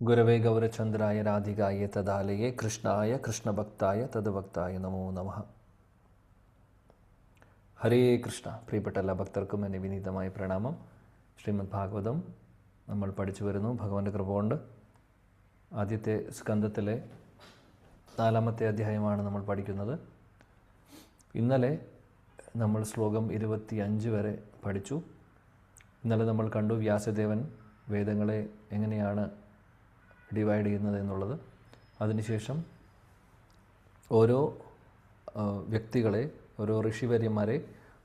ഗുരവേ ഗൗരചന്ദ്രായ രാധികായ തദാലയേ കൃഷ്ണായ കൃഷ്ണഭക്തായ തദ്ഭക്തായ നമോ നമഃ. ഹരേ കൃഷ്ണ. പ്രിയപ്പെട്ട എല്ലാ ഭക്തർക്കും എൻ്റെ വിനീതമായ പ്രണാമം. ശ്രീമദ് ഭാഗവതം നമ്മൾ പഠിച്ചു വരുന്നു. ഭഗവാന്റെ കൃപ കൊണ്ട് ആദ്യത്തെ സ്കന്ധത്തിലെ 4-ാമത്തെ അധ്യായമാണ് നമ്മൾ പഠിക്കുന്നത്. ഇന്നലെ നമ്മൾ ശ്ലോകം 25 വരെ പഠിച്ചു. ഇന്നലെ നമ്മൾ കണ്ടു വ്യാസദേവൻ വേദങ്ങളെ എങ്ങനെയാണ് ഡിവൈഡ് ചെയ്യുന്നത് എന്നുള്ളത്. അതിനുശേഷം ഓരോ വ്യക്തികളെ, ഓരോ ഋഷിവര്യന്മാരെ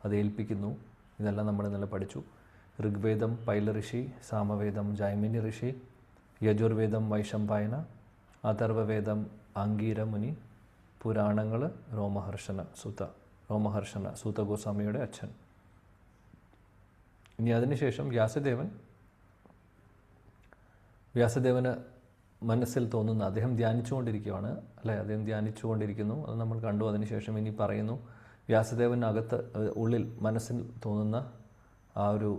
അത് ഏൽപ്പിക്കുന്നു. ഇതെല്ലാം നമ്മൾ ഇന്നലെ പഠിച്ചു. ഋഗ്വേദം പൈല ഋഷി, സാമവേദം ജൈമിനി ഋഷി, യജുർവേദം വൈശംപായന, അഥർവവേദം ആംഗീര മുനി, പുരാണങ്ങൾ രോമഹർഷണ സൂത ഗോസ്വാമിയുടെ അച്ഛൻ. ഇനി അതിനുശേഷം വ്യാസദേവന് മനസ്സിൽ തോന്നുന്ന, അദ്ദേഹം ധ്യാനിച്ചുകൊണ്ടിരിക്കുകയാണ് അല്ലേ, അദ്ദേഹം ധ്യാനിച്ചുകൊണ്ടിരിക്കുന്നു. അത് നമ്മൾ കണ്ടു. അതിനുശേഷം ഇനി പറയുന്നു വ്യാസദേവനകത്ത് ഉള്ളിൽ മനസ്സിൽ തോന്നുന്ന ആ ഒരു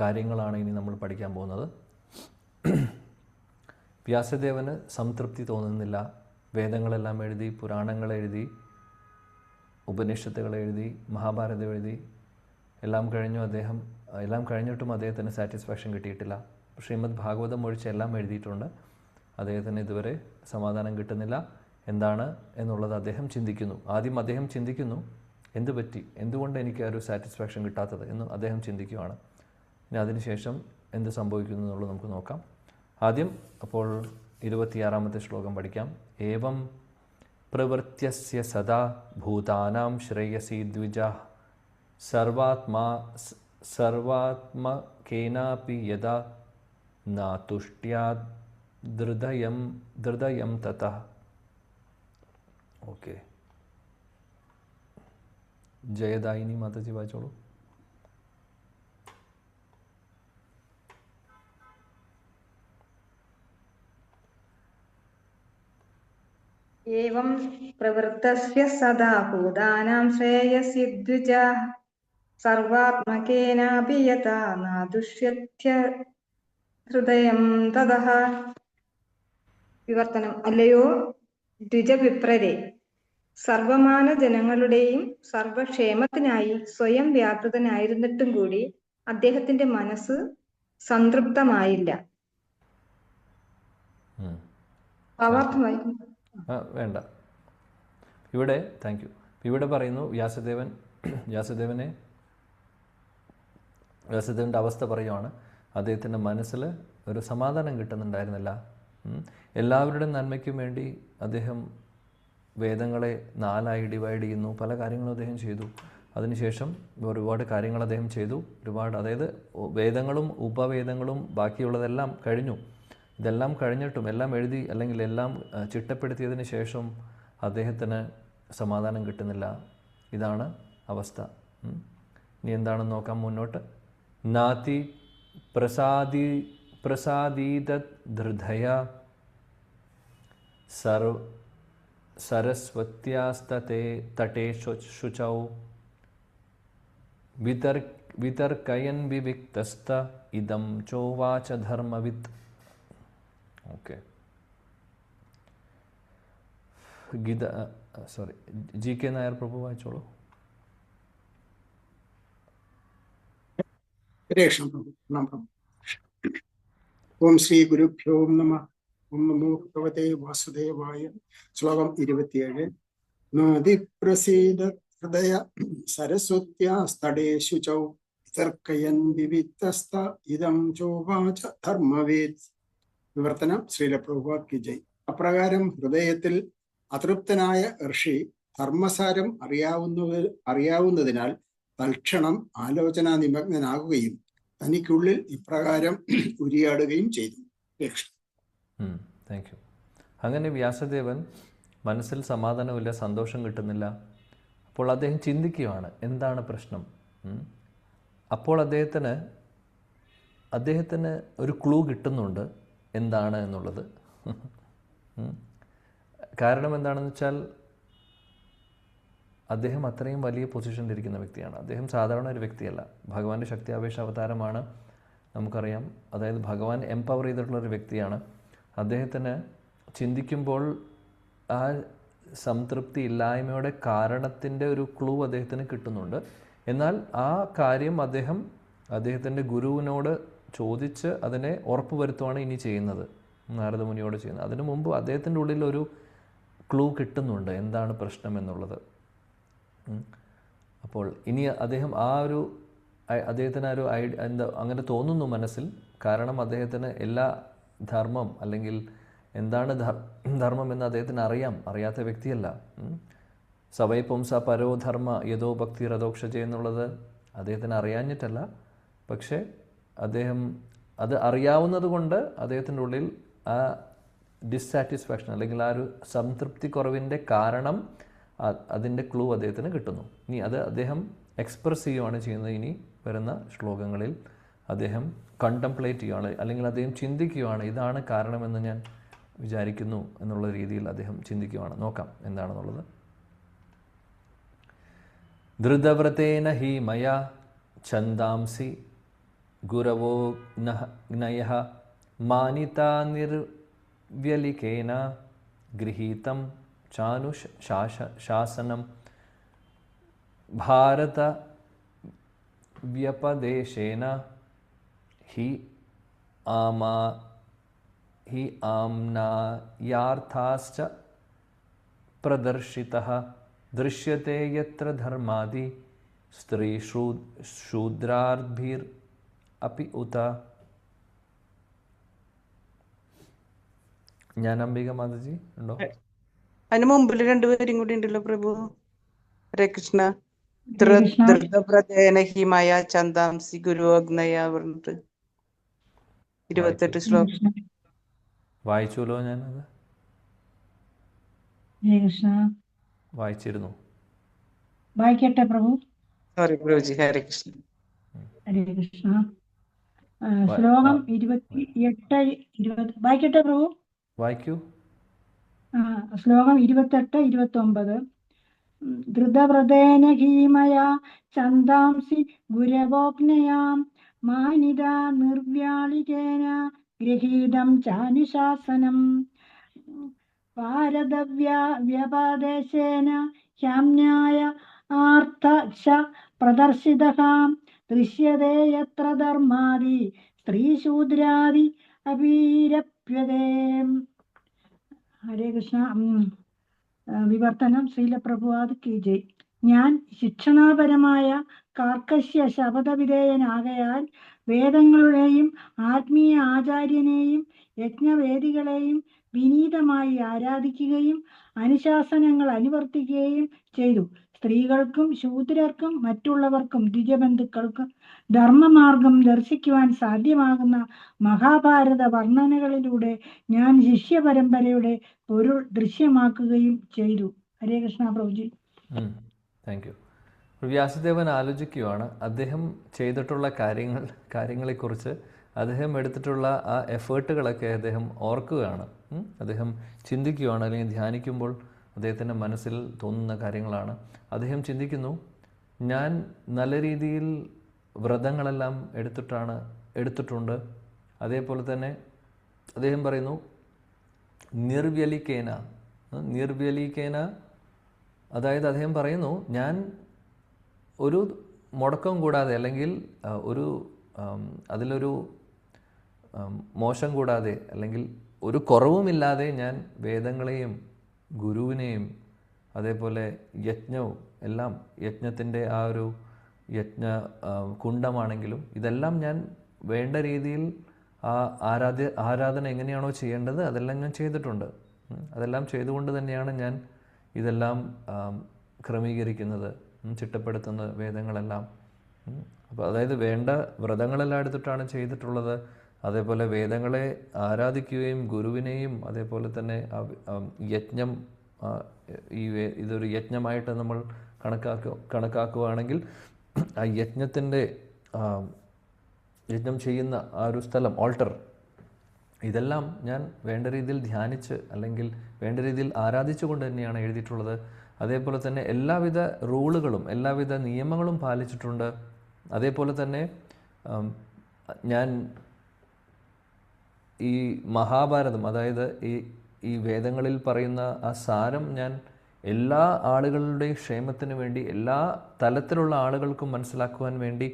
കാര്യങ്ങളാണ് ഇനി നമ്മൾ പഠിക്കാൻ പോകുന്നത്. വ്യാസദേവന് സംതൃപ്തി തോന്നുന്നില്ല. വേദങ്ങളെല്ലാം എഴുതി, പുരാണങ്ങളെഴുതി, ഉപനിഷത്തുകളെഴുതി, മഹാഭാരതം എഴുതി, എല്ലാം കഴിഞ്ഞിട്ടും അദ്ദേഹത്തിന് സാറ്റിസ്ഫാക്ഷൻ കിട്ടിയിട്ടില്ല. ശ്രീമദ് ഭാഗവതം ഒഴിച്ച് എല്ലാം എഴുതിയിട്ടുണ്ട്. അദ്ദേഹത്തിന് ഇതുവരെ സമാധാനം കിട്ടുന്നില്ല. എന്താണ് എന്നുള്ളത് അദ്ദേഹം ചിന്തിക്കുന്നു. ആദ്യം അദ്ദേഹം ചിന്തിക്കുന്നു, എന്ത് പറ്റി, എന്തുകൊണ്ട് എനിക്ക് ഒരു സാറ്റിസ്ഫാക്ഷൻ കിട്ടാത്തത് എന്ന് അദ്ദേഹം ചിന്തിക്കുകയാണ്. ഇനി അതിനുശേഷം എന്ത് സംഭവിക്കുന്നു എന്നുള്ളത് നമുക്ക് നോക്കാം. ആദ്യം അപ്പോൾ 26-ാമത്തെ ശ്ലോകം പഠിക്കാം. ഏവം പ്രവൃത്യസ്യ സദാ ഭൂതാനാം ശ്രേയസി ദ്വിജാഃ സർവാത്മകേനാപി യദാ നാതുഷ്ട്യാദ് ധൃദയം തതഃ. ഓക്കെ, ജയദായിനി മാതാജി വായിച്ചോളൂ. ഏവം പ്രവൃത്തസ്യ സദാ ഭൂതാനാം ശ്രേയസി ദ്വിജാഃ സർവാത്മകേനാപി യഥാ നാദുഷ്യത്യ ഹൃദയം തതഃ. വിവർത്തനം. അല്ലയോ ദ്വിജവിപ്രരെ, സർവമാന ജനങ്ങളുടെയും സർവക്ഷേമത്തിനായി സ്വയം വ്യാപൃതനായിരുന്നിട്ടും കൂടി അദ്ദേഹത്തിന്റെ മനസ്സ് സംതൃപ്തമായില്ല. വേണ്ട, ഇവിടെ താങ്ക് യു. ഇവിടെ പറയുന്നു വ്യാസദേവൻ്റെ അവസ്ഥ പറയുവാണ്. അദ്ദേഹത്തിൻ്റെ മനസ്സിൽ ഒരു സമാധാനം കിട്ടുന്നുണ്ടായിരുന്നില്ല. എല്ലാവരുടെയും നന്മയ്ക്കും വേണ്ടി അദ്ദേഹം വേദങ്ങളെ 4ആയി ഡിവൈഡ് ചെയ്യുന്നു. പല കാര്യങ്ങളും അദ്ദേഹം ചെയ്തു. അതിനുശേഷം ഒരുപാട് കാര്യങ്ങൾ അദ്ദേഹം ചെയ്തു. അതായത് വേദങ്ങളും ഉപവേദങ്ങളും ബാക്കിയുള്ളതെല്ലാം കഴിഞ്ഞു. ഇതെല്ലാം കഴിഞ്ഞിട്ടും, എല്ലാം എഴുതി അല്ലെങ്കിൽ എല്ലാം ചിട്ടപ്പെടുത്തിയതിന് ശേഷം അദ്ദേഹത്തിന് സമാധാനം കിട്ടുന്നില്ല. ഇതാണ് അവസ്ഥ. ഇനി എന്താണെന്ന് നോക്കാം മുന്നോട്ട്. നാതി പ്രസാദീതത് ധൃധയ സരസ്വത്യാസ്തേ തടേ ശുചൗ വിതർക്കയൻ വിവിക്തസ്ത ഇദം ചോവാച ധർമ്മവിത്. ഓക്കെ, ജി കെ നായർ പ്രഭു വായിച്ചോളൂ. ഓം ശ്രീ ഗുരുഭ്യോ നമഃ. ഓം നമോ ഭഗവതേ വാസുദേവായ. ശ്ലോകം 27. നാദി പ്രസീദ ഹൃദയ സരസ്വത്യാസ്തടേ ശുചൗ വിതർക്കയൻ വിവിക്തസ്ത ഇദം ചോവാച ധർമ്മവേത്. വിവർത്തനം. ശ്രീല പ്രഭുപാദ് കി ജയ്. അപ്രകാരം ഹൃദയത്തിൽ അതൃപ്തനായ ഋഷി ധർമ്മസാരം അറിയാവുന്നതിനാൽ തൽക്ഷണം ആലോചനാ നിമഗ്നനാകുകയും തനിക്കുള്ളിൽ ഇപ്രകാരം ഉരിയാടുകയും ചെയ്തു. Thank you. അങ്ങനെ വ്യാസദേവൻ മനസ്സിൽ സമാധാനമില്ല, സന്തോഷം കിട്ടുന്നില്ല. അപ്പോൾ അദ്ദേഹം ചിന്തിക്കുകയാണ്, എന്താണ് പ്രശ്നം. അപ്പോൾ അദ്ദേഹത്തിന് ഒരു ക്ലൂ കിട്ടുന്നുണ്ട് എന്താണ് എന്നുള്ളത്. കാരണം എന്താണെന്ന് വെച്ചാൽ അദ്ദേഹം അത്രയും വലിയ പൊസിഷനിലിരിക്കുന്ന വ്യക്തിയാണ്. അദ്ദേഹം സാധാരണ ഒരു വ്യക്തിയല്ല. ഭഗവാന്റെ ശക്തി ആവേശ അവതാരമാണ്, നമുക്കറിയാം. അതായത് ഭഗവാൻ എംപവർ ചെയ്തിട്ടുള്ളൊരു വ്യക്തിയാണ്. അദ്ദേഹത്തിന് ചിന്തിക്കുമ്പോൾ ആ സംതൃപ്തി ഇല്ലായ്മയുടെ കാരണത്തിൻ്റെ ഒരു ക്ലൂ അദ്ദേഹത്തിന് കിട്ടുന്നുണ്ട്. എന്നാൽ ആ കാര്യം അദ്ദേഹത്തിൻ്റെ ഗുരുവിനോട് ചോദിച്ച് അതിനെ ഉറപ്പ് വരുത്തുകയാണ് ഇനി ചെയ്യുന്നത്, നാരദമുനിയോട് ചെയ്യുന്നത്. അതിനു മുമ്പ് അദ്ദേഹത്തിൻ്റെ ഉള്ളിൽ ഒരു ക്ലൂ കിട്ടുന്നുണ്ട് എന്താണ് പ്രശ്നം എന്നുള്ളത്. അപ്പോൾ ഇനി അദ്ദേഹത്തിന് ആ ഒരു അങ്ങനെ തോന്നുന്നു മനസ്സിൽ. കാരണം അദ്ദേഹത്തിന് എല്ലാ ധർമ്മം അല്ലെങ്കിൽ എന്താണ് ധർമ്മം എന്ന് അദ്ദേഹത്തിന് അറിയാത്ത വ്യക്തിയല്ല. സവൈ പുംസ പരോ ധർമ്മ യഥോ ഭക്തി രഥോക്ഷജ എന്നുള്ളത് അദ്ദേഹത്തിന് അറിയാഞ്ഞിട്ടല്ല, പക്ഷേ അദ്ദേഹം അത് അറിയാവുന്നത് കൊണ്ട് അദ്ദേഹത്തിൻ്റെ ഉള്ളിൽ ആ ഡിസ്സാറ്റിസ്ഫാക്ഷൻ അല്ലെങ്കിൽ ആ ഒരു സംതൃപ്തി കുറവിൻ്റെ കാരണം അതിൻ്റെ ക്ലൂ അദ്ദേഹത്തിന് കിട്ടുന്നു. ഇനി അത് അദ്ദേഹം എക്സ്പ്രസ് ചെയ്യുകയാണ് ചെയ്യുന്നത്. ഇനി വരുന്ന ശ്ലോകങ്ങളിൽ അദ്ദേഹം കണ്ടംപ്ലേറ്റ് ചെയ്യുകയാണ്, അല്ലെങ്കിൽ അദ്ദേഹം ചിന്തിക്കുകയാണ്, ഇതാണ് കാരണമെന്ന് ഞാൻ വിചാരിക്കുന്നു എന്നുള്ള രീതിയിൽ അദ്ദേഹം ചിന്തിക്കുകയാണ്. നോക്കാം എന്താണെന്നുള്ളത്. ധൃതവ്രതേന ഹി മയാ ഛന്ദാംസി ഗുരവോ ജ്ഞയഃ മാനിതാ നിർവ്യലികേന ഗൃഹീതം ചാനുശാസനം ഭാരത വ്യപദേശേന ഹി ആംനായാർത്ഥാശ്ച പ്രദർശിതഃ ദൃശ്യത്തെ യത്ര ധർമാദി സ്ത്രീ ശൂദ്രാർഭിർ അപി ഉത. ജ്ഞാനാംബിക മാതാജി ഉണ്ടോ? അതിന് മുമ്പിൽ രണ്ടുപേരും കൂടി ഉണ്ടല്ലോ പ്രഭു. ഹരേ കൃഷ്ണ. ധൃതവ്രതേന ഹി മയാ ഛന്ദാംസി ഗുരുവോഗ്നയ പറഞ്ഞിട്ട് 28 ശ്ലോകം വായിച്ചുല്ലോ. ഞാനത് വായിച്ചിരുന്നു. വായിക്കട്ടെ പ്രഭു. സോറി പ്രഭുജി. ഹരേ കൃഷ്ണ. ഹരേ കൃഷ്ണ. ശ്ലോകം 28 20 വായിക്കട്ടെ പ്രഭു. വായിക്കൂ. ശ്ലോകം 28 29. ധൃതവ്രതേന ഹീമയാ ഛന്ദാംസി ഗുരവോഗ്നയാം മാനിതാ നിർവ്യാളികേന ഗൃഹീതം ചാനുശാസനം ഭാരതവ്യപദേശേന ഹ്യമ്നായ ആർത്ഥ പ്രദർശിതഃ ദൃശ്യതേ യത്ര ധർമാദി സ്ത്രീശൂദ്രാദി അപീരപ്യതേ. ഹരേ കൃഷ്ണ. വിവർത്തനം ശ്രീല പ്രഭുപാദ് കി ജയ്. ഞാൻ ശിക്ഷണാപരമായ കാർക്കശ്യ ശപഥവിധേയനാകയാൽ വേദങ്ങളുടെയും ആത്മീയ ആചാര്യനെയും യജ്ഞവേദികളെയും വിനീതമായി ആരാധിക്കുകയും അനുശാസനങ്ങൾ അനുവർത്തിക്കുകയും ചെയ്തു. സ്ത്രീകൾക്കും ശൂദ്രർക്കും മറ്റുള്ളവർക്കും ദ്വിജബന്ധുക്കൾക്കും ധർമ്മമാർഗം ദർശിക്കുവാൻ സാധ്യമാകുന്ന മഹാഭാരത വർണ്ണനകളിലൂടെ ഞാൻ ശിഷ്യ പരമ്പരയുടെ പൊരുൾ ദൃശ്യമാക്കുകയും ചെയ്തു. ഹരേ കൃഷ്ണ പ്രഭുജി. Thank you. വ്യാസദേവൻ ആലോചിക്കുകയാണ് അദ്ദേഹം ചെയ്തിട്ടുള്ള കാര്യങ്ങളെക്കുറിച്ച്. അദ്ദേഹം എടുത്തിട്ടുള്ള ആ എഫേർട്ടുകളൊക്കെ അദ്ദേഹം ഓർക്കുകയാണ്. അദ്ദേഹം ചിന്തിക്കുകയാണ്, അല്ലെങ്കിൽ ധ്യാനിക്കുമ്പോൾ അദ്ദേഹത്തിൻ്റെ മനസ്സിൽ തോന്നുന്ന കാര്യങ്ങളാണ്. അദ്ദേഹം ചിന്തിക്കുന്നു, ഞാൻ നല്ല രീതിയിൽ വ്രതങ്ങളെല്ലാം എടുത്തിട്ടുണ്ട്. അതേപോലെ തന്നെ അദ്ദേഹം പറയുന്നു നിർവ്യലികേന. അതായത് അദ്ദേഹം പറയുന്നു, ഞാൻ ഒരു മുടക്കം കൂടാതെ അല്ലെങ്കിൽ അതിലൊരു മോശം കൂടാതെ അല്ലെങ്കിൽ ഒരു കുറവുമില്ലാതെ ഞാൻ വേദങ്ങളെയും ഗുരുവിനെയും അതേപോലെ യജ്ഞവും എല്ലാം, യജ്ഞത്തിൻ്റെ ആ ഒരു യജ്ഞ കുണ്ഡമാണെങ്കിലും ഇതെല്ലാം ഞാൻ വേണ്ട രീതിയിൽ ആ ആരാധന എങ്ങനെയാണോ ചെയ്യേണ്ടത് അതെല്ലാം ഞാൻ ചെയ്തിട്ടുണ്ട്. അതെല്ലാം ചെയ്തുകൊണ്ട് തന്നെയാണ് ഞാൻ ഇതെല്ലാം ക്രമീകരിക്കുന്നത്, ചിട്ടപ്പെടുത്തുന്നത്, വേദങ്ങളെല്ലാം. അപ്പോൾ അതായത് വേണ്ട വ്രതങ്ങളെല്ലാം എടുത്തിട്ടാണ് ചെയ്തിട്ടുള്ളത്. അതേപോലെ വേദങ്ങളെ ആരാധിക്കുകയും ഗുരുവിനെയും അതേപോലെ തന്നെ യജ്ഞം, ഇതൊരു യജ്ഞമായിട്ട് നമ്മൾ കണക്കാക്കുകയാണെങ്കിൽ ആ യജ്ഞം ചെയ്യുന്ന ആ ഒരു സ്ഥലം, ഓൾട്ടർ, ഇതെല്ലാം ഞാൻ വേണ്ട രീതിയിൽ ധ്യാനിച്ച് അല്ലെങ്കിൽ വേണ്ട രീതിയിൽ ആരാധിച്ചുകൊണ്ട് തന്നെയാണ് എഴുതിയിട്ടുള്ളത്. അതേപോലെ തന്നെ എല്ലാവിധ റൂളുകളും എല്ലാവിധ നിയമങ്ങളും പാലിച്ചിട്ടുണ്ട്. അതേപോലെ തന്നെ ഞാൻ ഈ മഹാഭാരതം, അതായത് ഈ വേദങ്ങളിൽ പറയുന്ന ആ സാരം ഞാൻ എല്ലാ ആളുകളുടെയും ക്ഷേമത്തിന് വേണ്ടി, എല്ലാ തലത്തിലുള്ള ആളുകൾക്കും മനസ്സിലാക്കുവാൻ വേണ്ടി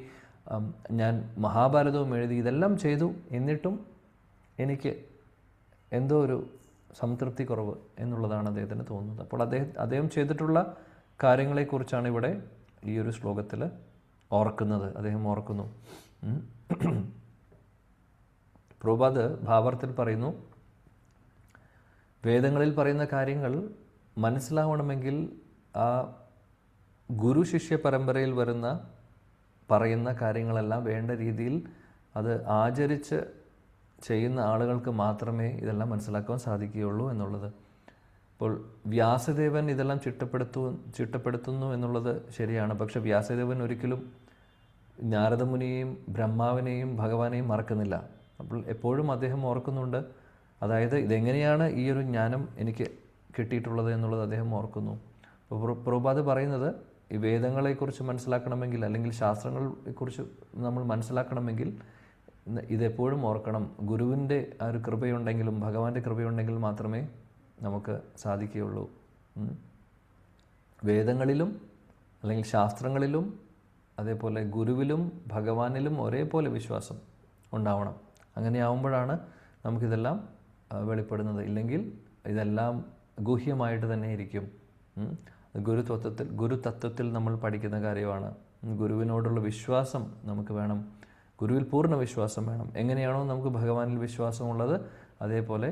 ഞാൻ മഹാഭാരതവും എഴുതി, ഇതെല്ലാം ചെയ്തു. എന്നിട്ടും എനിക്ക് എന്തോ ഒരു സംതൃപ്തി കുറവ് എന്നുള്ളതാണ് അദ്ദേഹത്തിന് തോന്നുന്നത്. അപ്പോൾ അദ്ദേഹം ചെയ്തിട്ടുള്ള കാര്യങ്ങളെക്കുറിച്ചാണ് ഇവിടെ ഈ ഒരു ശ്ലോകത്തിൽ ഓർക്കുന്നത്. അദ്ദേഹം ഓർക്കുന്നു. പ്രഭുപാദ് ഭാവാർത്ഥത്തിൽ പറയുന്നു, വേദങ്ങളിൽ പറയുന്ന കാര്യങ്ങൾ മനസ്സിലാവണമെങ്കിൽ ആ ഗുരു ശിഷ്യ പരമ്പരയിൽ പറയുന്ന കാര്യങ്ങളെല്ലാം വേണ്ട രീതിയിൽ അത് ആചരിച്ച് ചെയ്യുന്ന ആളുകൾക്ക് മാത്രമേ ഇതെല്ലാം മനസ്സിലാക്കാൻ സാധിക്കുകയുള്ളൂ എന്നുള്ളത്. അപ്പോൾ വ്യാസദേവൻ ഇതെല്ലാം ചിട്ടപ്പെടുത്തുന്നു എന്നുള്ളത് ശരിയാണ്. പക്ഷെ വ്യാസദേവൻ ഒരിക്കലും നാരദമുനിയെയും ബ്രഹ്മാവിനെയും ഭഗവാനെയും മറക്കുന്നില്ല. അപ്പോൾ എപ്പോഴും അദ്ദേഹം ഓർക്കുന്നുണ്ട്, അതായത് ഇതെങ്ങനെയാണ് ഈ ഒരു ജ്ഞാനം എനിക്ക് കിട്ടിയിട്ടുള്ളത് എന്നുള്ളത് അദ്ദേഹം ഓർക്കുന്നു. അപ്പോൾ പ്രഭുപാദ് പറയുന്നത്, ഈ വേദങ്ങളെക്കുറിച്ച് മനസ്സിലാക്കണമെങ്കിൽ, അല്ലെങ്കിൽ ശാസ്ത്രങ്ങളെക്കുറിച്ച് നമ്മൾ മനസ്സിലാക്കണമെങ്കിൽ ഇതെപ്പോഴും ഓർക്കണം. ഗുരുവിൻ്റെ ആ ഒരു കൃപയുണ്ടെങ്കിലും ഭഗവാന്റെ കൃപയുണ്ടെങ്കിൽ മാത്രമേ നമുക്ക് സാധിക്കുകയുള്ളൂ. വേദങ്ങളിലും അല്ലെങ്കിൽ ശാസ്ത്രങ്ങളിലും അതേപോലെ ഗുരുവിലും ഭഗവാനിലും ഒരേപോലെ വിശ്വാസം ഉണ്ടാവണം. അങ്ങനെയാവുമ്പോഴാണ് നമുക്കിതെല്ലാം വെളിപ്പെടുന്നത്. ഇല്ലെങ്കിൽ ഇതെല്ലാം ഗുഹ്യമായിട്ട് തന്നെ ഇരിക്കും. ഗുരുതത്വത്തിൽ നമ്മൾ പഠിക്കുന്ന കാര്യമാണ്. ഗുരുവിനോടുള്ള വിശ്വാസം നമുക്ക് വേണം. ഗുരുവിൽ പൂർണ്ണ വിശ്വാസം വേണം. എങ്ങനെയാണോ നമുക്ക് ഭഗവാനിൽ വിശ്വാസമുള്ളത്, അതേപോലെ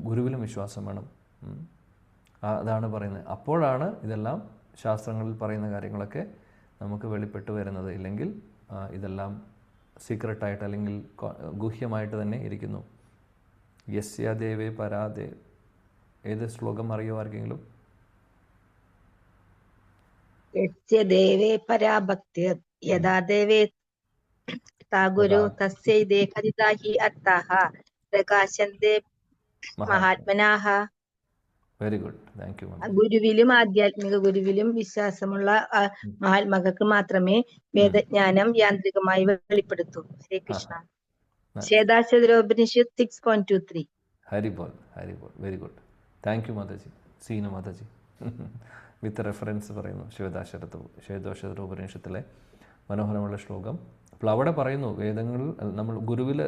ഗുരുവിലും വിശ്വാസം വേണം. അതാണ് പറയുന്നത്. അപ്പോഴാണ് ഇതെല്ലാം ശാസ്ത്രങ്ങളിൽ പറയുന്ന കാര്യങ്ങളൊക്കെ നമുക്ക് വെളിപ്പെട്ട് വരുന്നത്. ഇല്ലെങ്കിൽ ഇതെല്ലാം സീക്രട്ടായിട്ട് അല്ലെങ്കിൽ ഗുഹ്യമായിട്ട് തന്നെ ഇരിക്കുന്നു. യസ്യ ദേവേ പരാദേ, ഏത് ശ്ലോകം അറിയോ ആർക്കെങ്കിലും? യസ്യ ദേവേ പരാഭക്തിർ യഥാ ദേവേ താഗുരു തസ്യൈ ഖദിതാഹി അത്താഹ പ്രകാശന്തേ മഹാത്മനാഹ. Very good, thank you. ഗുരുവിലും ആധ്യാത്മിക ഗുരുവിലും വിശ്വാസമുള്ള മഹാത്മാക്കൾക്ക് മാത്രമേ വേദജ്ഞാനം യാന്ത്രികമായി വെളിപ്പെടുത്തൂ. Hare Krishna. Shvetashvataropanishad 6.23. Haribol, very good, thank you Mataji. Seena Mataji with reference പറയുന്നു ശ്വേതാശ്വതരോപനിഷത്തിലെ മനോഹരമുള്ള ശ്ലോകം. അപ്പോൾ അവിടെ പറയുന്നു, വേദങ്ങൾ നമ്മൾ ഗുരുവിൽ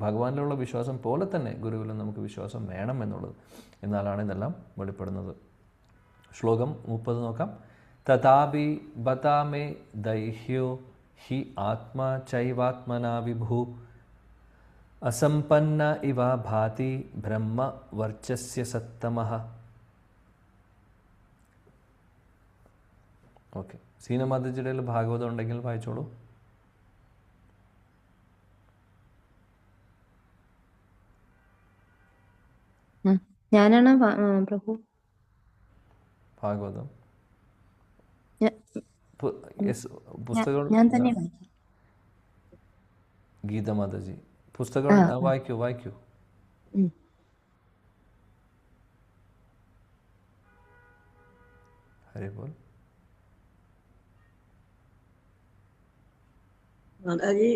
ഭഗവാനിലുള്ള വിശ്വാസം പോലെ തന്നെ ഗുരുവിൽ നമുക്ക് വിശ്വാസം വേണം എന്നുള്ളത്. എന്നാലാണ് ഇതെല്ലാം വെളിപ്പെടുന്നത്. ശ്ലോകം 30 നോക്കാം. തഥാപി ബതാമേ ദൈഹ്യോ ഹി ആത്മാ ചൈവാത്മനാ വിഭു അസമ്പന്ന ഇവ ഭാതി ബ്രഹ്മ വർച്ചസ്യ സത്തമഃ. ഓക്കെ, സീനമാതജിയുടെ ഭാഗവതം ഉണ്ടെങ്കിൽ വായിച്ചോളൂ. ഞാനാണ് പ്രഭു ഭാഗവതം ഞാൻ പുസ്തകം. തന്നെ ഗീത മാതാജി പുസ്തകം വായിക്കൂ. ഹരിബോൾ. മാതാജി,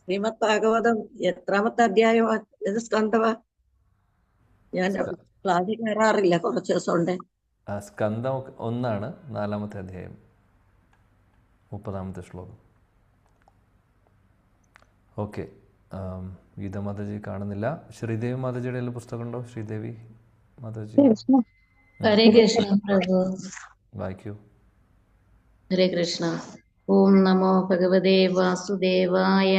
ശ്രീമദ് ഭാഗവതം എത്രാമത്തെ അധ്യായം, ഏത് സ്കന്ധവാ? ഞാൻ ക്ലാസ്സിൽ കയറാറില്ല, കുറച്ച് ദിവസം ഉണ്ട്. സ്കന്ധം 1 4-ാമത്തെ അധ്യായം 30-ാമത്തെ ശ്ലോകം. ഓക്കെ, ഗീത മാതാജി കാണുന്നില്ല. ശ്രീദേവി മാതാജിയുടെ പുസ്തകം ഉണ്ടോ? ശ്രീദേവി മാതാജി ഹരേ കൃഷ്ണ പ്രഭു. വായിക്കൂ. ഹരേ കൃഷ്ണ. ഓം നമോ ഭഗവതേ വാസുദേവായ.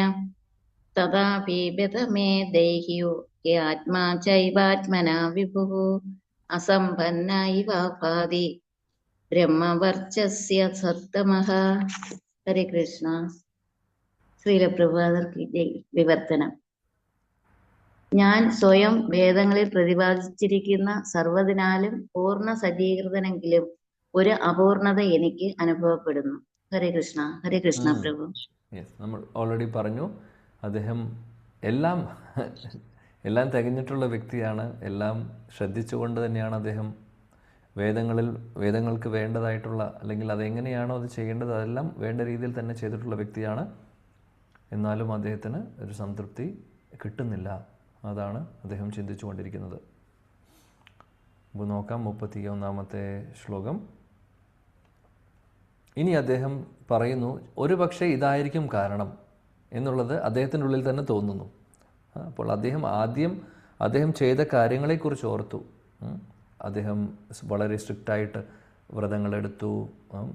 തഥാപി ബതമേ ദൈഹ്യോ ആത്മാ ചൈവാത്മനാ വിഭുഃ അസമ്പന്ന ഇവ ഭാതി ബ്രഹ്മവർച്ചസ്യ സത്തമഃ. ഹരേ കൃഷ്ണ. ശ്രീലപ്രഭാതർക്ക് വിവർത്തനം. ഞാൻ സ്വയം വേദങ്ങളിൽ പ്രതിപാദിച്ചിരിക്കുന്ന സർവ്വതിനാലും പൂർണ്ണ സജ്ജീകൃതനെങ്കിലും ഒരു അപൂർണത എനിക്ക് അനുഭവപ്പെടുന്നു. ഹരേ കൃഷ്ണ. ഹരേ കൃഷ്ണ പ്രഭു. നമ്മൾ ഓൾറെഡി പറഞ്ഞു, അദ്ദേഹം എല്ലാം തികഞ്ഞിട്ടുള്ള വ്യക്തിയാണ്. എല്ലാം ശ്രദ്ധിച്ചുകൊണ്ട് തന്നെയാണ് അദ്ദേഹം വേദങ്ങൾക്ക് വേണ്ടതായിട്ടുള്ള, അല്ലെങ്കിൽ അതെങ്ങനെയാണോ അത് ചെയ്യേണ്ടത് അതെല്ലാം വേണ്ട രീതിയിൽ തന്നെ ചെയ്തിട്ടുള്ള വ്യക്തിയാണ്. എന്നാലും അദ്ദേഹത്തിന് ഒരു സംതൃപ്തി കിട്ടുന്നില്ല. അതാണ് അദ്ദേഹം ചിന്തിച്ചു കൊണ്ടിരിക്കുന്നത്. അപ്പോൾ നോക്കാം 31-ാമത്തെ ശ്ലോകം. ഇനി അദ്ദേഹം പറയുന്നു, ഒരു പക്ഷേ ഇതായിരിക്കും കാരണം എന്നുള്ളത് അദ്ദേഹത്തിൻ്റെ ഉള്ളിൽ തന്നെ തോന്നുന്നു. അപ്പോൾ അദ്ദേഹം ചെയ്ത കാര്യങ്ങളെക്കുറിച്ച് ഓർത്തു. അദ്ദേഹം വളരെ സ്ട്രിക്റ്റായിട്ട് വ്രതങ്ങളെടുത്തു,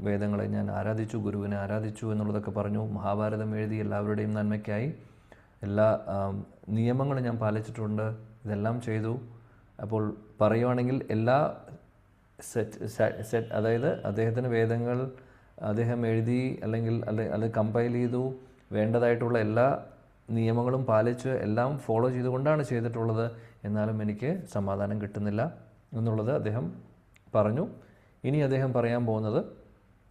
വേദങ്ങളെ ഞാൻ ആരാധിച്ചു, ഗുരുവിനെ ആരാധിച്ചു എന്നുള്ളതൊക്കെ പറഞ്ഞു. മഹാഭാരതം എഴുതി എല്ലാവരുടെയും നന്മയ്ക്കായി എല്ലാ നിയമങ്ങളും ഞാൻ പാലിച്ചിട്ടുണ്ട്, ഇതെല്ലാം ചെയ്തു. അപ്പോൾ പറയുവാണെങ്കിൽ എല്ലാ സെറ്റ് അതായത് അദ്ദേഹത്തിന് വേദങ്ങൾ അദ്ദേഹം എഴുതി അല്ലെങ്കിൽ അത് കമ്പൈൽ ചെയ്തു, വേണ്ടതായിട്ടുള്ള എല്ലാ നിയമങ്ങളും പാലിച്ച് എല്ലാം ഫോളോ ചെയ്തുകൊണ്ടാണ് ചെയ്തിട്ടുള്ളത്. എന്നാലും എനിക്ക് സമാധാനം കിട്ടുന്നില്ല എന്നുള്ളത് അദ്ദേഹം പറഞ്ഞു. ഇനി അദ്ദേഹം പറയാൻ പോകുന്നത്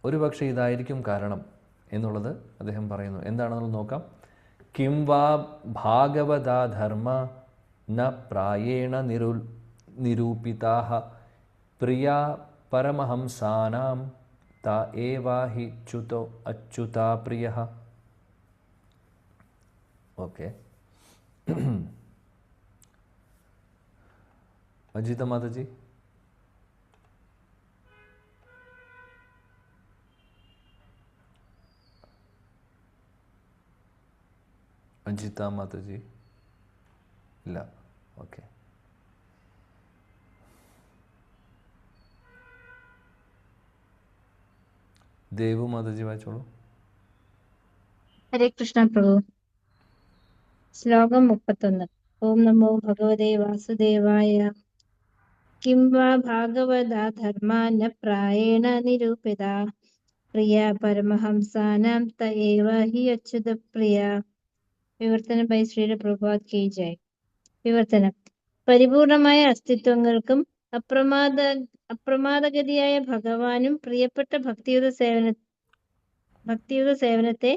ഒരു പക്ഷേ ഇതായിരിക്കും കാരണം എന്നുള്ളത് അദ്ദേഹം പറയുന്നു. എന്താണെന്നുള്ളത് നോക്കാം. കിം വാ ഭാഗവതാ ധർമ്മ ന പ്രായേണ നിരൂപിതാഃ പ്രിയാ പരമഹംസാനാം താ ഏവാ ഹി ച്യുതോ അച്യുതാ പ്രിയഃ. ഓക്കെ, അജിത മാതാജി. അജിത മാതാജി ഇല്ല. ഓക്കെ, ദേവു മാതാജി വായിച്ചോളൂ. ഹരേ കൃഷ്ണ പ്രഭു. ശ്ലോകം 31. ഓം നമോ ഭഗവതേ വാസുദേവായ. കിം വാ ഭാഗവതാ ധർമാ ന പ്രായേണ നിരൂപിതാ പ്രിയ പരമഹംസാനാം ത ഏവ ഹി അച്യുത പ്രിയ. വിവർത്തനം ബൈ ശ്രീല പ്രഭുപാദ് കി ജയ്. വിവർത്തനം. പരിപൂർണമായ അസ്തിത്വങ്ങൾക്കും അപ്രമാദഗതിയായ ഭഗവാനും പ്രിയപ്പെട്ട ഭക്തിയുത സേവനത്തെ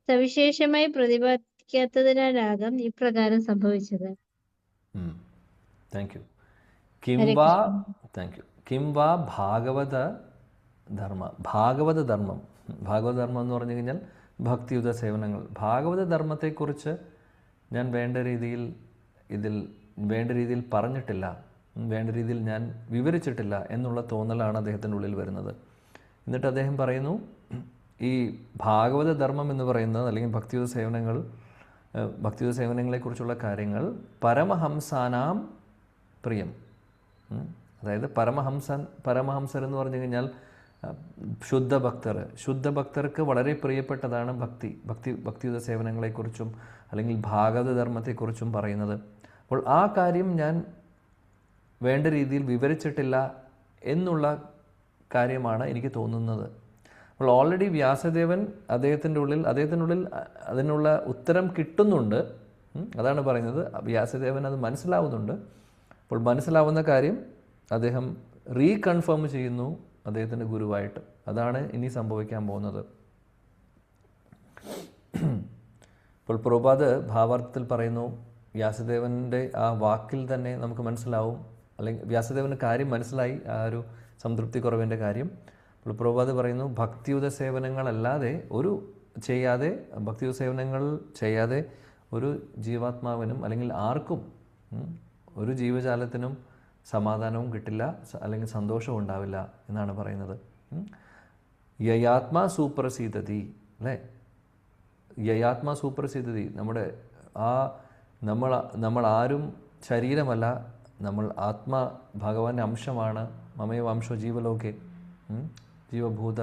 സവിശേഷമായി പ്രതിപാദിക്കാത്തതിനാലാകും ഇപ്രകാരം സംഭവിച്ചത്. Thank you. കിം വാ ഭാഗവത ധർമ്മം. ഭാഗവത ധർമ്മം എന്ന് പറഞ്ഞു കഴിഞ്ഞാൽ ഭക്തിയുത സേവനങ്ങൾ. ഭാഗവത ധർമ്മത്തെക്കുറിച്ച് ഞാൻ വേണ്ട രീതിയിൽ പറഞ്ഞിട്ടില്ല, വേണ്ട രീതിയിൽ ഞാൻ വിവരിച്ചിട്ടില്ല എന്നുള്ള തോന്നലാണ് അദ്ദേഹത്തിൻ്റെ ഉള്ളിൽ വരുന്നത്. എന്നിട്ട് അദ്ദേഹം പറയുന്നു, ഈ ഭാഗവത ധർമ്മം എന്ന് പറയുന്നത് അല്ലെങ്കിൽ ഭക്തിയുത സേവനങ്ങളെക്കുറിച്ചുള്ള കാര്യങ്ങൾ പരമഹംസാനാം പ്രിയം. അതായത് പരമഹംസർ എന്ന് പറഞ്ഞു കഴിഞ്ഞാൽ ശുദ്ധഭക്തർക്ക് വളരെ പ്രിയപ്പെട്ടതാണ് ഭക്തിയുത സേവനങ്ങളെക്കുറിച്ചും അല്ലെങ്കിൽ ഭാഗവത ധർമ്മത്തെക്കുറിച്ചും പറയുന്നത്. അപ്പോൾ ആ കാര്യം ഞാൻ വേണ്ട രീതിയിൽ വിവരിച്ചിട്ടില്ല എന്നുള്ള കാര്യമാണ് എനിക്ക് തോന്നുന്നത്. അപ്പോൾ ഓൾറെഡി വ്യാസദേവൻ അദ്ദേഹത്തിൻ്റെ ഉള്ളിൽ അതിനുള്ള ഉത്തരം കിട്ടുന്നുണ്ട്. അതാണ് പറയുന്നത്, വ്യാസദേവൻ അത് മനസ്സിലാവുന്നുണ്ട്. അപ്പോൾ മനസ്സിലാവുന്ന കാര്യം അദ്ദേഹം റീകൺഫേം ചെയ്യുന്നു അദ്ദേഹത്തിൻ്റെ ഗുരുവായിട്ട്. അതാണ് ഇനി സംഭവിക്കാൻ പോകുന്നത്. ഇപ്പോൾ പ്രഭുപാദ് ഭാവാർത്ഥത്തിൽ പറയുന്നു, വ്യാസദേവൻ്റെ ആ വാക്കിൽ തന്നെ നമുക്ക് മനസ്സിലാവും, അല്ലെങ്കിൽ വ്യാസദേവന് കാര്യം മനസ്സിലായി, ആ ഒരു സംതൃപ്തി കുറവിൻ്റെ കാര്യം. അപ്പോൾ പ്രഭുപാദ് പറയുന്നു, ഭക്തിയുത സേവനങ്ങൾ ചെയ്യാതെ ഒരു ജീവാത്മാവിനും അല്ലെങ്കിൽ ആർക്കും ഒരു ജീവജാലത്തിനും സമാധാനവും കിട്ടില്ല, അല്ലെങ്കിൽ സന്തോഷവും ഉണ്ടാവില്ല എന്നാണ് പറയുന്നത്. യയാത്മാ സൂപ്രസീദതി, അല്ലേ? യയാത്മാ സൂപ്രസീദതി. നമ്മൾ ആരും ശരീരമല്ല, നമ്മൾ ആത്മാ ഭഗവാന്റെ അംശമാണ്. മമേ വംശോ ജീവലോകെ, ജീവഭൂത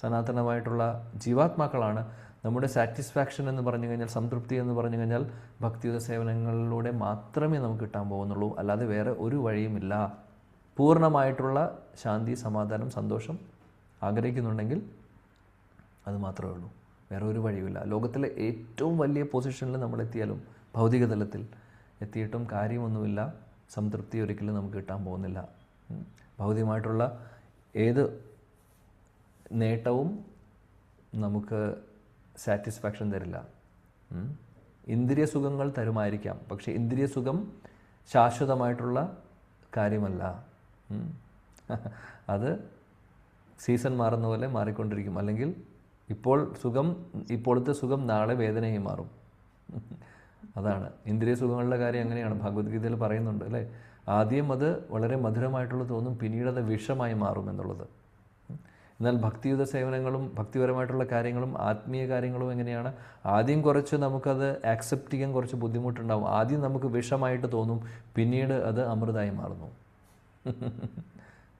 സനാതനമായിട്ടുള്ള ജീവാത്മാക്കളാണ്. നമ്മുടെ സാറ്റിസ്ഫാക്ഷൻ എന്ന് പറഞ്ഞു കഴിഞ്ഞാൽ, സംതൃപ്തി എന്ന് പറഞ്ഞു കഴിഞ്ഞാൽ ഭക്തിയുത സേവനങ്ങളിലൂടെ മാത്രമേ നമുക്ക് കിട്ടാൻ പോകുന്നുള്ളൂ. അല്ലാതെ വേറെ ഒരു വഴിയുമില്ല. പൂർണ്ണമായിട്ടുള്ള ശാന്തി, സമാധാനം, സന്തോഷം ആഗ്രഹിക്കുന്നുണ്ടെങ്കിൽ അത് മാത്രമേ ഉള്ളൂ, വേറെ ഒരു വഴിയുമില്ല. ലോകത്തിലെ ഏറ്റവും വലിയ പൊസിഷനിൽ നമ്മൾ എത്തിയാലും, ഭൗതിക തലത്തിൽ എത്തിയിട്ടും കാര്യമൊന്നുമില്ല, സംതൃപ്തി ഒരിക്കലും നമുക്ക് കിട്ടാൻ പോകുന്നില്ല. ഭൗതികമായിട്ടുള്ള ഏത് നേട്ടവും നമുക്ക് സാറ്റിസ്ഫാക്ഷൻ തരില്ല. ഇന്ദ്രിയ സുഖങ്ങൾ തരുമായിരിക്കാം, പക്ഷേ ഇന്ദ്രിയ സുഖം ശാശ്വതമായിട്ടുള്ള കാര്യമല്ല. അത് സീസൺ മാറുന്ന പോലെ മാറിക്കൊണ്ടിരിക്കും, അല്ലെങ്കിൽ ഇപ്പോഴത്തെ സുഖം നാളെ വേദനയായി മാറും. അതാണ് ഇന്ദ്രിയ സുഖങ്ങളുടെ കാര്യം. അങ്ങനെയാണ് ഭഗവത്ഗീതയിൽ പറയുന്നുണ്ട് അല്ലേ. ആദ്യം അത് വളരെ മധുരമായിട്ടുള്ളത് തോന്നും, പിന്നീട് അത് വിഷമായി മാറും എന്നുള്ളത്. എന്നാൽ ഭക്തിയുത സേവനങ്ങളും ഭക്തിപരമായിട്ടുള്ള കാര്യങ്ങളും ആത്മീയ കാര്യങ്ങളും എങ്ങനെയാണ്? ആദ്യം കുറച്ച് നമുക്കത് ആക്സെപ്റ്റ് ചെയ്യാൻ കുറച്ച് ബുദ്ധിമുട്ടുണ്ടാവും. ആദ്യം നമുക്ക് വിഷമായിട്ട് തോന്നും, പിന്നീട് അത് അമൃതമായി മാറുന്നു.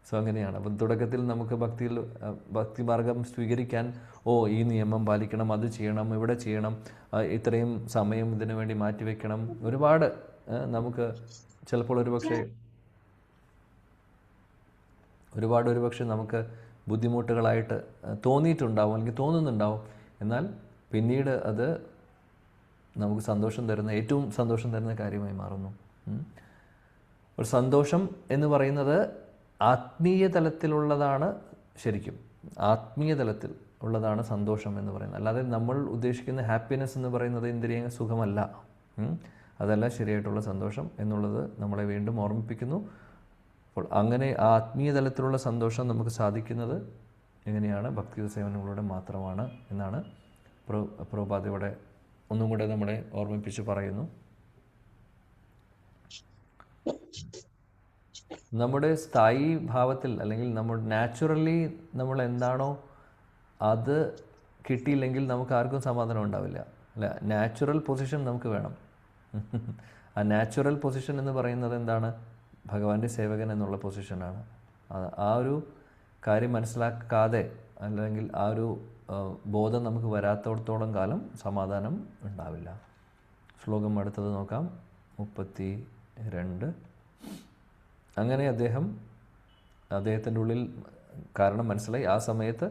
സോ അങ്ങനെയാണ്. അപ്പം തുടക്കത്തിൽ നമുക്ക് ഭക്തിമാർഗം സ്വീകരിക്കാൻ ഈ നിയമം പാലിക്കണം, അത് ചെയ്യണം, ഇവിടെ ചെയ്യണം, ഇത്രയും സമയം ഇതിനു വേണ്ടി മാറ്റിവെക്കണം, ഒരുപാട് നമുക്ക് ചിലപ്പോൾ ഒരുപക്ഷെ നമുക്ക് ബുദ്ധിമുട്ടുകളായിട്ട് തോന്നിയിട്ടുണ്ടാവും, അല്ലെങ്കിൽ തോന്നുന്നുണ്ടാവും. എന്നാൽ പിന്നീട് അത് നമുക്ക് ഏറ്റവും സന്തോഷം തരുന്ന കാര്യമായി മാറുന്നു. ഒരു സന്തോഷം എന്ന് പറയുന്നത് ആത്മീയ തലത്തിലുള്ളതാണ്. ശരിക്കും ആത്മീയ തലത്തിൽ ഉള്ളതാണ് സന്തോഷം എന്ന് പറയുന്നത്. അല്ലാതെ നമ്മൾ ഉദ്ദേശിക്കുന്ന ഹാപ്പിനെസ് എന്ന് പറയുന്നത് ഇന്ദ്രിയ സുഖമല്ല. അതല്ല ശരിയായിട്ടുള്ള സന്തോഷം എന്നുള്ളത് നമ്മളെ വീണ്ടും ഓർമ്മിപ്പിക്കുന്നു. അപ്പോൾ അങ്ങനെ ആ ആത്മീയ തലത്തിലുള്ള സന്തോഷം നമുക്ക് സാധിക്കുന്നത് എങ്ങനെയാണ്? ഭക്തി സേവനങ്ങളിലൂടെ മാത്രമാണ് എന്നാണ് പ്രഭുപാദ് ഇവിടെ ഒന്നും കൂടെ നമ്മളെ ഓർമ്മിപ്പിച്ച് പറയുന്നു. നമ്മുടെ സ്ഥായി ഭാവത്തിൽ, അല്ലെങ്കിൽ നമ്മൾ നാച്ചുറലി നമ്മൾ എന്താണോ അത് കിട്ടിയില്ലെങ്കിൽ നമുക്ക് ആർക്കും സമാധാനം ഉണ്ടാവില്ല അല്ല. നാച്ചുറൽ പൊസിഷൻ നമുക്ക് വേണം. ആ നാച്ചുറൽ പൊസിഷൻ എന്ന് പറയുന്നത് എന്താണ്? ഭഗവാന്റെ സേവകൻ എന്നുള്ള പൊസിഷനാണ്. ആ ഒരു കാര്യം മനസ്സിലാക്കാതെ, അല്ലെങ്കിൽ ആ ഒരു ബോധം നമുക്ക് വരാത്തോടത്തോളം കാലം സമാധാനം ഉണ്ടാവില്ല. ശ്ലോകം അടുത്തത് നോക്കാം, 32. അങ്ങനെ അദ്ദേഹത്തിൻ്റെ ഉള്ളിൽ കാരണം മനസ്സിലായി. ആ സമയത്ത്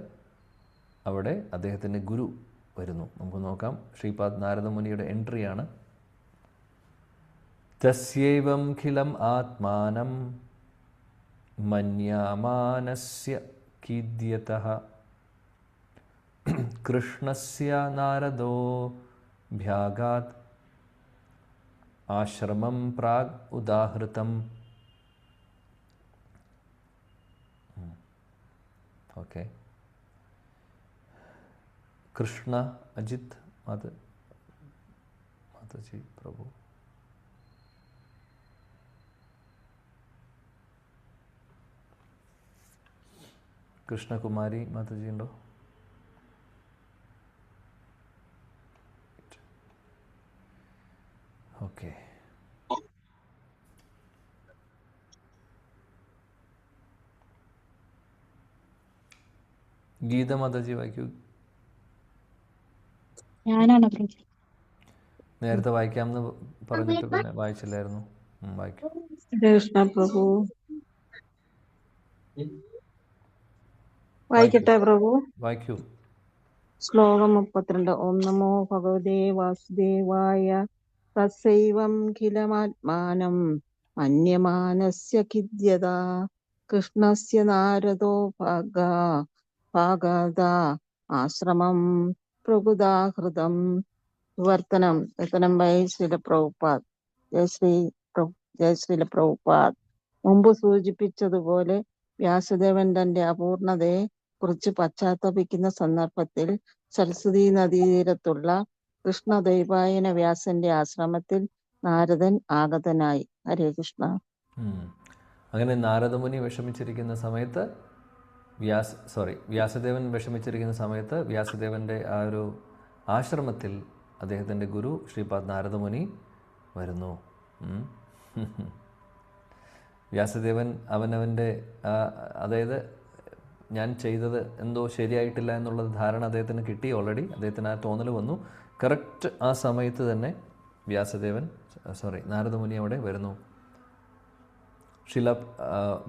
അവിടെ അദ്ദേഹത്തിൻ്റെ ഗുരു വരുന്നു. നമുക്ക് നോക്കാം. ശ്രീപാദ് നാരദമുനിയുടെ എൻട്രിയാണ്. തസ്യൈവം ഖിലം ആത്മാനം മന്യാമാനസ്യ കീദ്യതഃ കൃഷ്ണസ്യ നാരദോ ഭ്യാഗാത് ആശ്രമം പ്രാഗ് ഉദാഹൃതം. ഓക്കെ. കൃഷ്ണ അജിത് മാതാജി പ്രഭു. കൃഷ്ണകുമാരി മാതാജി ഉണ്ടോ? ഓക്കെ. ഗീത മാതാജി വായിക്കൂ. ഞാനാണ് നേരത്തെ വായിക്കാമെന്ന് പറഞ്ഞിട്ട് പിന്നെ വായിച്ചില്ലായിരുന്നു. വായിക്കൂ. കൃഷ്ണ പ്രഭു. വായിക്കട്ടെ പ്രഭു? വായിക്കൂ. ശ്ലോകം 32. ഓം നമോ ഭഗവതേ വാസുദേവായ. തസ്സൈവം ഖിലമാത്മാനം മന്യമാനസ്യ ഖിദ്യത കൃഷ്ണസ്യ നാരദോ ഭാഗാദ ആശ്രമം പ്രബുദാഹൃതം. വിവർത്തനം ബൈ ശ്രീല പ്രഭുപാദ്. ജയ ശ്രീല പ്രഭുപാദ്. മുമ്പ് സൂചിപ്പിച്ചതുപോലെ വ്യാസദേവൻ തന്റെ അപൂർണതയെ കുറിച്ച് പശ്ചാത്തപിക്കുന്ന സന്ദർഭത്തിൽ സരസ്വതി നദീതീരത്തുള്ള കൃഷ്ണദൈപായന വ്യാസന്റെ ആശ്രമത്തിൽ നാരദൻ ആഗതനായി. ഹരേ കൃഷ്ണ. അങ്ങനെ നാരദമുനി വിഷമിച്ചിരിക്കുന്ന സമയത്ത് വ്യാസദേവൻ വിഷമിച്ചിരിക്കുന്ന സമയത്ത് വ്യാസദേവന്റെ ആ ഒരു ആശ്രമത്തിൽ അദ്ദേഹത്തിൻ്റെ ഗുരു ശ്രീപാദ് നാരദമുനി വരുന്നു. വ്യാസദേവൻ അവനവൻ്റെ അതായത് ഞാൻ ചെയ്തത് എന്തോ ശരിയായിട്ടില്ല എന്നുള്ളത് ധാരണ അദ്ദേഹത്തിന് കിട്ടി ഓൾറെഡി. അദ്ദേഹത്തിന് ആ തോന്നൽ വന്നു. കറക്റ്റ് ആ സമയത്ത് തന്നെ നാരദമുനി അവിടെ വരുന്നു.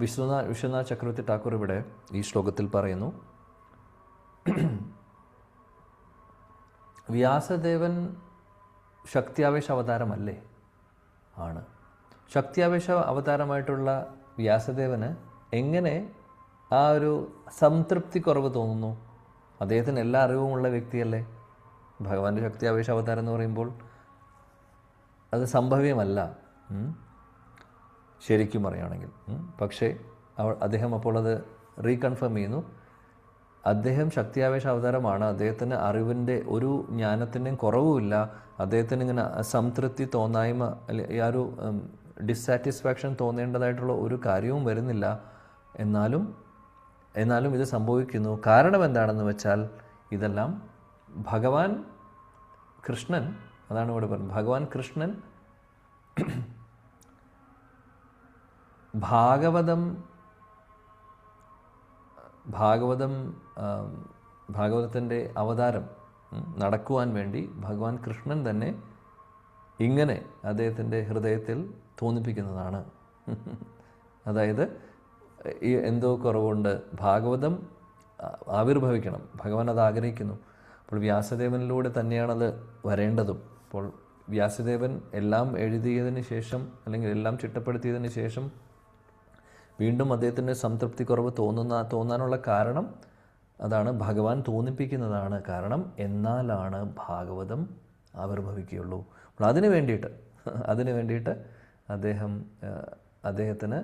വിശ്വനാഥ് ചക്രവർത്തി ഠാക്കൂർ ഇവിടെ ഈ ശ്ലോകത്തിൽ പറയുന്നു, വ്യാസദേവൻ ശക്തിയാവേശ അവതാരമല്ലേ? ആണ്. ശക്തിയാവേശ അവതാരമായിട്ടുള്ള വ്യാസദേവന് എങ്ങനെ ആ ഒരു സംതൃപ്തി കുറവ് തോന്നുന്നു? അദ്ദേഹത്തിന് എല്ലാ അറിവുമുള്ള വ്യക്തിയല്ലേ. ഭഗവാന്റെ ശക്തിയാവേശ അവതാരം എന്ന് പറയുമ്പോൾ അത് സംഭവ്യമല്ല ശരിക്കും പറയുകയാണെങ്കിൽ. പക്ഷേ അദ്ദേഹം അപ്പോൾ അത് റീകൺഫേം ചെയ്യുന്നു. അദ്ദേഹം ശക്തിയാവേശ അവതാരമാണ്. അദ്ദേഹത്തിന് അറിവിൻ്റെ ഒരു ജ്ഞാനത്തിൻ്റെയും കുറവുമില്ല. അദ്ദേഹത്തിന് ഇങ്ങനെ അസംതൃപ്തി തോന്നായ്മ ആ ഒരു ഡിസ്സാറ്റിസ്ഫാക്ഷൻ തോന്നേണ്ടതായിട്ടുള്ള ഒരു കാര്യവും വരുന്നില്ല. എന്നാലും ഇത് സംഭവിക്കുന്നു. കാരണം എന്താണെന്ന് വെച്ചാൽ ഇതെല്ലാം ഭഗവാൻ കൃഷ്ണൻ, അതാണ് ഇവിടെ പറയുന്നത്, ഭഗവാൻ കൃഷ്ണൻ ഭാഗവതത്തിൻ്റെ അവതാരം നടക്കുവാൻ വേണ്ടി ഭഗവാൻ കൃഷ്ണൻ തന്നെ ഇങ്ങനെ അദ്ദേഹത്തിൻ്റെ ഹൃദയത്തിൽ തോന്നിപ്പിക്കുന്നതാണ്. അതായത് ഈ എന്തോ കുറവുണ്ട്, ഭാഗവതം ആവിർഭവിക്കണം, ഭഗവാൻ അത് ആഗ്രഹിക്കുന്നു. അപ്പോൾ വ്യാസദേവനിലൂടെ തന്നെയാണത് വരേണ്ടതും. അപ്പോൾ വ്യാസദേവൻ എല്ലാം എഴുതിയതിന് ശേഷം, അല്ലെങ്കിൽ എല്ലാം ചിട്ടപ്പെടുത്തിയതിന് ശേഷം വീണ്ടും അദ്ദേഹത്തിൻ്റെ സംതൃപ്തി കുറവ് തോന്നാനുള്ള കാരണം അതാണ്, ഭഗവാൻ തോന്നിപ്പിക്കുന്നതാണ്. കാരണം എന്നാലാണ് ഭാഗവതം ആവിർഭവിക്കുകയുള്ളൂ. അപ്പോൾ അതിനു വേണ്ടിയിട്ട് അദ്ദേഹത്തിന്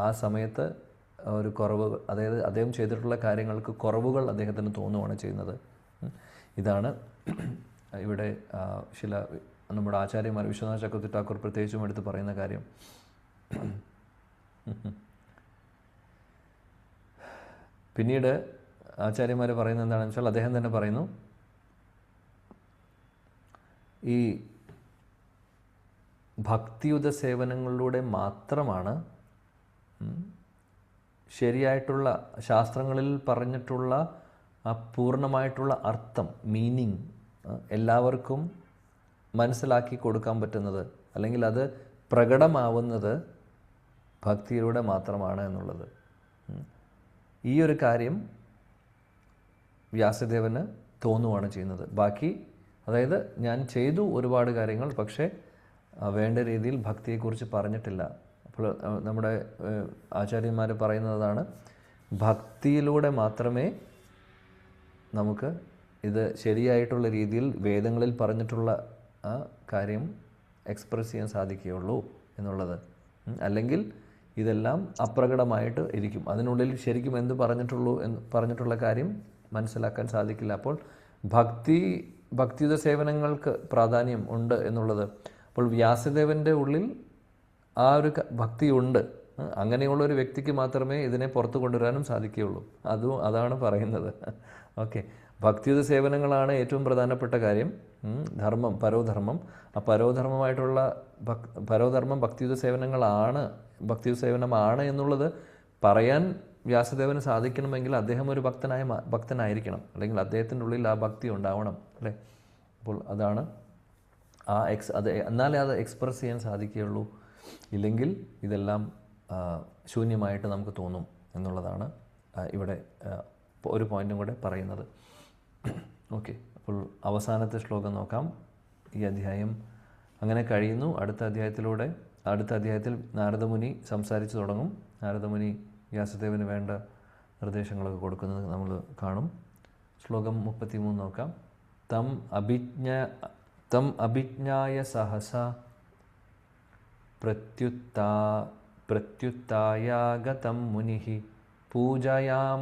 ആ സമയത്ത് ഒരു കുറവ്, അതായത് അദ്ദേഹം ചെയ്തിട്ടുള്ള കാര്യങ്ങൾക്ക് കുറവുകൾ അദ്ദേഹത്തിന് തോന്നുകയാണ് ചെയ്യുന്നത്. ഇതാണ് ഇവിടെ നമ്മുടെ ആചാര്യന്മാർ, വിശ്വനാഥ ചക്രവർത്തി ഠാക്കൂർ പ്രത്യേകിച്ചും എടുത്ത് പറയുന്ന കാര്യം. പിന്നീട് ആചാര്യന്മാർ പറയുന്നത് എന്താണെന്ന് വെച്ചാൽ, അദ്ദേഹം തന്നെ പറയുന്നു, ഈ ഭക്തിയുത സേവനങ്ങളിലൂടെ മാത്രമാണ് ശരിയായിട്ടുള്ള ശാസ്ത്രങ്ങളിൽ പറഞ്ഞിട്ടുള്ള ആ പൂർണ്ണമായിട്ടുള്ള അർത്ഥം, മീനിങ് എല്ലാവർക്കും മനസ്സിലാക്കി കൊടുക്കാൻ പറ്റുന്നത്, അല്ലെങ്കിൽ അത് പ്രകടമാവുന്നത് ഭക്തിയിലൂടെ മാത്രമാണ് എന്നുള്ളത്. ഈ ഒരു കാര്യം വ്യാസദേവന് തോന്നുകയാണ് ചെയ്യുന്നത്. ബാക്കി, അതായത് ഞാൻ ചെയ്തു ഒരുപാട് കാര്യങ്ങൾ, പക്ഷേ വേണ്ട രീതിയിൽ ഭക്തിയെക്കുറിച്ച് പറഞ്ഞിട്ടില്ല. അപ്പോൾ നമ്മുടെ ആചാര്യന്മാർ പറയുന്നതാണ്, ഭക്തിയിലൂടെ മാത്രമേ നമുക്ക് ഇത് ശരിയായിട്ടുള്ള രീതിയിൽ വേദങ്ങളിൽ പറഞ്ഞിട്ടുള്ള ആ കാര്യം എക്സ്പ്രസ് ചെയ്യാൻ സാധിക്കുകയുള്ളൂ എന്നുള്ളത്. അല്ലെങ്കിൽ ഇതെല്ലാം അപ്രകടമായിട്ട് ഇരിക്കും, അതിനുള്ളിൽ ശരിക്കും എന്ത് പറഞ്ഞിട്ടുള്ള കാര്യം മനസ്സിലാക്കാൻ സാധിക്കില്ല. അപ്പോൾ ഭക്തിയുത സേവനങ്ങൾക്ക് പ്രാധാന്യം ഉണ്ട് എന്നുള്ളത്. അപ്പോൾ വ്യാസദേവൻ്റെ ഉള്ളിൽ ആ ഒരു ഭക്തിയുണ്ട്. അങ്ങനെയുള്ള ഒരു വ്യക്തിക്ക് മാത്രമേ ഇതിനെ പുറത്തു കൊണ്ടുവരാനും സാധിക്കുകയുള്ളൂ. അതാണ് പറയുന്നത്. ഓക്കെ, ഭക്തിയുത സേവനങ്ങളാണ് ഏറ്റവും പ്രധാനപ്പെട്ട കാര്യം. ധർമ്മം, പരോധർമ്മം. ആ പരോധർമ്മമായിട്ടുള്ള പരോധർമ്മം ഭക്തിയുത സേവനമാണ് എന്നുള്ളത് പറയാൻ വ്യാസദേവന് സാധിക്കണമെങ്കിൽ അദ്ദേഹം ഒരു ഭക്തനായിരിക്കണം, അല്ലെങ്കിൽ അദ്ദേഹത്തിൻ്റെ ഉള്ളിൽ ആ ഭക്തി ഉണ്ടാവണം, അല്ലേ? അപ്പോൾ അതാണ് എന്നാലേ അത് എക്സ്പ്രസ് ചെയ്യാൻ സാധിക്കുകയുള്ളൂ. ഇല്ലെങ്കിൽ ഇതെല്ലാം ശൂന്യമായിട്ട് നമുക്ക് തോന്നും എന്നുള്ളതാണ് ഇവിടെ ഒരു പോയിന്റും കൂടെ പറയുന്നത്. ഓക്കെ, അപ്പോൾ അവസാനത്തെ ശ്ലോകം നോക്കാം. ഈ അധ്യായം അങ്ങനെ കഴിയുന്നു. അടുത്ത അധ്യായത്തിൽ നാരദമുനി സംസാരിച്ചു തുടങ്ങും. നാരദമുനി വ്യാസദേവന് വേണ്ട നിർദ്ദേശങ്ങളൊക്കെ കൊടുക്കുന്നത് നമ്മൾ കാണും. ശ്ലോകം 33 നോക്കാം. തം അഭിജ്ഞായ സഹസ പ്രത്യുത്തായാഗതം മുനിഃ പൂജയാം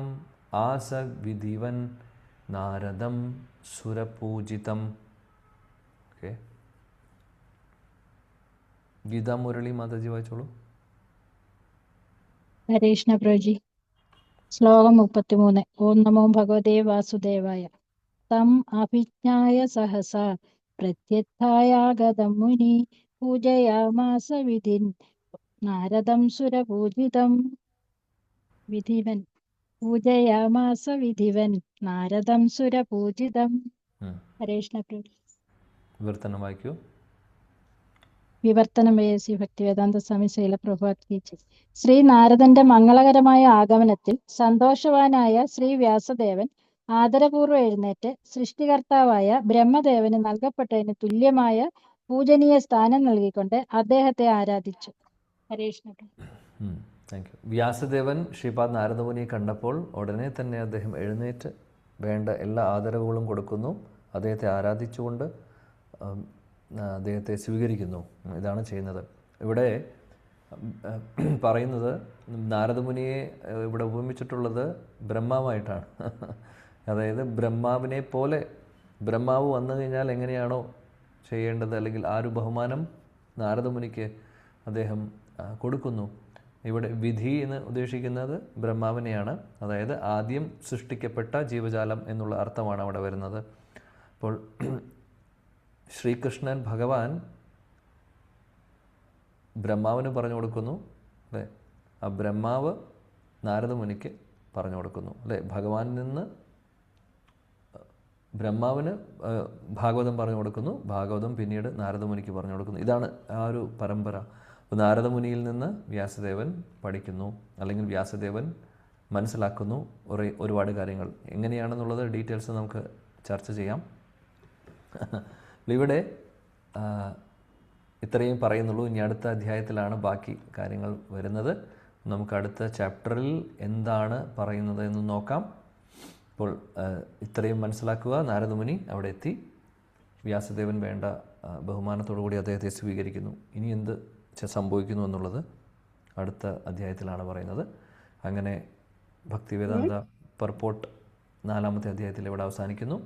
ആസ വിധിവൻ നാരദം സുരപൂജിതം. ഓക്കെ, ഗീതാ മുരളി മാതാജി വായിച്ചോളൂ. ഹരേ കൃഷ്ണ പ്രഭുജി. ശ്ലോകം 33. ഓം നമോ ഭഗവതേ വാസുദേവായ. തം അഭിജ്ഞായ സഹസ പ്രത്യുത്തായാഗതം മുനി പൂജയാമാസ വിധിൻ നാരദം സുരപൂജിതം. വിധിവൻ പൂജയാമാസ വിധിവൻ നാരദം സുരപൂജിതം. ഹരേ കൃഷ്ണ പ്രഭുജി. വിവർത്തനം വായിക്കൂ. വിവർത്തനം ശ്രീ ഭക്തിവേദാന്ത സ്വാമി ശൈല പ്രഭുപാദ് കി ജയ്. ശ്രീ നാരദന്റെ മംഗളകരമായ ആഗമനത്തിൽ സന്തോഷവാനായ ശ്രീ വ്യാസദേവൻ ആദരപൂർവ്വം എഴുന്നേറ്റ് സൃഷ്ടികർത്താവായ ബ്രഹ്മദേവന് നൽകപ്പെട്ടതിന് തുല്യമായ പൂജനീയ സ്ഥാനം നൽകിക്കൊണ്ട് അദ്ദേഹത്തെ ആരാധിച്ചു. ഹരേ കൃഷ്ണ. Thank you. വ്യാസദേവൻ ശ്രീപാദ് നാരദമുനിയെ കണ്ടപ്പോൾ ഉടനെ തന്നെ അദ്ദേഹം എഴുന്നേറ്റ് വേണ്ട എല്ലാ ആദരവുകളും കൊടുക്കുന്നു. അദ്ദേഹത്തെ ആരാധിച്ചുകൊണ്ട് അദ്ദേഹത്തെ സ്വീകരിക്കുന്നു. ഇതാണ് ചെയ്യുന്നത്. ഇവിടെ പറയുന്നത് നാരദമുനിയെ ഇവിടെ ഉപമിച്ചിട്ടുള്ളത് ബ്രഹ്മാവായിട്ടാണ്. അതായത് ബ്രഹ്മാവിനെ പോലെ ബ്രഹ്മാവ് വന്നു കഴിഞ്ഞാൽ എങ്ങനെയാണോ ചെയ്യേണ്ടത്, അല്ലെങ്കിൽ ആ ഒരു ബഹുമാനം നാരദമുനിക്ക് അദ്ദേഹം കൊടുക്കുന്നു. ഇവിടെ വിധി എന്ന് ഉദ്ദേശിക്കുന്നത് ബ്രഹ്മാവിനെയാണ്. അതായത് ആദ്യം സൃഷ്ടിക്കപ്പെട്ട ജീവജാലം എന്നുള്ള അർത്ഥമാണ് അവിടെ വരുന്നത്. അപ്പോൾ ശ്രീകൃഷ്ണൻ ഭഗവാൻ ബ്രഹ്മാവിന് പറഞ്ഞു കൊടുക്കുന്നു, അല്ലേ? ആ ബ്രഹ്മാവ് നാരദമുനിക്ക് പറഞ്ഞു കൊടുക്കുന്നു, അല്ലേ? ഭഗവാനിൽ നിന്ന് ബ്രഹ്മാവിന് ഭാഗവതം പറഞ്ഞു കൊടുക്കുന്നു, ഭാഗവതം പിന്നീട് നാരദമുനിക്ക് പറഞ്ഞു കൊടുക്കുന്നു. ഇതാണ് ആ ഒരു പരമ്പര. അപ്പോൾ നാരദമുനിയിൽ നിന്ന് വ്യാസദേവൻ പഠിക്കുന്നു, അല്ലെങ്കിൽ വ്യാസദേവൻ മനസ്സിലാക്കുന്നു ഒരുപാട് കാര്യങ്ങൾ. എങ്ങനെയാണെന്നുള്ളത് ഡീറ്റെയിൽസ് നമുക്ക് ചർച്ച ചെയ്യാം. ഇവിടെ ഇത്രയും പറയുന്നുള്ളൂ. ഇനി അടുത്ത അധ്യായത്തിലാണ് ബാക്കി കാര്യങ്ങൾ വരുന്നത്. നമുക്ക് അടുത്ത ചാപ്റ്ററിൽ എന്താണ് പറയുന്നത് എന്ന് നോക്കാം. അപ്പോൾ ഇത്രയും മനസ്സിലാക്കുക. നാരദമുനി അവിടെ എത്തി. വ്യാസദേവൻ വേണ്ട ബഹുമാനത്തോടു കൂടി അദ്ദേഹത്തെ സ്വീകരിക്കുന്നു. ഇനി എന്ത് സംഭവിക്കുന്നു എന്നുള്ളത് അടുത്ത അധ്യായത്തിലാണ് പറയുന്നത്. അങ്ങനെ ഭക്തിവേദാന്ത പർപ്പോട്ട് 4-ാമത്തെ അധ്യായത്തിൽ ഇവിടെ അവസാനിക്കുന്നു.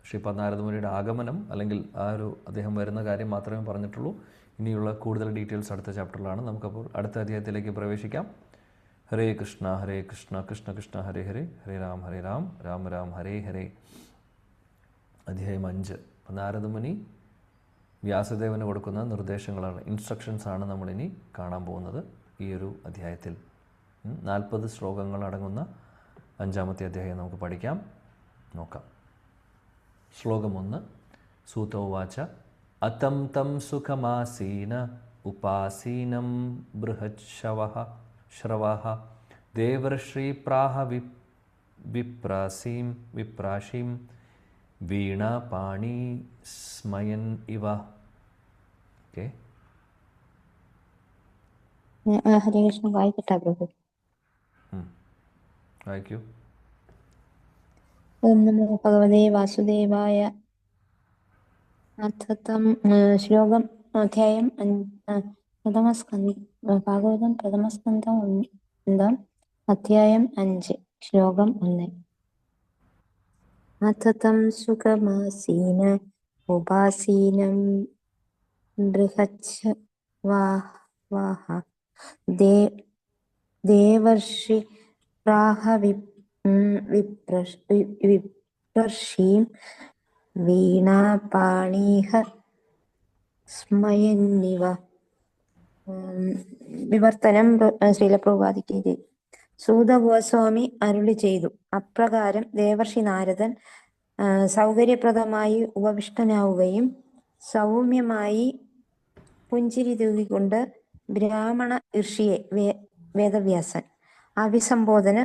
ശ്രീപാദ് നാരദമുനിയുടെ ആഗമനം, അല്ലെങ്കിൽ ആ ഒരു അദ്ദേഹം വരുന്ന കാര്യം മാത്രമേ പറഞ്ഞിട്ടുള്ളൂ. ഇനിയുള്ള കൂടുതൽ ഡീറ്റെയിൽസ് അടുത്ത ചാപ്റ്ററിലാണ്. നമുക്കപ്പോൾ അടുത്ത അധ്യായത്തിലേക്ക് പ്രവേശിക്കാം. ഹരേ കൃഷ്ണ ഹരേ കൃഷ്ണ കൃഷ്ണ കൃഷ്ണ ഹരേ ഹരേ, ഹരേ രാം രാം രാം ഹരേ ഹരേ. അധ്യായം 5. നാരദമുനി വ്യാസദേവന് കൊടുക്കുന്ന നിർദ്ദേശങ്ങളാണ്, ഇൻസ്ട്രക്ഷൻസാണ് നമ്മളിനി കാണാൻ പോകുന്നത് ഈ ഒരു അധ്യായത്തിൽ. 40 ശ്ലോകങ്ങൾ അടങ്ങുന്ന 5-ാമത്തെ അധ്യായം നമുക്ക് പഠിക്കാം, നോക്കാം. ശ്ലോകം 1. സൂതോവാച അതം തം സുഖമാസീന ഉപാസീനം ബൃഹശ്രവഃ ദേവർഷി പ്രാഹ വിപ്രാശീം വീണാപാണി സ്മയൻ ഇവ. ഓക്കെ, ഹരേ കൃഷ്ണ. വായിക്കട്ടെ പ്രഭു? വായിക്കൂ. ഓം നമോ ഭഗവതേ വാസുദേവായ. ശ്ലോകം അധ്യായം ഭാഗവതം പ്രഥമസ്കന്ധം 1 അധ്യായം 5 ശ്ലോകം 1. അഥതം സുഖമാസീന ഉപാസീനം ബൃഹച്ഛവാഹ ദേവർഷി പ്രാഹ വിപ്രർഷീം വീണാപാണീഹ സ്മയന്നിവ. വിവർത്തനം ശ്രീല പ്രഭുപാദിക്ക് ജയ്. സൂത ഗോസ്വാമി അരുളി ചെയ്തു, അപ്രകാരം ദേവർഷി നാരദൻ സൗകര്യപ്രദമായി ഉപവിഷ്ടനാവുകയും സൗമ്യമായി പുഞ്ചിരി തൂകിക്കൊണ്ട് ബ്രാഹ്മണ ഋഷിയെ വേദവ്യാസൻ അഭിസംബോധന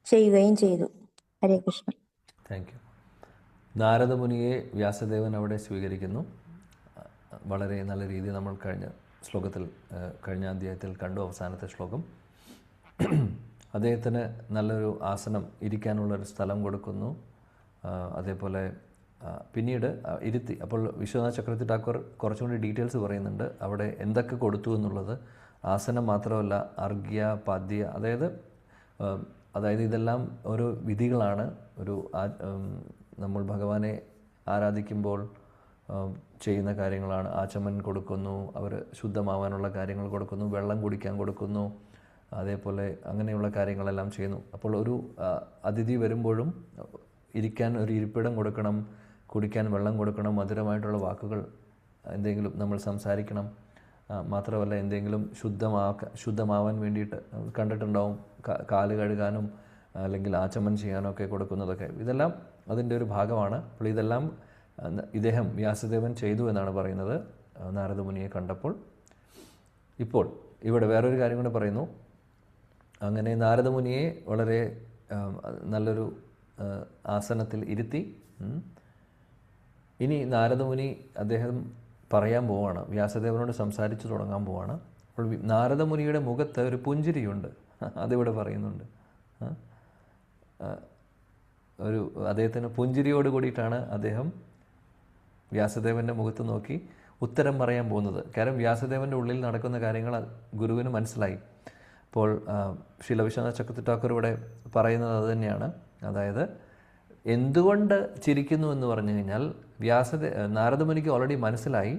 ചെയ്യുകയും ചെയ്തു. ഹരേ കൃഷ്ണ. Thank you. നാരദമുനിയെ വ്യാസദേവൻ അവിടെ സ്വീകരിക്കുന്നു. വളരെ നല്ല രീതിയിൽ നമ്മൾ കഴിഞ്ഞ അധ്യായത്തിൽ കണ്ടു. അവസാനത്തെ ശ്ലോകം അദ്ദേഹത്തിന് നല്ലൊരു ആസനം, ഇരിക്കാനുള്ളൊരു സ്ഥലം കൊടുക്കുന്നു. അതേപോലെ പിന്നീട് ഇരുത്തി. അപ്പോൾ വിശ്വനാഥ് ചക്രവർത്തി ഠാക്കൂർ കുറച്ചുകൂടി ഡീറ്റെയിൽസ് പറയുന്നുണ്ട് അവിടെ എന്തൊക്കെ കൊടുത്തു എന്നുള്ളത്. ആസനം മാത്രമല്ല, അർഘ്യ, പാദ്യ, അതായത് ഇതെല്ലാം ഓരോ വിധികളാണ്. നമ്മൾ ഭഗവാനെ ആരാധിക്കുമ്പോൾ ചെയ്യുന്ന കാര്യങ്ങളാണ്. ആചമൻ കൊടുക്കുന്നു, അവർ ശുദ്ധമാവാനുള്ള കാര്യങ്ങൾ കൊടുക്കുന്നു, വെള്ളം കുടിക്കാൻ കൊടുക്കുന്നു, അതേപോലെ അങ്ങനെയുള്ള കാര്യങ്ങളെല്ലാം ചെയ്യുന്നു. അപ്പോൾ ഒരു അതിഥി വരുമ്പോഴും ഇരിക്കാൻ ഒരു ഇരിപ്പിടം കൊടുക്കണം, കുടിക്കാൻ വെള്ളം കൊടുക്കണം, മധുരമായിട്ടുള്ള വാക്കുകൾ എന്തെങ്കിലും നമ്മൾ സംസാരിക്കണം. മാത്രമല്ല എന്തെങ്കിലും ശുദ്ധമാവാൻ വേണ്ടിയിട്ട് കണ്ടിട്ടുണ്ടാവും, കാല് കഴുകാനും അല്ലെങ്കിൽ ആചമൻ ചെയ്യാനൊക്കെ കൊടുക്കുന്നതൊക്കെ. ഇതെല്ലാം അതിൻ്റെ ഒരു ഭാഗമാണ്. അപ്പോൾ ഇതെല്ലാം ഇദ്ദേഹം വ്യാസദേവൻ ചെയ്തു എന്നാണ് പറയുന്നത് നാരദമുനിയെ കണ്ടപ്പോൾ. ഇപ്പോൾ ഇവിടെ വേറൊരു കാര്യം കൂടെ പറയുന്നു. അങ്ങനെ നാരദമുനിയെ വളരെ നല്ലൊരു ആസനത്തിൽ ഇരുത്തി. ഇനി നാരദമുനി അദ്ദേഹം പറയാൻ പോവാണ്, വ്യാസദേവനോട് സംസാരിച്ചു തുടങ്ങാൻ പോവാണ്. അപ്പോൾ നാരദമുനിയുടെ മുഖത്ത് ഒരു പുഞ്ചിരിയുണ്ട്, അതിവിടെ പറയുന്നുണ്ട്. അദ്ദേഹത്തിന് പുഞ്ചിരിയോട് കൂടിയിട്ടാണ് അദ്ദേഹം വ്യാസദേവൻ്റെ മുഖത്ത് നോക്കി ഉത്തരം പറയാൻ പോകുന്നത്. കാരണം വ്യാസദേവൻ്റെ ഉള്ളിൽ നടക്കുന്ന കാര്യങ്ങൾ ഗുരുവിന് മനസ്സിലായി. അപ്പോൾ ശ്രീല വിശ്വനാഥ ചക്രവർത്തി ഠാക്കൂർ ഇവിടെ പറയുന്നത് അത് തന്നെയാണ്. അതായത് എന്തുകൊണ്ട് ചിരിക്കുന്നു എന്ന് പറഞ്ഞു കഴിഞ്ഞാൽ നാരദമുനിക്ക് ഓൾറെഡി മനസ്സിലായി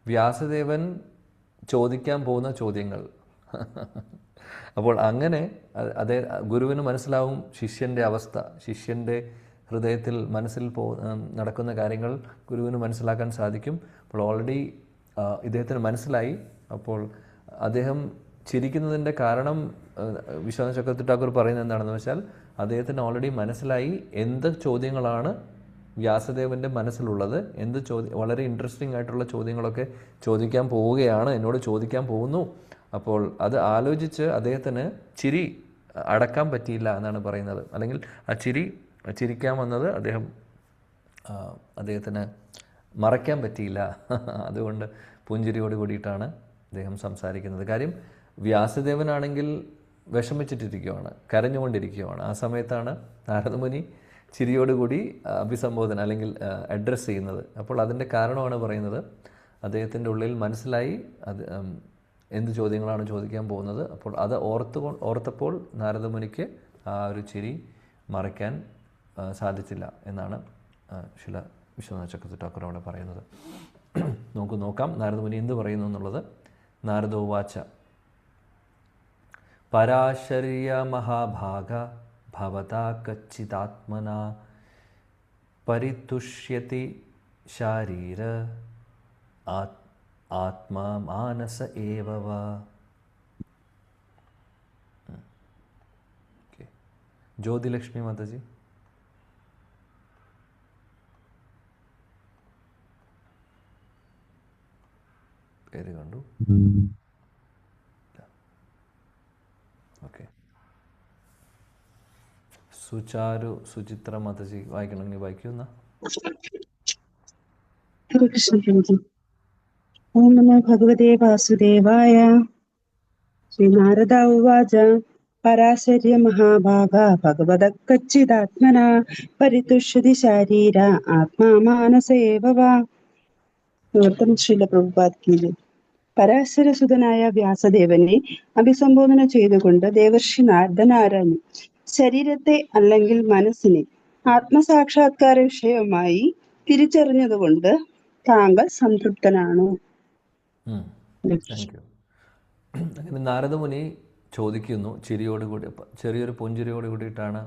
വ്യാസദേവൻ ചോദിക്കാൻ പോകുന്ന ചോദ്യങ്ങൾ. അപ്പോൾ അങ്ങനെ ഗുരുവിന് മനസ്സിലാവും ശിഷ്യൻ്റെ അവസ്ഥ, ശിഷ്യൻ്റെ ഹൃദയത്തിൽ മനസ്സിൽ നടക്കുന്ന കാര്യങ്ങൾ ഗുരുവിന് മനസ്സിലാക്കാൻ സാധിക്കും. അപ്പോൾ ഓൾറെഡി ഇദ്ദേഹത്തിന് മനസ്സിലായി. അപ്പോൾ അദ്ദേഹം ചിരിക്കുന്നതിൻ്റെ കാരണം വിശ്വനാഥ ചക്രവർത്തി ഠാക്കൂർ പറയുന്നത് എന്താണെന്ന് വെച്ചാൽ അദ്ദേഹത്തിന് ഓൾറെഡി മനസ്സിലായി എന്ത് ചോദ്യങ്ങളാണ് വ്യാസദേവൻ്റെ മനസ്സിലുള്ളത്, വളരെ ഇൻട്രസ്റ്റിംഗ് ആയിട്ടുള്ള ചോദ്യങ്ങളൊക്കെ ചോദിക്കാൻ പോവുകയാണ്, എന്നോട് ചോദിക്കാൻ പോകുന്നു. അപ്പോൾ അത് ആലോചിച്ച് അദ്ദേഹത്തിന് ചിരി അടക്കാൻ പറ്റിയില്ല എന്നാണ് പറയുന്നത്. അല്ലെങ്കിൽ ആ ചിരിക്കാൻ വന്നത് അദ്ദേഹത്തിന് മറയ്ക്കാൻ പറ്റിയില്ല. അതുകൊണ്ട് പുഞ്ചിരിയോട് കൂടിയിട്ടാണ് അദ്ദേഹം സംസാരിക്കുന്നത്. കാര്യം വ്യാസദേവനാണെങ്കിൽ വിഷമിച്ചിട്ടിരിക്കുകയാണ്, കരഞ്ഞുകൊണ്ടിരിക്കുകയാണ്. ആ സമയത്താണ് നാരദമുനി ചിരിയോടുകൂടി അഭിസംബോധന അല്ലെങ്കിൽ അഡ്രസ്സ് ചെയ്യുന്നത്. അപ്പോൾ അതിൻ്റെ കാരണമാണ് പറയുന്നത് അദ്ദേഹത്തിൻ്റെ ഉള്ളിൽ മനസ്സിലായി എന്ത് ചോദ്യങ്ങളാണ് ചോദിക്കാൻ പോകുന്നത്. അപ്പോൾ അത് ഓർത്തപ്പോൾ നാരദമുനിക്ക് ആ ഒരു ചിരി മറയ്ക്കാൻ സാധിച്ചില്ല എന്നാണ് ശ്രീല വിശ്വനാഥ ചക്രവർത്തി ഠാക്കൂർ അവിടെ പറയുന്നത്. നമുക്ക് നോക്കാം നാരദമുനി എന്ത് പറയുന്നു എന്നുള്ളത്. നാരദോവാച പരാശര്യ മഹാഭാഗ ഭവതാ കച്ചിതാത്മനാ പരിതുഷ്യതി ശാരീര ആത്മാ മാനസ ഏവ വാ. ജ്യോതിലക്ഷ്മി മാതാജി. പേര് കണ്ടു. ഓക്കെ. സുചിത്ര മാതാജി വായിക്കണമെങ്കിൽ വായിക്കുന്ന. ഹരേ കൃഷ്ണ പ്രഭുജി. ഓം നമോ ഭഗവതേ വാസുദേവായ. ശ്രീ നാരദ ഉവാച പരാശര്യ മഹാഭാഗ ഭഗവതഃ കച്ചിദാത്മനാ പരിതുഷ്യതി ശാരീര ആത്മാ മാനസ ഏവ വാ. ശ്രീല പ്രഭുപാദ് കീ ജയ്. പരാശരസുതനായ വ്യാസദേവനെ അഭിസംബോധന ചെയ്തുകൊണ്ട് ദേവർഷി നാരദൻ ആരാഞ്ഞു, ശരീരത്തെ അല്ലെങ്കിൽ മനസ്സിനെ ആത്മസാക്ഷാത്കാര വിഷയമായി തിരിച്ചറിഞ്ഞതുകൊണ്ട് താങ്കൾ സംതൃപ്തനാണോ? അങ്ങനെ നാരദമുനി ചോദിക്കുന്നു, ചിരിയോടുകൂടി ചെറിയൊരു പുഞ്ചിരിയോട് കൂടിയിട്ടാണ്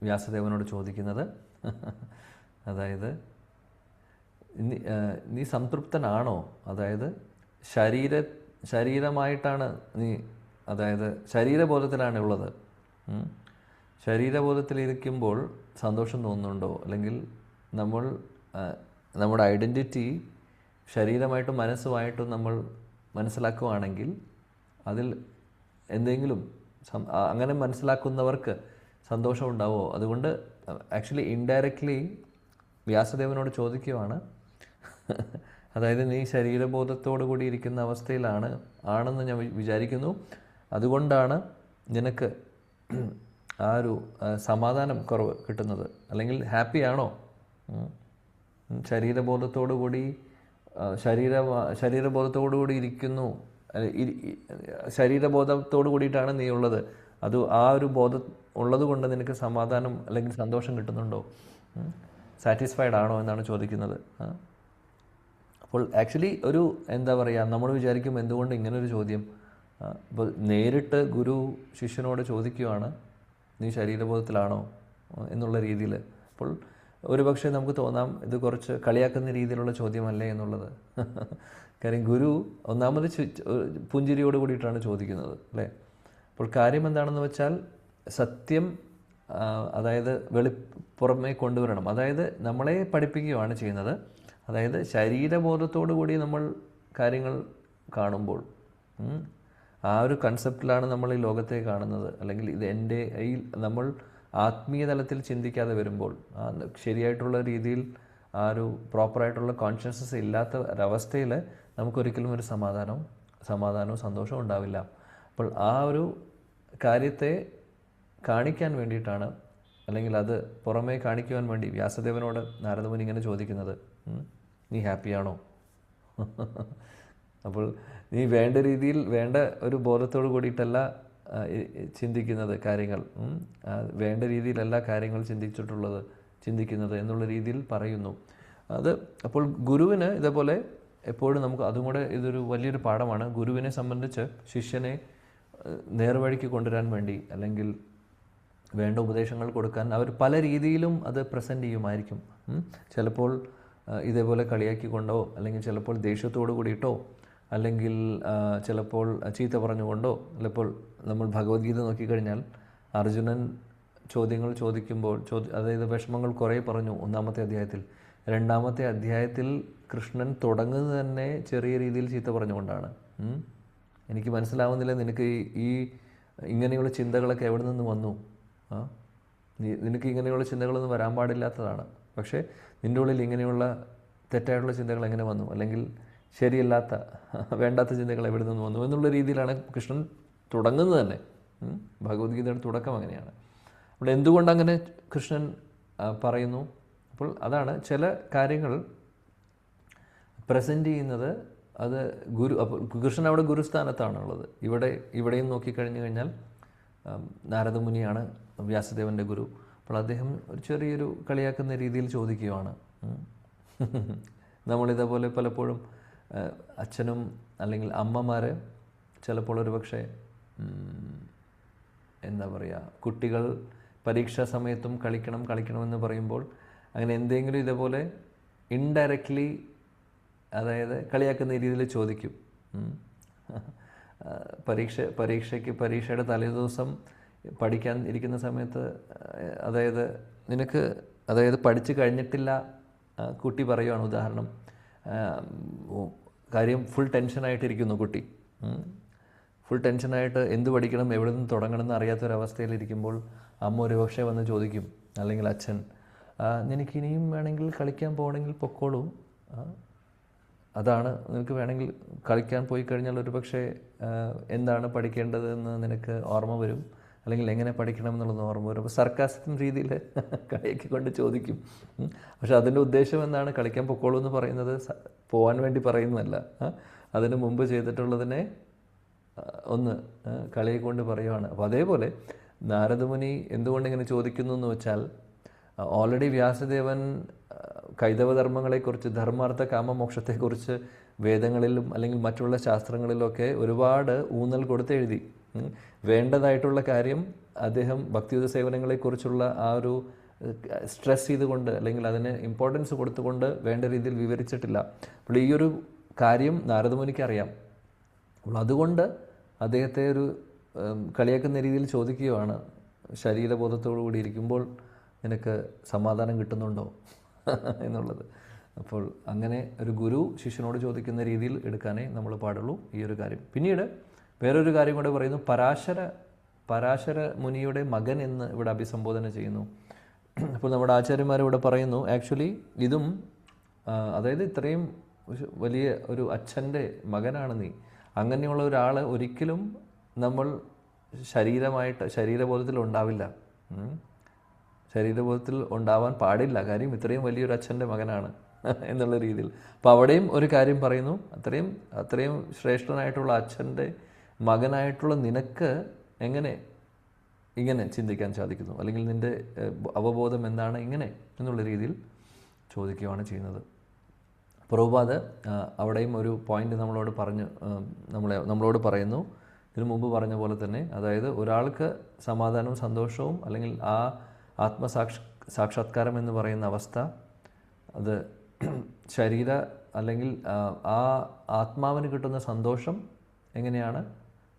വ്യാസദേവനോട് ചോദിക്കുന്നത്. അതായത് നീ സംതൃപ്തനാണോ? അതായത് ശരീരമായിട്ടാണ് നീ, അതായത് ശരീരബോധത്തിലാണ് ഉള്ളത്. ശരീരബോധത്തിലിരിക്കുമ്പോൾ സന്തോഷം തോന്നുന്നുണ്ടോ? അല്ലെങ്കിൽ നമ്മുടെ ഐഡൻറ്റിറ്റി ശരീരമായിട്ടും മനസ്സുമായിട്ടും നമ്മൾ മനസ്സിലാക്കുകയാണെങ്കിൽ അതിൽ എന്തെങ്കിലും അങ്ങനെ മനസ്സിലാക്കുന്നവർക്ക് സന്തോഷം ഉണ്ടാവുമോ? അതുകൊണ്ട് ആക്ച്വലി ഇൻഡയറക്റ്റ്ലി വ്യാസദേവനോട് ചോദിക്കുകയാണ്, അതായത് നീ ശരീരബോധത്തോടു കൂടി ഇരിക്കുന്ന ആണെന്ന് ഞാൻ വിചാരിക്കുന്നു, അതുകൊണ്ടാണ് നിനക്ക് ആ ഒരു സമാധാനം കുറവ് കിട്ടുന്നത്, അല്ലെങ്കിൽ ഹാപ്പിയാണോ? ശരീരബോധത്തോടുകൂടി ശരീരബോധത്തോടുകൂടി ഇരിക്കുന്നു, ശരീരബോധത്തോടു കൂടിയിട്ടാണ് നീ ഉള്ളത്, അത് ആ ഒരു ബോധം ഉള്ളത് കൊണ്ട് നിനക്ക് സമാധാനം അല്ലെങ്കിൽ സന്തോഷം കിട്ടുന്നുണ്ടോ? സാറ്റിസ്ഫൈഡ് ആണോ എന്നാണ് ചോദിക്കുന്നത്. അപ്പോൾ ആക്ച്വലി ഒരു എന്താ പറയുക, നമ്മൾ വിചാരിക്കും എന്തുകൊണ്ട് ഇങ്ങനൊരു ചോദ്യം. ഇപ്പോൾ നേരിട്ട് ഗുരു ശിഷ്യനോട് ചോദിക്കുകയാണ്, നീ ശരീരബോധത്തിലാണോ എന്നുള്ള രീതിയിൽ. അപ്പോൾ ഒരുപക്ഷെ നമുക്ക് തോന്നാം ഇത് കുറച്ച് കളിയാക്കുന്ന രീതിയിലുള്ള ചോദ്യമല്ലേ എന്നുള്ളത്. കാര്യം ഗുരു ഒന്നാമത് പുഞ്ചിരിയോട് കൂടിയിട്ടാണ് ചോദിക്കുന്നത്, അല്ലേ? അപ്പോൾ കാര്യം എന്താണെന്ന് വെച്ചാൽ സത്യം, അതായത് പുറമേ കൊണ്ടുവരണം. അതായത് നമ്മളെ പഠിപ്പിക്കുകയാണ് ചെയ്യുന്നത്. അതായത് ശരീരബോധത്തോടു കൂടി നമ്മൾ കാര്യങ്ങൾ കാണുമ്പോൾ, ആ ഒരു കൺസെപ്റ്റിലാണ് നമ്മൾ ഈ ലോകത്തെ കാണുന്നത്. അല്ലെങ്കിൽ ഇത് എൻ്റെ നമ്മൾ ആത്മീയ തലത്തിൽ ചിന്തിക്കാതെ വരുമ്പോൾ, ശരിയായിട്ടുള്ള രീതിയിൽ ആ ഒരു പ്രോപ്പറായിട്ടുള്ള കോൺഷ്യസ്നസ് ഇല്ലാത്ത ഒരവസ്ഥയിൽ നമുക്കൊരിക്കലും ഒരു സമാധാനവും സന്തോഷവും ഉണ്ടാവില്ല. അപ്പോൾ ആ ഒരു കാര്യത്തെ കാണിക്കാൻ വേണ്ടിയിട്ടാണ്, അല്ലെങ്കിൽ അത് പുറമേ കാണിക്കുവാൻ വേണ്ടി വ്യാസദേവനോട് നാരദമുനി ഇങ്ങനെ ചോദിക്കുന്നത്, നീ ഹാപ്പിയാണോ? അപ്പോൾ നീ വേണ്ട രീതിയിൽ വേണ്ട ഒരു ബോധത്തോട് കൂടിയിട്ടല്ല ചിന്തിക്കുന്നത് കാര്യങ്ങൾ, വേണ്ട രീതിയിലല്ല കാര്യങ്ങൾ ചിന്തിക്കുന്നത് എന്നുള്ള രീതിയിൽ പറയുന്നു. അത് അപ്പോൾ ഗുരുവിന് ഇതേപോലെ എപ്പോഴും നമുക്ക് അതും കൂടെ ഇതൊരു വലിയൊരു പാഠമാണ്. ഗുരുവിനെ സംബന്ധിച്ച് ശിഷ്യനെ നേർവഴിക്ക് കൊണ്ടുവരാൻ വേണ്ടി അല്ലെങ്കിൽ വേണ്ട ഉപദേശങ്ങൾ കൊടുക്കാൻ അവർ പല രീതിയിലും അത് പ്രസൻറ്റ് ചെയ്യുമായിരിക്കും. ചിലപ്പോൾ ഇതേപോലെ കളിയാക്കിക്കൊണ്ടോ, അല്ലെങ്കിൽ ചിലപ്പോൾ ദേഷ്യത്തോടു കൂടിയിട്ടോ, അല്ലെങ്കിൽ ചിലപ്പോൾ ചീത്ത പറഞ്ഞുകൊണ്ടോ. ചിലപ്പോൾ നമ്മൾ ഭഗവത്ഗീത നോക്കിക്കഴിഞ്ഞാൽ അർജുനൻ ചോദ്യങ്ങൾ ചോദിക്കുമ്പോൾ അതായത് വിഷമങ്ങൾ കുറേ പറഞ്ഞു 1-ാമത്തെ അധ്യായത്തിൽ. 2-ാമത്തെ അധ്യായത്തിൽ കൃഷ്ണൻ തുടങ്ങുന്നത് തന്നെ ചെറിയ രീതിയിൽ ചീത്ത പറഞ്ഞുകൊണ്ടാണ്. എനിക്ക് മനസ്സിലാവുന്നില്ല, നിനക്ക് ഈ ഇങ്ങനെയുള്ള ചിന്തകളൊക്കെ എവിടെ നിന്ന് വന്നു? നിനക്ക് ഇങ്ങനെയുള്ള ചിന്തകളൊന്നും വരാൻ പാടില്ലാത്തതാണ്. പക്ഷേ നിൻ്റെ ഉള്ളിൽ ഇങ്ങനെയുള്ള തെറ്റായിട്ടുള്ള ചിന്തകൾ എങ്ങനെ വന്നു, അല്ലെങ്കിൽ ശരിയല്ലാത്ത വേണ്ടാത്ത ചിന്തകൾ എവിടെ നിന്ന് വന്നു എന്നുള്ള രീതിയിലാണ് കൃഷ്ണൻ തുടങ്ങുന്നത് തന്നെ. ഭഗവത്ഗീതയുടെ തുടക്കം അങ്ങനെയാണ്. അപ്പോൾ എന്തുകൊണ്ടങ്ങനെ കൃഷ്ണൻ പറയുന്നു? അപ്പോൾ അതാണ് ചില കാര്യങ്ങൾ പ്രസൻറ്റ് ചെയ്യുന്നത്. അത് അപ്പോൾ കൃഷ്ണൻ അവിടെ ഗുരുസ്ഥാനത്താണുള്ളത്. ഇവിടെയും നോക്കിക്കഴിഞ്ഞു കഴിഞ്ഞാൽ നാരദമുനിയാണ് വ്യാസദേവൻ്റെ ഗുരു. അപ്പോൾ അദ്ദേഹം ഒരു ചെറിയൊരു കളിയാക്കുന്ന രീതിയിൽ ചോദിക്കുകയാണ്. നമ്മളിതേപോലെ പലപ്പോഴും അച്ഛനും അല്ലെങ്കിൽ അമ്മമാർ ചിലപ്പോൾ ഒരു പക്ഷേ എന്താ പറയുക, കുട്ടികൾ പരീക്ഷാ സമയത്തും കളിക്കണമെന്ന് പറയുമ്പോൾ അങ്ങനെ എന്തെങ്കിലും ഇതേപോലെ ഇൻഡയറക്റ്റ്ലി, അതായത് കളിയാക്കുന്ന രീതിയിൽ ചോദിക്കും. പരീക്ഷയുടെ തലേദിവസം പഠിക്കാൻ ഇരിക്കുന്ന സമയത്ത് അതായത് പഠിച്ചു കഴിഞ്ഞിട്ടില്ല, കുട്ടി പറയുവാണ്, ഉദാഹരണം, കാര്യം ഫുൾ ടെൻഷനായിട്ടിരിക്കുന്നു കുട്ടി. ഫുൾ ടെൻഷനായിട്ട് എന്ത് പഠിക്കണം, എവിടെ നിന്ന് തുടങ്ങണമെന്ന് അറിയാത്തൊരവസ്ഥയിലിരിക്കുമ്പോൾ അമ്മ ഒരു പക്ഷേ വന്ന് ചോദിക്കും, അല്ലെങ്കിൽ അച്ഛൻ, നിനക്കിനിയും വേണമെങ്കിൽ കളിക്കാൻ പോകണമെങ്കിൽ പൊക്കോളൂ, അതാണ് നിനക്ക് വേണമെങ്കിൽ കളിക്കാൻ പോയി കഴിഞ്ഞാൽ ഒരു പക്ഷേ എന്താണ് പഠിക്കേണ്ടതെന്ന് നിനക്ക് ഓർമ്മ വരും, അല്ലെങ്കിൽ എങ്ങനെ പഠിക്കണം എന്നുള്ളത് ഓർമ്മ വരും. അപ്പോൾ സർക്കാസ്റ്റിക് രീതിയിൽ കളിയാക്കിക്കൊണ്ട് ചോദിക്കും. പക്ഷെ അതിൻ്റെ ഉദ്ദേശം എന്താണ്? കളിക്കാൻ പൊക്കോളൂ എന്ന് പറയുന്നത് പോകാൻ വേണ്ടി പറയുന്നതല്ല. അതിന് മുമ്പ് ചെയ്തിട്ടുള്ളതിനെ ഒന്ന് കളിയെ കൊണ്ട് പറയുവാണ്. അപ്പോൾ അതേപോലെ നാരദമുനി എന്തുകൊണ്ട് ഇങ്ങനെ ചോദിക്കുന്നു എന്ന് വെച്ചാൽ, ഓൾറെഡി വ്യാസദേവൻ കൈതവധർമ്മങ്ങളെക്കുറിച്ച്, ധർമാർത്ഥ കാമമോക്ഷത്തെക്കുറിച്ച് വേദങ്ങളിലും അല്ലെങ്കിൽ മറ്റുള്ള ശാസ്ത്രങ്ങളിലൊക്കെ ഒരുപാട് ഊന്നൽ കൊടുത്ത് എഴുതി. വേണ്ടതായിട്ടുള്ള കാര്യം അദ്ദേഹം ഭക്തിയുത സേവനങ്ങളെക്കുറിച്ചുള്ള ആ ഒരു സ്ട്രെസ് ചെയ്തുകൊണ്ട്, അല്ലെങ്കിൽ അതിന് ഇമ്പോർട്ടൻസ് കൊടുത്തുകൊണ്ട് വേണ്ട രീതിയിൽ വിവരിച്ചിട്ടില്ല. അപ്പോൾ ഈ ഒരു കാര്യം നാരദമുനിക്ക് അറിയാം. അപ്പോൾ അതുകൊണ്ട് അദ്ദേഹത്തെ ഒരു കളിയാക്കുന്ന രീതിയിൽ ചോദിക്കുകയാണ്, ശരീരബോധത്തോടു കൂടി ഇരിക്കുമ്പോൾ നിനക്ക് സമാധാനം കിട്ടുന്നുണ്ടോ എന്നുള്ളത്. അപ്പോൾ അങ്ങനെ ഒരു ഗുരു ശിഷ്യനോട് ചോദിക്കുന്ന രീതിയിൽ എടുക്കാനേ നമ്മൾ പാടുള്ളൂ ഈ ഒരു കാര്യം. പിന്നീട് വേറൊരു കാര്യം കൂടെ പറയുന്നു, പരാശര മുനിയുടെ മകൻ എന്ന് ഇവിടെ അഭിസംബോധന ചെയ്യുന്നു. അപ്പോൾ നമ്മുടെ ആചാര്യന്മാരിവിടെ പറയുന്നു, ആക്ച്വലി ഇതും അതായത് ഇത്രയും വലിയ ഒരു അച്ഛൻ്റെ മകനാണ് നീ. അങ്ങനെയുള്ള ഒരാൾ ഒരിക്കലും നമ്മൾ ശരീരബോധത്തിൽ ഉണ്ടാവില്ല, ശരീരബോധത്തിൽ ഉണ്ടാവാൻ പാടില്ല. കാര്യം ഇത്രയും വലിയൊരു അച്ഛൻ്റെ മകനാണ് എന്നുള്ള രീതിയിൽ. അപ്പോൾ അവിടെയും ഒരു കാര്യം പറയുന്നു, അത്രയും ശ്രേഷ്ഠനായിട്ടുള്ള അച്ഛൻ്റെ മകനായിട്ടുള്ള നിനക്ക് എങ്ങനെ ഇങ്ങനെ ചിന്തിക്കാൻ സാധിക്കുന്നു, അല്ലെങ്കിൽ നിൻ്റെ അവബോധം എന്താണ് ഇങ്ങനെ എന്നുള്ള രീതിയിൽ ചോദിക്കുകയാണ് ചെയ്യുന്നത്. പ്രഭുപാദ് അവിടെയും ഒരു പോയിന്റ് നമ്മളോട് പറയുന്നു, ഇതിനു മുമ്പ് പറഞ്ഞ പോലെ തന്നെ, അതായത് ഒരാൾക്ക് സമാധാനവും സന്തോഷവും അല്ലെങ്കിൽ ആ സാക്ഷാത്കാരം എന്ന് പറയുന്ന അവസ്ഥ, അത് അല്ലെങ്കിൽ ആ ആത്മാവിന് കിട്ടുന്ന സന്തോഷം എങ്ങനെയാണ്,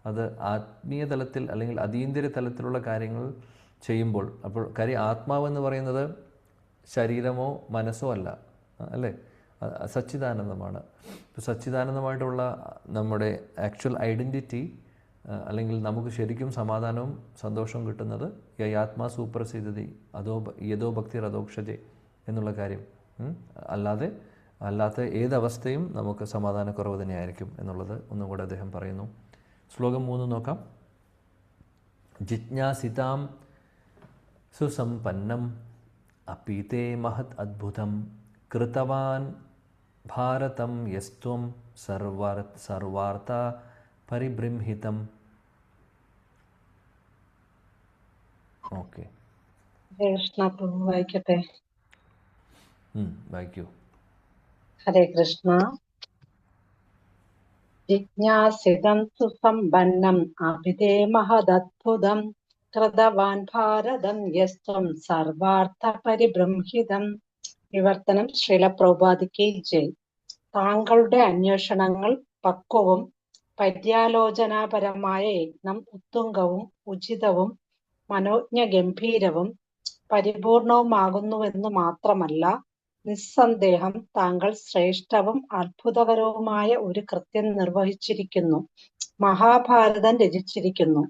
അത് ആത്മീയ തലത്തിൽ അല്ലെങ്കിൽ അതീന്ദ്രിയ തലത്തിലുള്ള കാര്യങ്ങൾ ചെയ്യുമ്പോൾ. അപ്പോൾ കാര്യം ആത്മാവെന്ന് പറയുന്നത് ശരീരമോ മനസ്സോ അല്ല, അല്ലേ, സച്ചിദാനന്ദമാണ്. ഇപ്പോൾ സച്ചിദാനന്ദമായിട്ടുള്ള നമ്മുടെ ആക്ച്വൽ ഐഡൻറ്റിറ്റി, അല്ലെങ്കിൽ നമുക്ക് ശരിക്കും സമാധാനവും സന്തോഷവും കിട്ടുന്നത് യാത്മാ സൂപ്രസിദ്ധി യഥോ ഭക്തി രഥോക്ഷജെ എന്നുള്ള കാര്യം. അല്ലാത്ത ഏതവസ്ഥയും നമുക്ക് സമാധാനക്കുറവ് തന്നെയായിരിക്കും എന്നുള്ളത് ഒന്നും കൂടെ അദ്ദേഹം പറയുന്നു. ശ്ലോകം 3 നോക്കാം. ജിജ്ഞാസിതാം സുസമ്പന്നം അപീതേ മഹത് അദ്ഭുതം കൃതവാൻ ഭാരതം യസ്ത്വം സർവാർത്ഥ പരിബൃംഹിതം. ഓക്കെ, ഹരേ കൃഷ്ണ. പ്രഭു വായിക്കട്ടെ. വായിക്കൂ. ഹരേ കൃഷ്ണ. ജിജ്ഞാസിതം സുസമ്പന്നം അഭിതേ മഹദദ്ഭുതം കൃതവാൻ ഭാരതം യസ്ത്വം സർവാർത്ഥ പരിബൃംഹിതം. വിവർത്തനം ശ്രീല പ്രഭുപാദിക്ക് ജയ്. താങ്കളുടെ അന്വേഷണങ്ങൾ പക്വവും പര്യാലോചനാപരമായ യജ്ഞം ഉത്തുംഗവും ഉചിതവും മനോജ്ഞ ഗംഭീരവും പരിപൂർണവുമാകുന്നുവെന്ന് മാത്രമല്ല, നിസ്സന്ദേഹം താങ്കൾ ശ്രേഷ്ഠവും അത്ഭുതകരവുമായ ഒരു കൃത്യം നിർവഹിച്ചിരിക്കുന്നു. മഹാഭാരതം രചിച്ചിരിക്കുന്നു.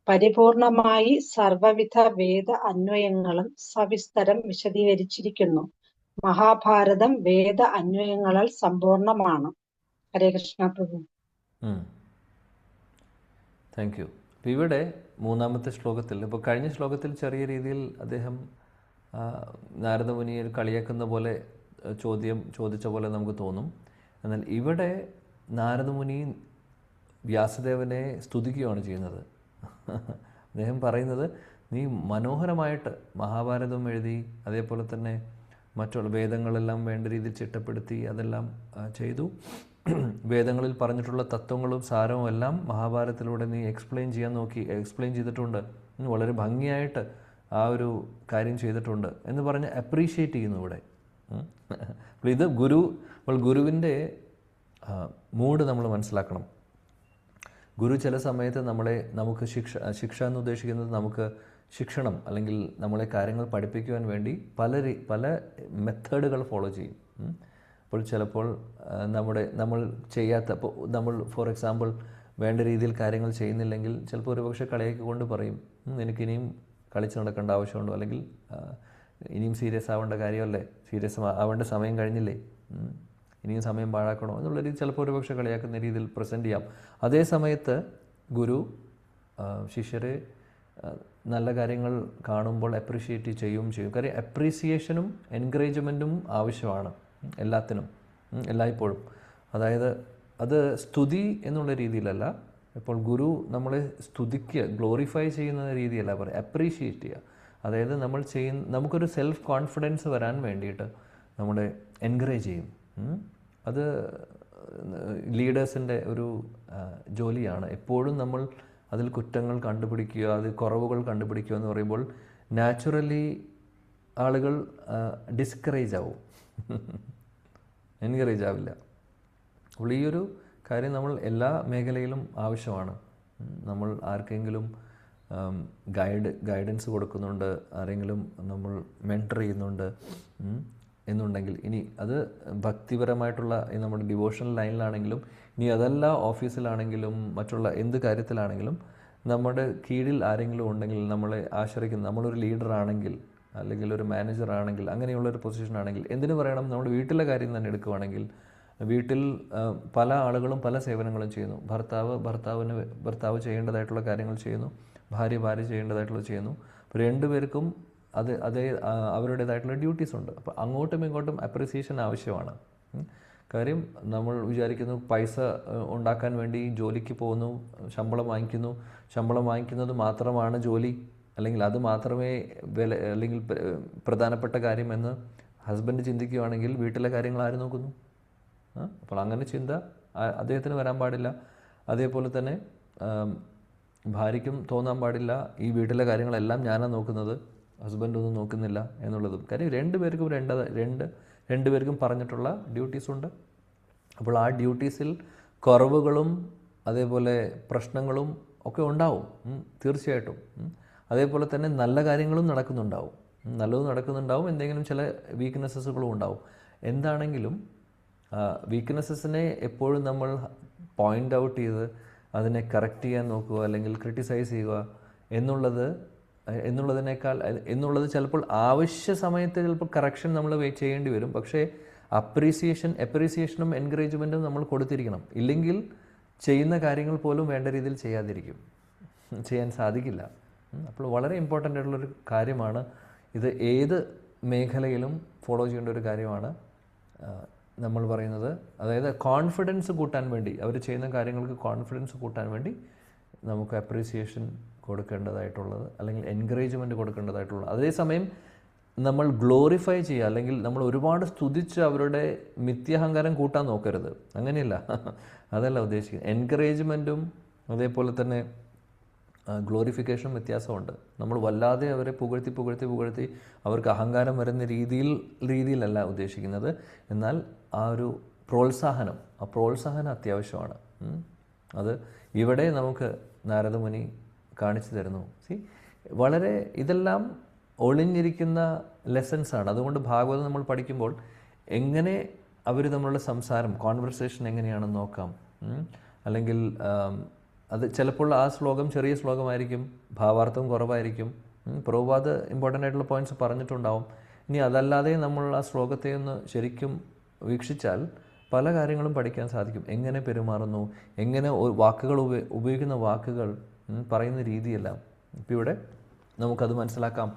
പരിപൂർണമായി സർവവിധ വേദ അന്വയങ്ങളും സവിസ്തരം വിശദീകരിച്ചിരിക്കുന്നു. മഹാഭാരതം വേദ അന്വയങ്ങളാൽ സമ്പൂർണമാണ്. ഹരേ കൃഷ്ണ പ്രഭു. Thank you. അപ്പോൾ ഇവിടെ മൂന്നാമത്തെ ശ്ലോകത്തിൽ, ഇപ്പോൾ കഴിഞ്ഞ ശ്ലോകത്തിൽ ചെറിയ രീതിയിൽ അദ്ദേഹം നാരദമുനിയെ കളിയാക്കുന്ന പോലെ ചോദിച്ച പോലെ നമുക്ക് തോന്നും. എന്നാൽ ഇവിടെ നാരദമുനി വ്യാസദേവനെ സ്തുതിക്കുകയാണ് ചെയ്യുന്നത്. അദ്ദേഹം പറയുന്നത്, നീ മനോഹരമായിട്ട് മഹാഭാരതം എഴുതി, അതേപോലെ തന്നെ മറ്റുള്ള വേദങ്ങളെല്ലാം വേണ്ട രീതിയിൽ ചിട്ടപ്പെടുത്തി അതെല്ലാം ചെയ്തു. വേദങ്ങളിൽ പറഞ്ഞിട്ടുള്ള തത്വങ്ങളും സാരവും എല്ലാം മഹാഭാരതത്തിലൂടെ നീ എക്സ്പ്ലെയിൻ ചെയ്തിട്ടുണ്ട്. വളരെ ഭംഗിയായിട്ട് ആ ഒരു കാര്യം ചെയ്തിട്ടുണ്ട് എന്ന് പറഞ്ഞ് അപ്രീഷിയേറ്റ് ചെയ്യുന്നു ഇവിടെ. ഇത് ഗുരുവിൻ്റെ മൂഡ് നമ്മൾ മനസ്സിലാക്കണം. ഗുരു ചില സമയത്ത് നമുക്ക് ശിക്ഷ എന്ന് ഉദ്ദേശിക്കുന്നത് നമുക്ക് ശിക്ഷണം അല്ലെങ്കിൽ നമ്മളെ കാര്യങ്ങൾ പഠിപ്പിക്കുവാൻ വേണ്ടി പല മെത്തേഡുകൾ ഫോളോ ചെയ്യും. അപ്പോൾ ചിലപ്പോൾ നമ്മൾ നമ്മൾ ഫോർ എക്സാമ്പിൾ വേണ്ട രീതിയിൽ കാര്യങ്ങൾ ചെയ്യുന്നില്ലെങ്കിൽ ചിലപ്പോൾ ഒരുപക്ഷെ കളിയൊക്കെ കൊണ്ട് പറയും, നിനക്കിനിയും കളിച്ച് നടക്കേണ്ട ആവശ്യമുണ്ടോ, അല്ലെങ്കിൽ ഇനിയും സീരിയസ് ആവേണ്ട കാര്യമല്ലേ, സീരിയസ് ആവേണ്ട സമയം കഴിഞ്ഞില്ലേ, ഇനിയും സമയം പാഴാക്കണോ എന്നുള്ള രീതി ചിലപ്പോൾ ഒരുപക്ഷെ കളിയാക്കുന്ന രീതിയിൽ പ്രസൻറ്റ് ചെയ്യാം. അതേ സമയത്ത് ഗുരു ശിഷ്യരെ നല്ല കാര്യങ്ങൾ കാണുമ്പോൾ അപ്രീഷിയേറ്റ് ചെയ്യും. കാര്യം അപ്രീസിയേഷനും എൻകറേജ്മെൻറ്റും ആവശ്യമാണ് എല്ലാത്തിനും, എല്ലായ്പ്പോഴും. അതായത് അത് സ്തുതി എന്നുള്ള രീതിയിലല്ല. ഇപ്പോൾ ഗുരു നമ്മളെ സ്തുതിക്കുക, ഗ്ലോറിഫൈ ചെയ്യുന്ന രീതിയല്ല പറയുക, അപ്രീഷിയേറ്റ് ചെയ്യുക. അതായത് നമുക്കൊരു സെൽഫ് കോൺഫിഡൻസ് വരാൻ വേണ്ടിയിട്ട് നമ്മളെ എൻകറേജ് ചെയ്യും. അത് ലീഡേഴ്സിൻ്റെ ഒരു ജോലിയാണ്. എപ്പോഴും നമ്മൾ അതിൽ കുറ്റങ്ങൾ കണ്ടുപിടിക്കുക, അത് കുറവുകൾ കണ്ടുപിടിക്കുക എന്ന് പറയുമ്പോൾ നാച്ചുറലി ആളുകൾ ഡിസ്കറേജ് ആവും, എൻകറേജ് ആവില്ല. അപ്പോൾ ഈ ഒരു കാര്യം നമ്മൾ എല്ലാ മേഖലയിലും ആവശ്യമാണ്. നമ്മൾ ആർക്കെങ്കിലും ഗൈഡൻസ് കൊടുക്കുന്നുണ്ട്, ആരെങ്കിലും നമ്മൾ മെൻറ്റർ ചെയ്യുന്നുണ്ട് എന്നുണ്ടെങ്കിൽ, ഇനി അത് ഭക്തിപരമായിട്ടുള്ള നമ്മുടെ ഡിവോഷണൽ ലൈനിലാണെങ്കിലും, ഇനി അതല്ല ഓഫീസിലാണെങ്കിലും മറ്റുള്ള എന്ത് കാര്യത്തിലാണെങ്കിലും, നമ്മുടെ കീഴിൽ ആരെങ്കിലും ഉണ്ടെങ്കിൽ നമ്മളെ ആശ്രയിക്കുന്ന, നമ്മളൊരു ലീഡറാണെങ്കിൽ അല്ലെങ്കിൽ ഒരു മാനേജറാണെങ്കിൽ, അങ്ങനെയുള്ളൊരു പൊസിഷനാണെങ്കിൽ, എന്തിനു പറയണം, നമ്മുടെ വീട്ടിലെ കാര്യം തന്നെ എടുക്കുകയാണെങ്കിൽ, വീട്ടിൽ പല ആളുകളും പല സേവനങ്ങളും ചെയ്യുന്നു. ഭർത്താവ് ചെയ്യേണ്ടതായിട്ടുള്ള കാര്യങ്ങൾ ചെയ്യുന്നു, ഭാര്യ ചെയ്യേണ്ടതായിട്ടുള്ളത് ചെയ്യുന്നു. അപ്പോൾ രണ്ടുപേർക്കും അതേ അവരുടേതായിട്ടുള്ള ഡ്യൂട്ടീസ് ഉണ്ട്. അപ്പോൾ അങ്ങോട്ടും ഇങ്ങോട്ടും അപ്രിസിയേഷൻ ആവശ്യമാണ്. കാര്യം നമ്മൾ വിചാരിക്കുന്നു പൈസ ഉണ്ടാക്കാൻ വേണ്ടി ജോലിക്ക് പോകുന്നു, ശമ്പളം വാങ്ങിക്കുന്നത് മാത്രമാണ് ജോലി, അല്ലെങ്കിൽ അത് മാത്രമേ അല്ലെങ്കിൽ പ്രധാനപ്പെട്ട കാര്യമെന്ന് ഹസ്ബൻഡ് ചിന്തിക്കുകയാണെങ്കിൽ വീട്ടിലെ കാര്യങ്ങൾ ആര് നോക്കുന്നു? അപ്പോൾ അങ്ങനെ ചിന്ത അദ്ദേഹത്തിന് വരാൻ പാടില്ല. അതേപോലെ തന്നെ ഭാര്യയ്ക്കും തോന്നാൻ പാടില്ല, ഈ വീട്ടിലെ കാര്യങ്ങളെല്ലാം ഞാനാണ് നോക്കുന്നത്, ഹസ്ബൻഡൊന്നും നോക്കുന്നില്ല എന്നുള്ളതും. കാര്യം രണ്ടുപേർക്കും പറഞ്ഞിട്ടുള്ള ഡ്യൂട്ടീസുണ്ട്. അപ്പോൾ ആ ഡ്യൂട്ടീസിൽ കുറവുകളും അതേപോലെ പ്രശ്നങ്ങളും ഒക്കെ ഉണ്ടാവും തീർച്ചയായിട്ടും. അതേപോലെ തന്നെ നല്ല കാര്യങ്ങളും നല്ലതും നടക്കുന്നുണ്ടാവും, എന്തെങ്കിലും ചില വീക്ക്നെസ്സസുകളും ഉണ്ടാവും. എന്താണെങ്കിലും വീക്ക്നെസ്സസിനെ എപ്പോഴും നമ്മൾ പോയിൻ്റ് ഔട്ട് ചെയ്ത് അതിനെ കറക്റ്റ് ചെയ്യാൻ നോക്കുക അല്ലെങ്കിൽ ക്രിട്ടിസൈസ് ചെയ്യുക എന്നുള്ളത് ചിലപ്പോൾ ആവശ്യ സമയത്ത് ചിലപ്പോൾ കറക്ഷൻ നമ്മൾ ചെയ്യേണ്ടി വരും. പക്ഷേ അപ്രീസിയേഷനും എൻകറേജ്മെൻറ്റും നമ്മൾ കൊടുത്തിരിക്കണം. ഇല്ലെങ്കിൽ ചെയ്യുന്ന കാര്യങ്ങൾ പോലും വേണ്ട രീതിയിൽ ചെയ്യാൻ സാധിക്കില്ല. അപ്പോൾ വളരെ ഇമ്പോർട്ടൻ്റ് ആയിട്ടുള്ളൊരു കാര്യമാണ് ഇത്. ഏത് മേഖലയിലും ഫോളോ ചെയ്യേണ്ട ഒരു കാര്യമാണ്. നമ്മൾ പറയുന്നത്, അതായത് കോൺഫിഡൻസ് കൂട്ടാൻ വേണ്ടി, അവർ ചെയ്യുന്ന കാര്യങ്ങൾക്ക് കോൺഫിഡൻസ് കൂട്ടാൻ വേണ്ടി നമുക്ക് അപ്രീസിയേഷൻ കൊടുക്കേണ്ടതായിട്ടുള്ളത്, അല്ലെങ്കിൽ എൻകറേജ്മെൻറ്റ് കൊടുക്കേണ്ടതായിട്ടുള്ളത്. അതേസമയം നമ്മൾ ഗ്ലോറിഫൈ ചെയ്യുക, അല്ലെങ്കിൽ നമ്മൾ ഒരുപാട് സ്തുതിച്ച് അവരുടെ മിഥ്യാഹങ്കാരം കൂട്ടാൻ നോക്കരുത്. അങ്ങനെയല്ല, അതല്ല ഉദ്ദേശിക്കുന്നത്. എൻകറേജ്മെൻറ്റും അതേപോലെ തന്നെ ഗ്ലോറിഫിക്കേഷനും വ്യത്യാസമുണ്ട്. നമ്മൾ വല്ലാതെ അവരെ പുകഴ്ത്തി അവർക്ക് അഹങ്കാരം വരുന്ന രീതിയിലല്ല ഉദ്ദേശിക്കുന്നത്. എന്നാൽ ആ ഒരു പ്രോത്സാഹനം അത്യാവശ്യമാണ്. അത് ഇവിടെ നമുക്ക് നാരദമുനി കാണിച്ചു തരുന്നു. വളരെ ഇതെല്ലാം ഒളിഞ്ഞിരിക്കുന്ന ലെസൺസാണ്. അതുകൊണ്ട് ഭാഗവതം നമ്മൾ പഠിക്കുമ്പോൾ എങ്ങനെ അവർ തമ്മിലുള്ള സംസാരം, കോൺവെർസേഷൻ എങ്ങനെയാണെന്ന് നോക്കാം. അല്ലെങ്കിൽ അത് ചിലപ്പോൾ ആ ശ്ലോകം ചെറിയ ശ്ലോകമായിരിക്കും, ഭാവാർത്ഥം കുറവായിരിക്കും. പ്രഭുപാദ് ഇമ്പോർട്ടൻ്റ് ആയിട്ടുള്ള പോയിൻറ്റ്സ് പറഞ്ഞിട്ടുണ്ടാവും. ഇനി അതല്ലാതെ നമ്മൾ ആ ശ്ലോകത്തെ ഒന്ന് ശരിക്കും വീക്ഷിച്ചാൽ പല കാര്യങ്ങളും പഠിക്കാൻ സാധിക്കും. എങ്ങനെ പെരുമാറുന്നു, എങ്ങനെ വാക്കുകൾ ഉപയോഗിക്കുന്ന വാക്കുകൾ, പറയുന്ന രീതിയെല്ലാം. ഇപ്പം ഇവിടെ നമുക്കത് മനസ്സിലാക്കാം.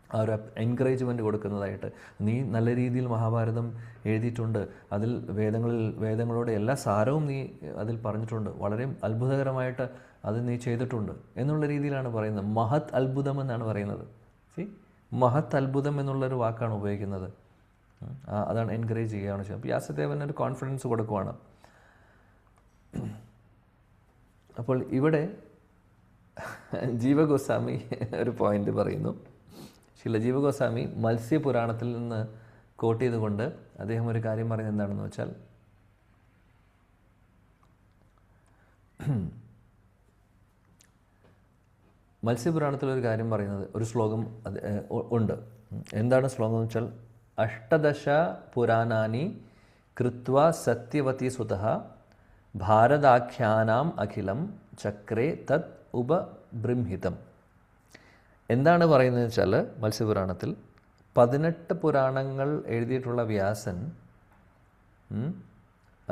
ആ ഒരു എൻകറേജ്മെൻറ്റ് കൊടുക്കുന്നതായിട്ട്. നീ നല്ല രീതിയിൽ മഹാഭാരതം എഴുതിയിട്ടുണ്ട്, അതിൽ വേദങ്ങളുടെ എല്ലാ സാരവും നീ അതിൽ പറഞ്ഞിട്ടുണ്ട്, വളരെ അത്ഭുതകരമായിട്ട് അത് നീ ചെയ്തിട്ടുണ്ട് എന്നുള്ള രീതിയിലാണ് പറയുന്നത്. മഹത് അത്ഭുതം എന്നാണ് പറയുന്നത്. മഹത് അത്ഭുതം എന്നുള്ളൊരു വാക്കാണ് ഉപയോഗിക്കുന്നത്. അതാണ് എൻകറേജ് ചെയ്യുകയാണ് ചെയ്യുന്നത്. വ്യാസദേവൻ ഒരു കോൺഫിഡൻസ് കൊടുക്കുവാണ്. അപ്പോൾ ഇവിടെ ജീവഗോസ്വാമി ഒരു പോയിന്റ് പറയുന്നു. ശ്രീല ജീവഗോസ്വാമി മത്സ്യപുരാണത്തിൽ നിന്ന് കോട്ട് ചെയ്തുകൊണ്ട് അദ്ദേഹം ഒരു കാര്യം പറയുന്നത് എന്താണെന്ന് വെച്ചാൽ, മത്സ്യപുരാണത്തിലൊരു കാര്യം പറയുന്നത്, ഒരു ശ്ലോകം ഉണ്ട്. എന്താണ് ശ്ലോകം എന്ന് വെച്ചാൽ, അഷ്ടദശ പുരാണാനി കൃത്വാ സത്യവതി സുതഃ ഭാരതാഖ്യാനാം അഖിലം ചക്രേ തത് ഉപബൃംഹിതം. എന്താണ് പറയുന്നത് വെച്ചാൽ, മത്സ്യപുരാണത്തിൽ 18 പുരാണങ്ങൾ എഴുതിയിട്ടുള്ള വ്യാസൻ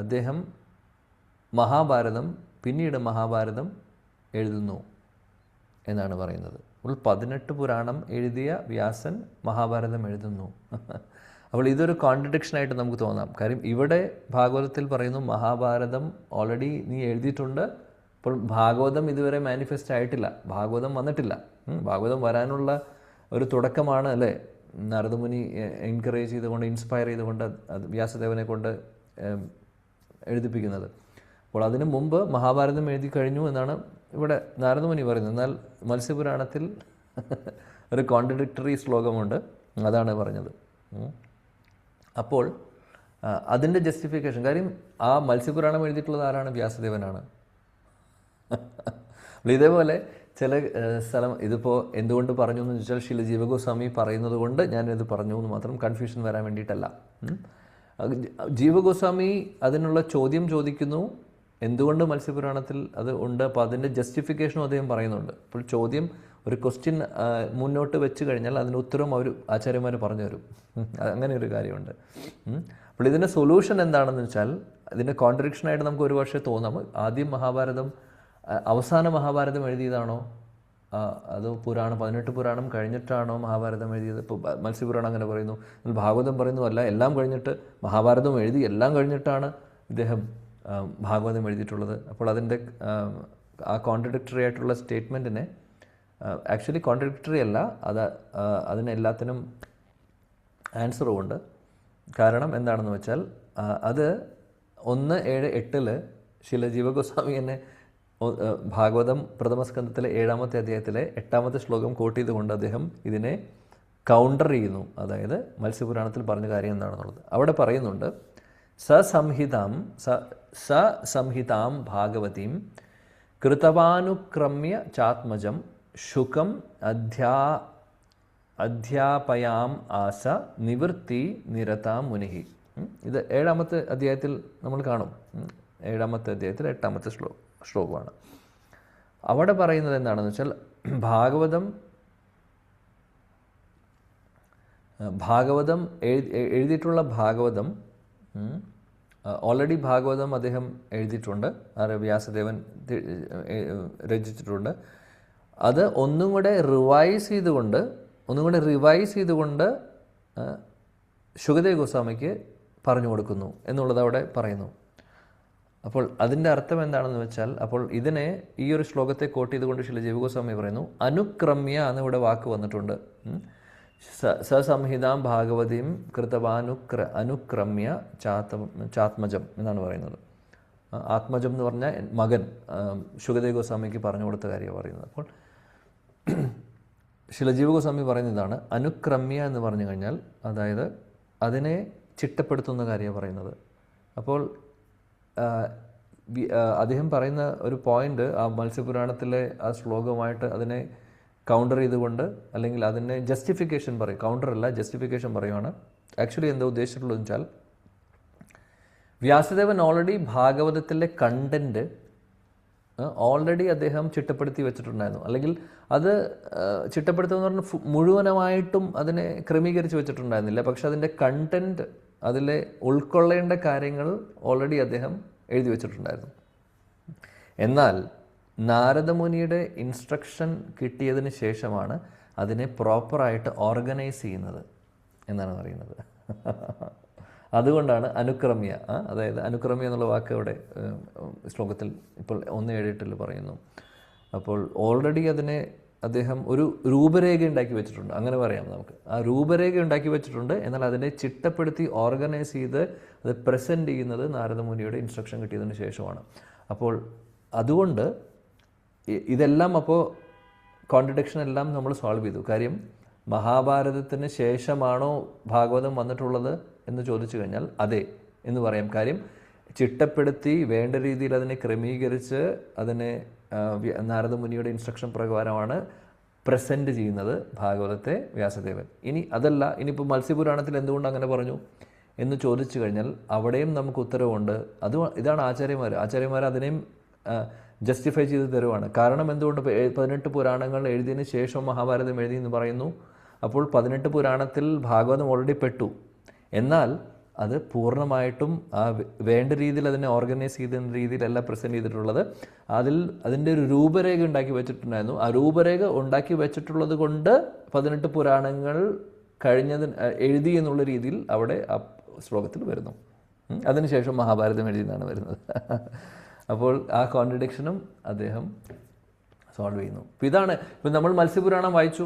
അദ്ദേഹം പിന്നീട് മഹാഭാരതം എഴുതുന്നു എന്നാണ് പറയുന്നത്. അപ്പോൾ 18 പുരാണം എഴുതിയ വ്യാസൻ മഹാഭാരതം എഴുതുന്നു. അപ്പോൾ ഇതൊരു കോൺട്രഡിക്ഷനായിട്ട് നമുക്ക് തോന്നാം. കാര്യം ഇവിടെ ഭാഗവതത്തിൽ പറയുന്നു മഹാഭാരതം ഓൾറെഡി നീ എഴുതിയിട്ടുണ്ട്, അപ്പോൾ ഭാഗവതം ഇതുവരെ മാനിഫെസ്റ്റ് ആയിട്ടില്ല, ഭാഗവതം വന്നിട്ടില്ല. ഭാഗവതം വരാനുള്ള ഒരു തുടക്കമാണ് അല്ലേ നാരദമുനി എൻകറേജ് ചെയ്തുകൊണ്ട്, ഇൻസ്പയർ ചെയ്തുകൊണ്ട് വ്യാസദേവനെ കൊണ്ട് എഴുതിപ്പിക്കുന്നത്. അപ്പോൾ അതിനു മുമ്പ് മഹാഭാരതം എഴുതി കഴിഞ്ഞു എന്നാണ് ഇവിടെ നാരദമുനി പറയുന്നത്. എന്നാൽ മത്സ്യപുരാണത്തിൽ ഒരു കോൺട്രഡിക്ടറി ശ്ലോകമുണ്ട്, അതാണ് പറഞ്ഞത്. അപ്പോൾ അതിൻ്റെ ജസ്റ്റിഫിക്കേഷൻ, കാര്യം ആ മത്സ്യപുരാണം എഴുതിയിട്ടുള്ളത് ആരാണ്? വ്യാസദേവനാണ്. ഇതേപോലെ ചില സ്ഥലം, ഇതിപ്പോൾ എന്തുകൊണ്ട് പറഞ്ഞു എന്ന് വെച്ചാൽ ശ്രീല ജീവഗോസ്വാമി പറയുന്നത് കൊണ്ട് ഞാനിത് പറഞ്ഞു എന്ന് മാത്രം, കൺഫ്യൂഷൻ വരാൻ വേണ്ടിയിട്ടല്ല. ജീവഗോസ്വാമി അതിനുള്ള ചോദ്യം ചോദിക്കുന്നു, എന്തുകൊണ്ട് മത്സ്യപുരാണത്തിൽ അത് ഉണ്ട്, അപ്പോൾ അതിൻ്റെ ജസ്റ്റിഫിക്കേഷനും അദ്ദേഹം പറയുന്നുണ്ട്. അപ്പോൾ ചോദ്യം, ഒരു ക്വസ്റ്റ്യൻ മുന്നോട്ട് വെച്ച് കഴിഞ്ഞാൽ അതിന് ഉത്തരം ആചാര്യന്മാർ പറഞ്ഞു തരും. അങ്ങനെ ഒരു കാര്യമുണ്ട്. അപ്പോൾ ഇതിൻ്റെ സൊല്യൂഷൻ എന്താണെന്ന് വെച്ചാൽ, ഇതിൻ്റെ കോൺട്രഡിക്ഷനായിട്ട് നമുക്ക് ഒരു പക്ഷേ തോന്നാം, ആദ്യം മഹാഭാരതം അവസാന മഹാഭാരതം എഴുതിയതാണോ, അത് 18 പുരാണം കഴിഞ്ഞിട്ടാണോ മഹാഭാരതം എഴുതിയത്? ഇപ്പോൾ മത്സ്യപുരാണം അങ്ങനെ പറയുന്നു, ഭാഗവതം പറയുന്നു അല്ല, എല്ലാം കഴിഞ്ഞിട്ട് മഹാഭാരതം എഴുതി, എല്ലാം കഴിഞ്ഞിട്ടാണ് ഇദ്ദേഹം ഭാഗവതം എഴുതിയിട്ടുള്ളത്. അപ്പോൾ അതിൻ്റെ ആ കോൺട്രഡിക്ടറി ആയിട്ടുള്ള സ്റ്റേറ്റ്മെൻറ്റിനെ, ആക്ച്വലി കോൺട്രഡിക്ടറി അല്ല, അതിന് എല്ലാത്തിനും ആൻസറും ഉണ്ട്. കാരണം എന്താണെന്ന് വെച്ചാൽ, അത് 1:7-8 ശ്രീല ജീവഗോസ്വാമി എന്നെ ഭാഗവതം പ്രഥമസ്കന്ധത്തിലെ 7ാമത്തെ അധ്യായത്തിലെ 8ാമത്തെ ശ്ലോകം കോട്ട് ചെയ്തുകൊണ്ട് അദ്ദേഹം ഇതിനെ കൗണ്ടർ ചെയ്യുന്നു. അതായത് മത്സ്യപുരാണത്തിൽ പറഞ്ഞ കാര്യം എന്താണെന്നുള്ളത് അവിടെ പറയുന്നുണ്ട്. സസംഹിതാം ഭാഗവതീം കൃതവാനുക്രമ്യ ചാത്മജം ശുകം അധ്യാപയാം ആസ നിവൃത്തി നിരതാം മുനിഹി. ഇത് 7ാമത്തെ അധ്യായത്തിൽ നമ്മൾ കാണും. 7ാമത്തെ അധ്യായത്തിൽ 8ാമത്തെ ശ്ലോകമാണ്. അവിടെ പറയുന്നത് എന്താണെന്ന് വെച്ചാൽ, ഭാഗവതം എഴുതിയിട്ടുള്ള ഭാഗവതം ഓൾറെഡി ഭാഗവതം അദ്ദേഹം എഴുതിയിട്ടുണ്ട്, വ്യാസദേവൻ രചിച്ചിട്ടുണ്ട്. അത് ഒന്നും കൂടെ റിവൈസ് ചെയ്തുകൊണ്ട് ശുകദേവ് ഗോസ്വാമിക്ക് പറഞ്ഞു കൊടുക്കുന്നു എന്നുള്ളത് അവിടെ പറയുന്നു. അപ്പോൾ അതിൻ്റെ അർത്ഥം എന്താണെന്ന് വെച്ചാൽ, അപ്പോൾ ഇതിനെ ഈ ഒരു ശ്ലോകത്തെ കോട്ട് ചെയ്തുകൊണ്ട് ശ്രീല ജീവഗോസ്വാമി പറയുന്നു, അനുക്രമ്യ എന്നിവിടെ വാക്ക് വന്നിട്ടുണ്ട്. സസംഹിതാം ഭാഗവതീം അനുക്രമ്യ ചാത്മജം എന്നാണ് പറയുന്നത്. ആത്മജം എന്ന് പറഞ്ഞാൽ മകൻ ശുകദേവ് ഗോസ്വാമിക്ക് പറഞ്ഞു കൊടുത്ത കാര്യമാണ് പറയുന്നത്. അപ്പോൾ ശ്രീല ജീവഗോസ്വാമി പറയുന്നതാണ് അനുക്രമ്യ എന്ന് പറഞ്ഞു കഴിഞ്ഞാൽ, അതായത് അതിനെ ചിട്ടപ്പെടുത്തുന്ന കാര്യമാണ് പറയുന്നത്. അപ്പോൾ അദ്ദേഹം പറയുന്ന ഒരു പോയിന്റ് ആ മത്സ്യപുരാണത്തിലെ ആ ശ്ലോകവുമായിട്ട് അതിനെ കൗണ്ടർ ചെയ്തുകൊണ്ട്, അല്ലെങ്കിൽ അതിനെ ജസ്റ്റിഫിക്കേഷൻ പറയും, കൗണ്ടർ അല്ല ജസ്റ്റിഫിക്കേഷൻ പറയുവാണ്. ആക്ച്വലി എന്താ ഉദ്ദേശിച്ചിട്ടുള്ളതെന്ന് വെച്ചാൽ, വ്യാസദേവൻ ഓൾറെഡി ഭാഗവതത്തിലെ കണ്ടന്റ് ഓൾറെഡി അദ്ദേഹം ചിട്ടപ്പെടുത്തി വെച്ചിട്ടുണ്ടായിരുന്നു. അല്ലെങ്കിൽ അത് ചിട്ടപ്പെടുത്തുമെന്ന് പറഞ്ഞാൽ മുഴുവനായിട്ടും അതിനെ ക്രമീകരിച്ച് വെച്ചിട്ടുണ്ടായിരുന്നില്ല. പക്ഷെ അതിൻ്റെ കണ്ടന്റ്, അതിലെ ഉൾക്കൊള്ളേണ്ട കാര്യങ്ങൾ ഓൾറെഡി അദ്ദേഹം എഴുതി വെച്ചിട്ടുണ്ടായിരുന്നു. എന്നാൽ നാരദമുനിയുടെ ഇൻസ്ട്രക്ഷൻ കിട്ടിയതിന് ശേഷമാണ് അതിനെ പ്രോപ്പറായിട്ട് ഓർഗനൈസ് ചെയ്യുന്നത് എന്നാണ് പറയുന്നത്. അതുകൊണ്ടാണ് അനുക്രമ്യ, അതായത് അനുക്രമ്യ എന്നുള്ള വാക്ക് അവിടെ ശ്ലോകത്തിൽ ഇപ്പോൾ 1:7 പറയുന്നു. അപ്പോൾ ഓൾറെഡി അതിനെ അദ്ദേഹം ഒരു രൂപരേഖ ഉണ്ടാക്കി വെച്ചിട്ടുണ്ട്, അങ്ങനെ പറയാം നമുക്ക്. ആ രൂപരേഖ ഉണ്ടാക്കി വെച്ചിട്ടുണ്ട്. എന്നാൽ അതിനെ ചിട്ടപ്പെടുത്തി ഓർഗനൈസ് ചെയ്ത് അത് പ്രസൻറ്റ് ചെയ്യുന്നത് നാരദമുനിയുടെ ഇൻസ്ട്രക്ഷൻ കിട്ടിയതിന് ശേഷമാണ്. അപ്പോൾ അതുകൊണ്ട് ഇതെല്ലാം, അപ്പോൾ കോൺട്രഡിക്ഷൻ എല്ലാം നമ്മൾ സോൾവ് ചെയ്തു. കാര്യം മഹാഭാരതത്തിന് ശേഷമാണോ ഭാഗവതം വന്നിട്ടുള്ളത് എന്ന് ചോദിച്ചു കഴിഞ്ഞാൽ അതെ എന്ന് പറയാം. കാര്യം ചിട്ടപ്പെടുത്തി വേണ്ട രീതിയിൽ അതിനെ ക്രമീകരിച്ച് അതിനെ നാരദമുനിയുടെ ഇൻസ്ട്രക്ഷൻ പ്രകാരമാണ് പ്രസൻറ്റ് ചെയ്യുന്നത് ഭാഗവതത്തെ വ്യാസദേവൻ. ഇനി അതല്ല, ഇനിയിപ്പോൾ മത്സ്യപുരാണത്തിൽ എന്തുകൊണ്ട് അങ്ങനെ പറഞ്ഞു എന്ന് ചോദിച്ചു കഴിഞ്ഞാൽ അവിടെയും നമുക്ക് ഉത്തരവുണ്ട്. ഇതാണ് ആചാര്യന്മാർ അതിനെയും ജസ്റ്റിഫൈ ചെയ്ത് തരുവാണ്. കാരണം എന്തുകൊണ്ട് 18 പുരാണങ്ങൾ എഴുതിയതിന് ശേഷം മഹാഭാരതം എഴുതി എന്ന് പറയുന്നു. അപ്പോൾ 18 പുരാണത്തിൽ ഭാഗവതം ഓൾറെഡി പെട്ടു. എന്നാൽ അത് പൂർണ്ണമായിട്ടും ആ വേണ്ട രീതിയിൽ അതിനെ ഓർഗനൈസ് ചെയ്ത രീതിയിലല്ല പ്രസൻറ്റ് ചെയ്തിട്ടുള്ളത്. അതിൻ്റെ ഒരു രൂപരേഖ ഉണ്ടാക്കി വെച്ചിട്ടുണ്ടായിരുന്നു. ആ രൂപരേഖ ഉണ്ടാക്കി വെച്ചിട്ടുള്ളത് കൊണ്ട് 18 പുരാണങ്ങൾ എഴുതി എന്നുള്ള രീതിയിൽ അവിടെ ആ ശ്ലോകത്തിൽ വരുന്നു. അതിനുശേഷം മഹാഭാരതം എഴുതിയെന്നാണ് വരുന്നത്. അപ്പോൾ ആ കോൺട്രഡിക്ഷനും അദ്ദേഹം സോൾവ് ചെയ്യുന്നു. അപ്പോൾ ഇതാണ്, ഇപ്പം നമ്മൾ മത്സ്യപുരാണം വായിച്ചു,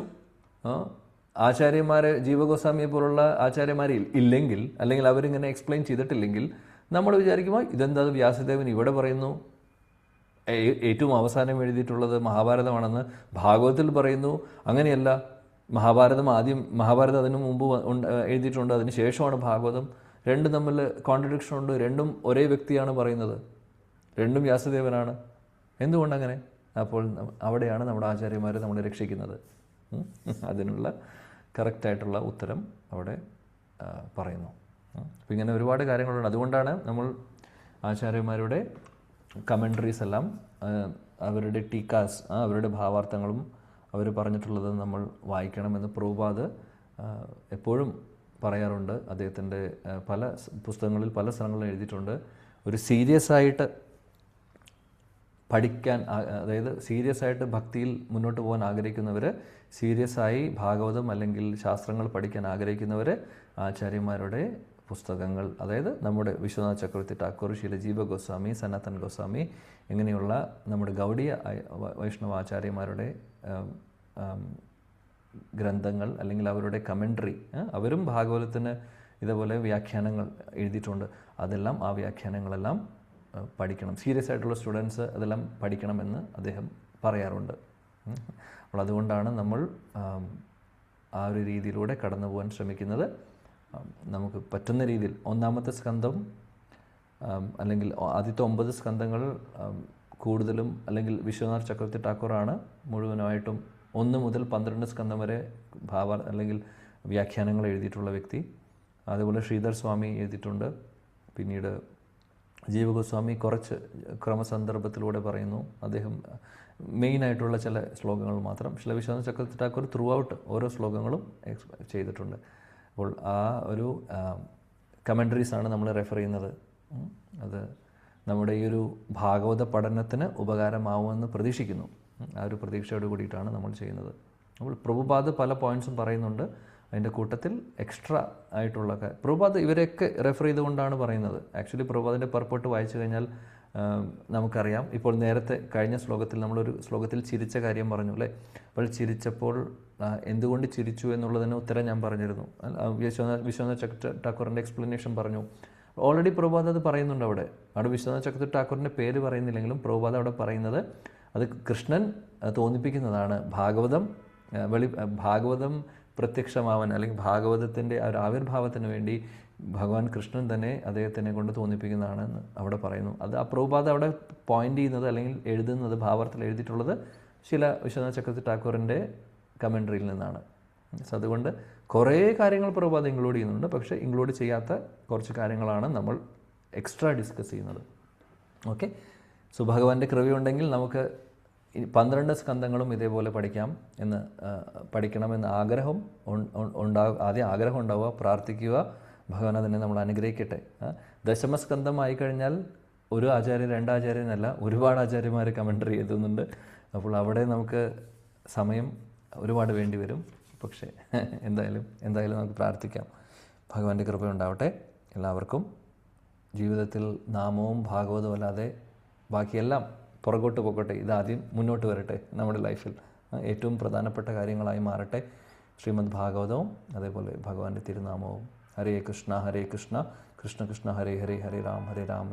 ആചാര്യന്മാർ ജീവഗോസ്വാമിയെ പോലുള്ള ആചാര്യന്മാർ ഇല്ലെങ്കിൽ, അല്ലെങ്കിൽ അവരിങ്ങനെ എക്സ്പ്ലെയിൻ ചെയ്തിട്ടില്ലെങ്കിൽ നമ്മൾ വിചാരിക്കുമോ ഇതെന്താ വ്യാസദേവൻ ഇവിടെ പറയുന്നു ഏറ്റവും അവസാനം എഴുതിയിട്ടുള്ളത് മഹാഭാരതമാണെന്ന്, ഭാഗവതത്തിൽ പറയുന്നു അങ്ങനെയല്ല, മഹാഭാരതം അതിനു മുമ്പ് എഴുതിയിട്ടുണ്ട്, അതിന് ശേഷമാണ് ഭാഗവതം. രണ്ടും തമ്മിൽ കോൺട്രഡിക്ഷൻ ഉണ്ട്. രണ്ടും ഒരേ വ്യക്തിയാണ് പറയുന്നത്, രണ്ടും വ്യാസദേവനാണ്. എന്തുകൊണ്ടങ്ങനെ? അപ്പോൾ അവിടെയാണ് നമ്മുടെ ആചാര്യന്മാർ നമ്മളെ രക്ഷിക്കുന്നത്. അതിനുള്ള കറക്റ്റായിട്ടുള്ള ഉത്തരം അവിടെ പറയുന്നു. അപ്പോൾ ഇങ്ങനെ ഒരുപാട് കാര്യങ്ങളുണ്ട്. അതുകൊണ്ടാണ് നമ്മൾ ആചാര്യന്മാരുടെ കമൻട്രീസ് എല്ലാം, അവരുടെ ടീക്കാസ്, അവരുടെ ഭാവാർത്ഥങ്ങളും അവർ പറഞ്ഞിട്ടുള്ളത് നമ്മൾ വായിക്കണമെന്ന് പ്രഭുപാദ് എപ്പോഴും പറയാറുണ്ട്. അദ്ദേഹത്തിൻ്റെ പല പുസ്തകങ്ങളിൽ പല സ്ഥലങ്ങളിൽ എഴുതിയിട്ടുണ്ട്. ഒരു സീരിയസ് ആയിട്ട് പഠിക്കാൻ, അതായത് സീരിയസ് ആയിട്ട് ഭക്തിയിൽ മുന്നോട്ട് പോകാൻ ആഗ്രഹിക്കുന്നവർ, സീരിയസ് ആയി ഭാഗവതം അല്ലെങ്കിൽ ശാസ്ത്രങ്ങൾ പഠിക്കാൻ ആഗ്രഹിക്കുന്നവർ ആചാര്യന്മാരുടെ പുസ്തകങ്ങൾ, അതായത് നമ്മുടെ വിശ്വനാഥ ചക്രവർത്തി ഠാക്കൂർ, ശ്രീല ജീവ ഗോസ്വാമി, സനാതൻ ഗോസ്വാമി, ഇങ്ങനെയുള്ള നമ്മുടെ ഗൗഡീയ വൈഷ്ണവ ആചാര്യന്മാരുടെ ഗ്രന്ഥങ്ങൾ അല്ലെങ്കിൽ അവരുടെ കമൻട്രി, അവരും ഭാഗവതത്തിന് ഇതേപോലെ വ്യാഖ്യാനങ്ങൾ എഴുതിയിട്ടുണ്ട്. അതെല്ലാം, ആ വ്യാഖ്യാനങ്ങളെല്ലാം പഠിക്കണം. സീരിയസ് ആയിട്ടുള്ള സ്റ്റുഡൻസ് അതെല്ലാം പഠിക്കണമെന്ന് അദ്ദേഹം പറയാറുണ്ട്. അപ്പോൾ അതുകൊണ്ടാണ് നമ്മൾ ആ ഒരു രീതിയിലൂടെ കടന്നു പോകാൻ ശ്രമിക്കുന്നത്. നമുക്ക് പറ്റുന്ന രീതിയിൽ ഒന്നാമത്തെ സ്കന്ധം അല്ലെങ്കിൽ ആദ്യത്തെ 9 സ്കന്ധങ്ങൾ കൂടുതലും, അല്ലെങ്കിൽ വിശ്വനാഥ് ചക്രവർത്തി ഠാക്കൂറാണ് മുഴുവനായിട്ടും 1 മുതൽ 12 സ്കന്ധം വരെ അല്ലെങ്കിൽ വ്യാഖ്യാനങ്ങൾ എഴുതിയിട്ടുള്ള വ്യക്തി. അതുപോലെ ശ്രീധർ സ്വാമി എഴുതിയിട്ടുണ്ട്. പിന്നീട് ജീവഗോസ്വാമി കുറച്ച് ക്രമസന്ദർഭത്തിലൂടെ പറയുന്നു. അദ്ദേഹം മെയിനായിട്ടുള്ള ചില ശ്ലോകങ്ങൾ മാത്രം. ശ്രീ വിശ്വനാഥ ചക്രവർത്തി ഠാക്കൂർ ത്രൂ ഔട്ട് ഓരോ ശ്ലോകങ്ങളും ചെയ്തിട്ടുണ്ട്. അപ്പോൾ ആ ഒരു കമൻട്രീസാണ് നമ്മൾ റെഫർ ചെയ്യുന്നത്. അത് നമ്മുടെ ഈ ഒരു ഭാഗവത പഠനത്തിന് ഉപകാരമാവുമെന്ന് പ്രതീക്ഷിക്കുന്നു. ആ ഒരു പ്രതീക്ഷയോട് കൂടിയിട്ടാണ് നമ്മൾ ചെയ്യുന്നത്. അപ്പോൾ പ്രഭുപാദ് പല പോയിൻറ്റ്സും പറയുന്നുണ്ട്. അതിൻ്റെ കൂട്ടത്തിൽ എക്സ്ട്രാ ആയിട്ടുള്ള പ്രഭുപാദ് ഇവരെയൊക്കെ റെഫർ ചെയ്തുകൊണ്ടാണ് പറയുന്നത്. ആക്ച്വലി പ്രഭുപാദിൻ്റെ പർപ്പോട്ട് വായിച്ചു കഴിഞ്ഞാൽ നമുക്കറിയാം. ഇപ്പോൾ നേരത്തെ കഴിഞ്ഞ ശ്ലോകത്തിൽ നമ്മളൊരു ശ്ലോകത്തിൽ ചിരിച്ച കാര്യം പറഞ്ഞു അല്ലേ. അപ്പോൾ ചിരിച്ചപ്പോൾ എന്തുകൊണ്ട് ചിരിച്ചു എന്നുള്ളതിന് ഉത്തരം ഞാൻ പറഞ്ഞിരുന്നു. വിശ്വനാഥ് ചക്ര ഠാക്കൂറിൻ്റെ എക്സ്പ്ലനേഷൻ പറഞ്ഞു. ഓൾറെഡി പ്രഭുപാദ് അത് പറയുന്നുണ്ട് അവിടെ. വിശ്വനാഥ് ചക്ര ഠാക്കൂറിൻ്റെ പേര് പറയുന്നില്ലെങ്കിലും പ്രഭുപാദ് അവിടെ പറയുന്നത് അത് കൃഷ്ണൻ തോന്നിപ്പിക്കുന്നതാണ്. ഭാഗവതം പ്രത്യക്ഷമാവാൻ അല്ലെങ്കിൽ ഭാഗവതത്തിൻ്റെ ആ ഒരു ആവിർഭാവത്തിന് വേണ്ടി ഭഗവാൻ കൃഷ്ണൻ തന്നെ അദ്ദേഹത്തിനെ കൊണ്ട് തോന്നിപ്പിക്കുന്നതാണെന്ന് അവിടെ പറയുന്നു. അത് ആ പ്രഭുപാദ് അവിടെ പോയിന്റ് ചെയ്യുന്നത് അല്ലെങ്കിൽ എഴുതുന്നത്, ഭാവാർത്ഥത്തിൽ എഴുതിയിട്ടുള്ളത് വിശ്വനാഥ് ചക്രവർത്തി ഠാക്കൂറിൻ്റെ കമൻട്രിയിൽ നിന്നാണ്. അതുകൊണ്ട് കുറേ കാര്യങ്ങൾ പ്രഭുപാദ് ഇൻക്ലൂഡ് ചെയ്യുന്നുണ്ട്. പക്ഷേ ഇൻക്ലൂഡ് ചെയ്യാത്ത കുറച്ച് കാര്യങ്ങളാണ് നമ്മൾ എക്സ്ട്രാ ഡിസ്കസ് ചെയ്യുന്നത്. ഓക്കെ. സോ ഭഗവാന്റെ കൃപയുണ്ടെങ്കിൽ നമുക്ക് 12 സ്കന്ധങ്ങളും ഇതേപോലെ പഠിക്കണമെന്ന് ആഗ്രഹം ആദ്യം ആഗ്രഹം ഉണ്ടാവുക, പ്രാർത്ഥിക്കുക, ഭഗവാൻ അതിനെ നമ്മൾ അനുഗ്രഹിക്കട്ടെ. ദശമസ്കന്ധമായി കഴിഞ്ഞാൽ ഒരു ആചാര്യൻ 2 ആചാര്യനല്ല, ഒരുപാട് ആചാര്യന്മാർ കമൻട്രി എഴുതുന്നുണ്ട്. അപ്പോൾ അവിടെ നമുക്ക് സമയം ഒരുപാട് വേണ്ടി വരും. പക്ഷേ എന്തായാലും നമുക്ക് പ്രാർത്ഥിക്കാം. ഭഗവാന്റെ കൃപയുണ്ടാവട്ടെ എല്ലാവർക്കും. ജീവിതത്തിൽ നാമവും ഭാഗവതവും അല്ലാതെ ബാക്കിയെല്ലാം പുറകോട്ട് പോകട്ടെ. ഇതാദ്യം മുന്നോട്ട് വരട്ടെ. നമ്മുടെ ലൈഫിൽ ഏറ്റവും പ്രധാനപ്പെട്ട കാര്യങ്ങളായി മാറട്ടെ. ശ്രീമദ് ഭാഗവതവും അതേപോലെ ഭഗവാന്റെ തിരുനാമവും. ഹരേ കൃഷ്ണ ഹരേ കൃഷ്ണ കൃഷ്ണ കൃഷ്ണ ഹരേ ഹരേ ഹരേ രാം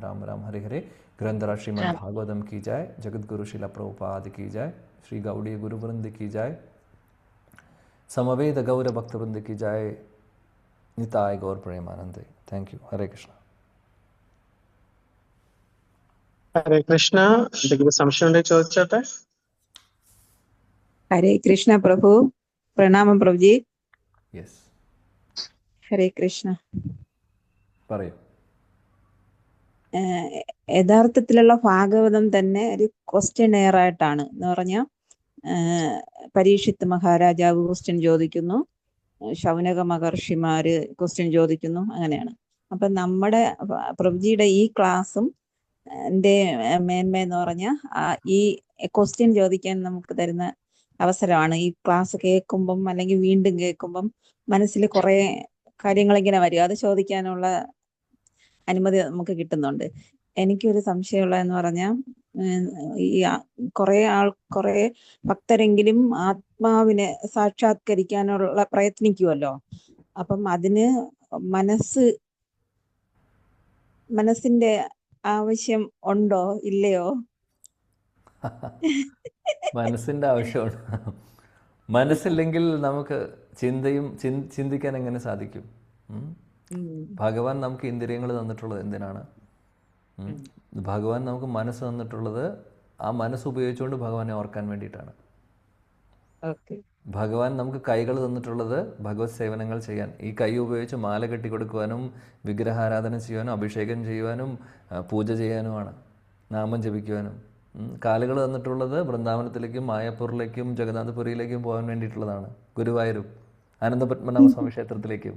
രാം രാം ഹരേ ഹരേ. ഗ്രന്ഥരാജ് ശ്രീമദ് ഭാഗവതം की जय. जगद्गुरु श्रील प्रभुपाद की जय. श्री गौड़ीय गुरुवृंद की जय. समवेद गौर भक्तवृंद की जय. निताय गौर प्रेमानंदे. Thank you. हरे कृष्ण. ഹരേ കൃഷ്ണ. എന്തെങ്കിലും സംശയം ഉണ്ടെങ്കിൽ ചോദിച്ചോട്ടെ. ഹരേ കൃഷ്ണ പ്രഭു. പ്രണാമം പ്രഭുജി. യെസ്. ഹരേ കൃഷ്ണ. പറയൂ. യഥാർത്ഥത്തിലുള്ള ഭാഗവതം തന്നെ ഒരു ക്വസ്റ്റ്യനെയർ ആയിട്ടാണ് എന്ന് പറഞ്ഞാൽ പരീക്ഷിത്ത് മഹാരാജാവ് ക്വസ്റ്റ്യൻ ചോദിക്കുന്നു, ശൗനക മഹർഷിമാര് ക്വസ്റ്റ്യൻ ചോദിക്കുന്നു, അങ്ങനെയാണ്. അപ്പൊ നമ്മുടെ പ്രഭുജിയുടെ ഈ ക്ലാസ്സും എൻ്റെ മേന്മ എന്ന് പറഞ്ഞാൽ ഈ ക്വസ്റ്റ്യൻ ചോദിക്കാൻ നമുക്ക് തരുന്ന അവസരമാണ്. ഈ ക്ലാസ് കേൾക്കുമ്പം അല്ലെങ്കിൽ വീണ്ടും കേൾക്കുമ്പം മനസ്സിൽ കുറേ കാര്യങ്ങളിങ്ങനെ വരും. അത് ചോദിക്കാനുള്ള അനുമതി നമുക്ക് കിട്ടുന്നുണ്ട്. എനിക്കൊരു സംശയമുള്ളതെന്ന് പറഞ്ഞാൽ ഈ കുറേ ഭക്തരെങ്കിലും ആത്മാവിനെ സാക്ഷാത്കരിക്കാനുള്ള പ്രയത്നിക്കുമല്ലോ. അപ്പം അതിന് മനസ്സിന്റെ ആവശ്യം ഉണ്ടോ ഇല്ലയോ? മനസ്സിൻ്റെ ആവശ്യമുണ്ട്. മനസ്സില്ലെങ്കിൽ നമുക്ക് ചിന്തിക്കാൻ എങ്ങനെ സാധിക്കും? ഭഗവാൻ നമുക്ക് ഇന്ദ്രിയങ്ങൾ തന്നിട്ടുള്ളത് എന്തിനാണ്? ഭഗവാൻ നമുക്ക് മനസ്സ് തന്നിട്ടുള്ളത് ആ മനസ്സ് ഉപയോഗിച്ചുകൊണ്ട് ഭഗവാനെ ഓർക്കാൻ വേണ്ടിയിട്ടാണ്. ഭഗവാൻ നമുക്ക് കൈകൾ തന്നിട്ടുള്ളത് ഭഗവത് സേവനങ്ങൾ ചെയ്യാൻ. ഈ കൈ ഉപയോഗിച്ച് മാല കെട്ടിക്കൊടുക്കുവാനും വിഗ്രഹാരാധന ചെയ്യുവാനും അഭിഷേകം ചെയ്യുവാനും പൂജ ചെയ്യാനുമാണ്, നാമം ജപിക്കുവാനും. കാലുകൾ തന്നിട്ടുള്ളത് വൃന്ദാവനത്തിലേക്കും മായാപ്പൂരിലേക്കും ജഗന്നാഥപുരിയിലേക്കും പോകാൻ വേണ്ടിയിട്ടുള്ളതാണ്, ഗുരുവായൂരും അനന്തപത്മനാഭസ്വാമി ക്ഷേത്രത്തിലേക്കും.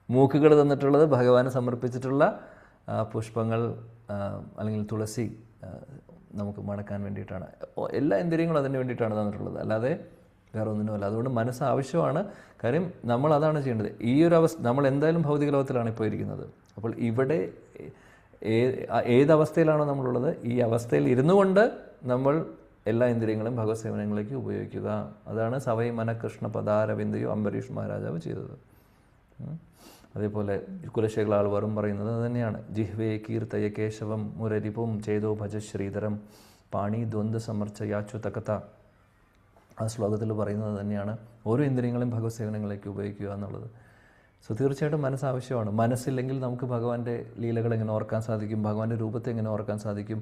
മൂക്കുകൾ തന്നിട്ടുള്ളത് ഭഗവാന് സമർപ്പിച്ചിട്ടുള്ള പുഷ്പങ്ങൾ അല്ലെങ്കിൽ തുളസി നമുക്ക് മണക്കാൻ വേണ്ടിയിട്ടാണ്. എല്ലാ ഇന്ദ്രിയങ്ങളും അതിന് വേണ്ടിയിട്ടാണ് തന്നിട്ടുള്ളത്, അല്ലാതെ വേറെ ഒന്നിനുമല്ല. അതുകൊണ്ട് മനസ്സ് ആവശ്യമാണ്. കാര്യം നമ്മൾ അതാണ് ചെയ്യേണ്ടത്. ഈ ഒരു അവസ്ഥ നമ്മൾ എന്തായാലും ഭൗതിക ലോകത്തിലാണ് ഇപ്പോൾ ഇരിക്കുന്നത്. അപ്പോൾ ഇവിടെ ഏതവസ്ഥയിലാണോ നമ്മളുള്ളത്, ഈ അവസ്ഥയിൽ ഇരുന്നു കൊണ്ട് നമ്മൾ എല്ലാ ഇന്ദ്രിയങ്ങളും ഭഗവത് സേവനങ്ങളിലേക്ക് ഉപയോഗിക്കുക. അതാണ് സവൈ മന കൃഷ്ണ പദാരവിന്ദയോ അംബരീഷ് മഹാരാജാവ് ചെയ്തത്. അതേപോലെ കുലശേഖര ആൾവാറും പറയുന്നത് അത് തന്നെയാണ്. ജിഹ്വേ കീർത്തയ കേശവം മുരരിപും ചേതോ ഭജ ശ്രീധരം പാണി ദ്വന്ദ് സമർച്ചയാച്യുതകഥ. ആ ശ്ലോകത്തിൽ പറയുന്നത് തന്നെയാണ് ഓരോ ഇന്ദ്രിയങ്ങളും ഭഗവത് സേവനങ്ങളിലേക്ക് ഉപയോഗിക്കുക എന്നുള്ളത്. സോ തീർച്ചയായിട്ടും മനസ്സ് ആവശ്യമാണ്. മനസ്സില്ലെങ്കിൽ നമുക്ക് ഭഗവാന്റെ ലീലകൾ എങ്ങനെ ഓർക്കാൻ സാധിക്കും, ഭഗവാന്റെ രൂപത്തെ എങ്ങനെ ഓർക്കാൻ സാധിക്കും,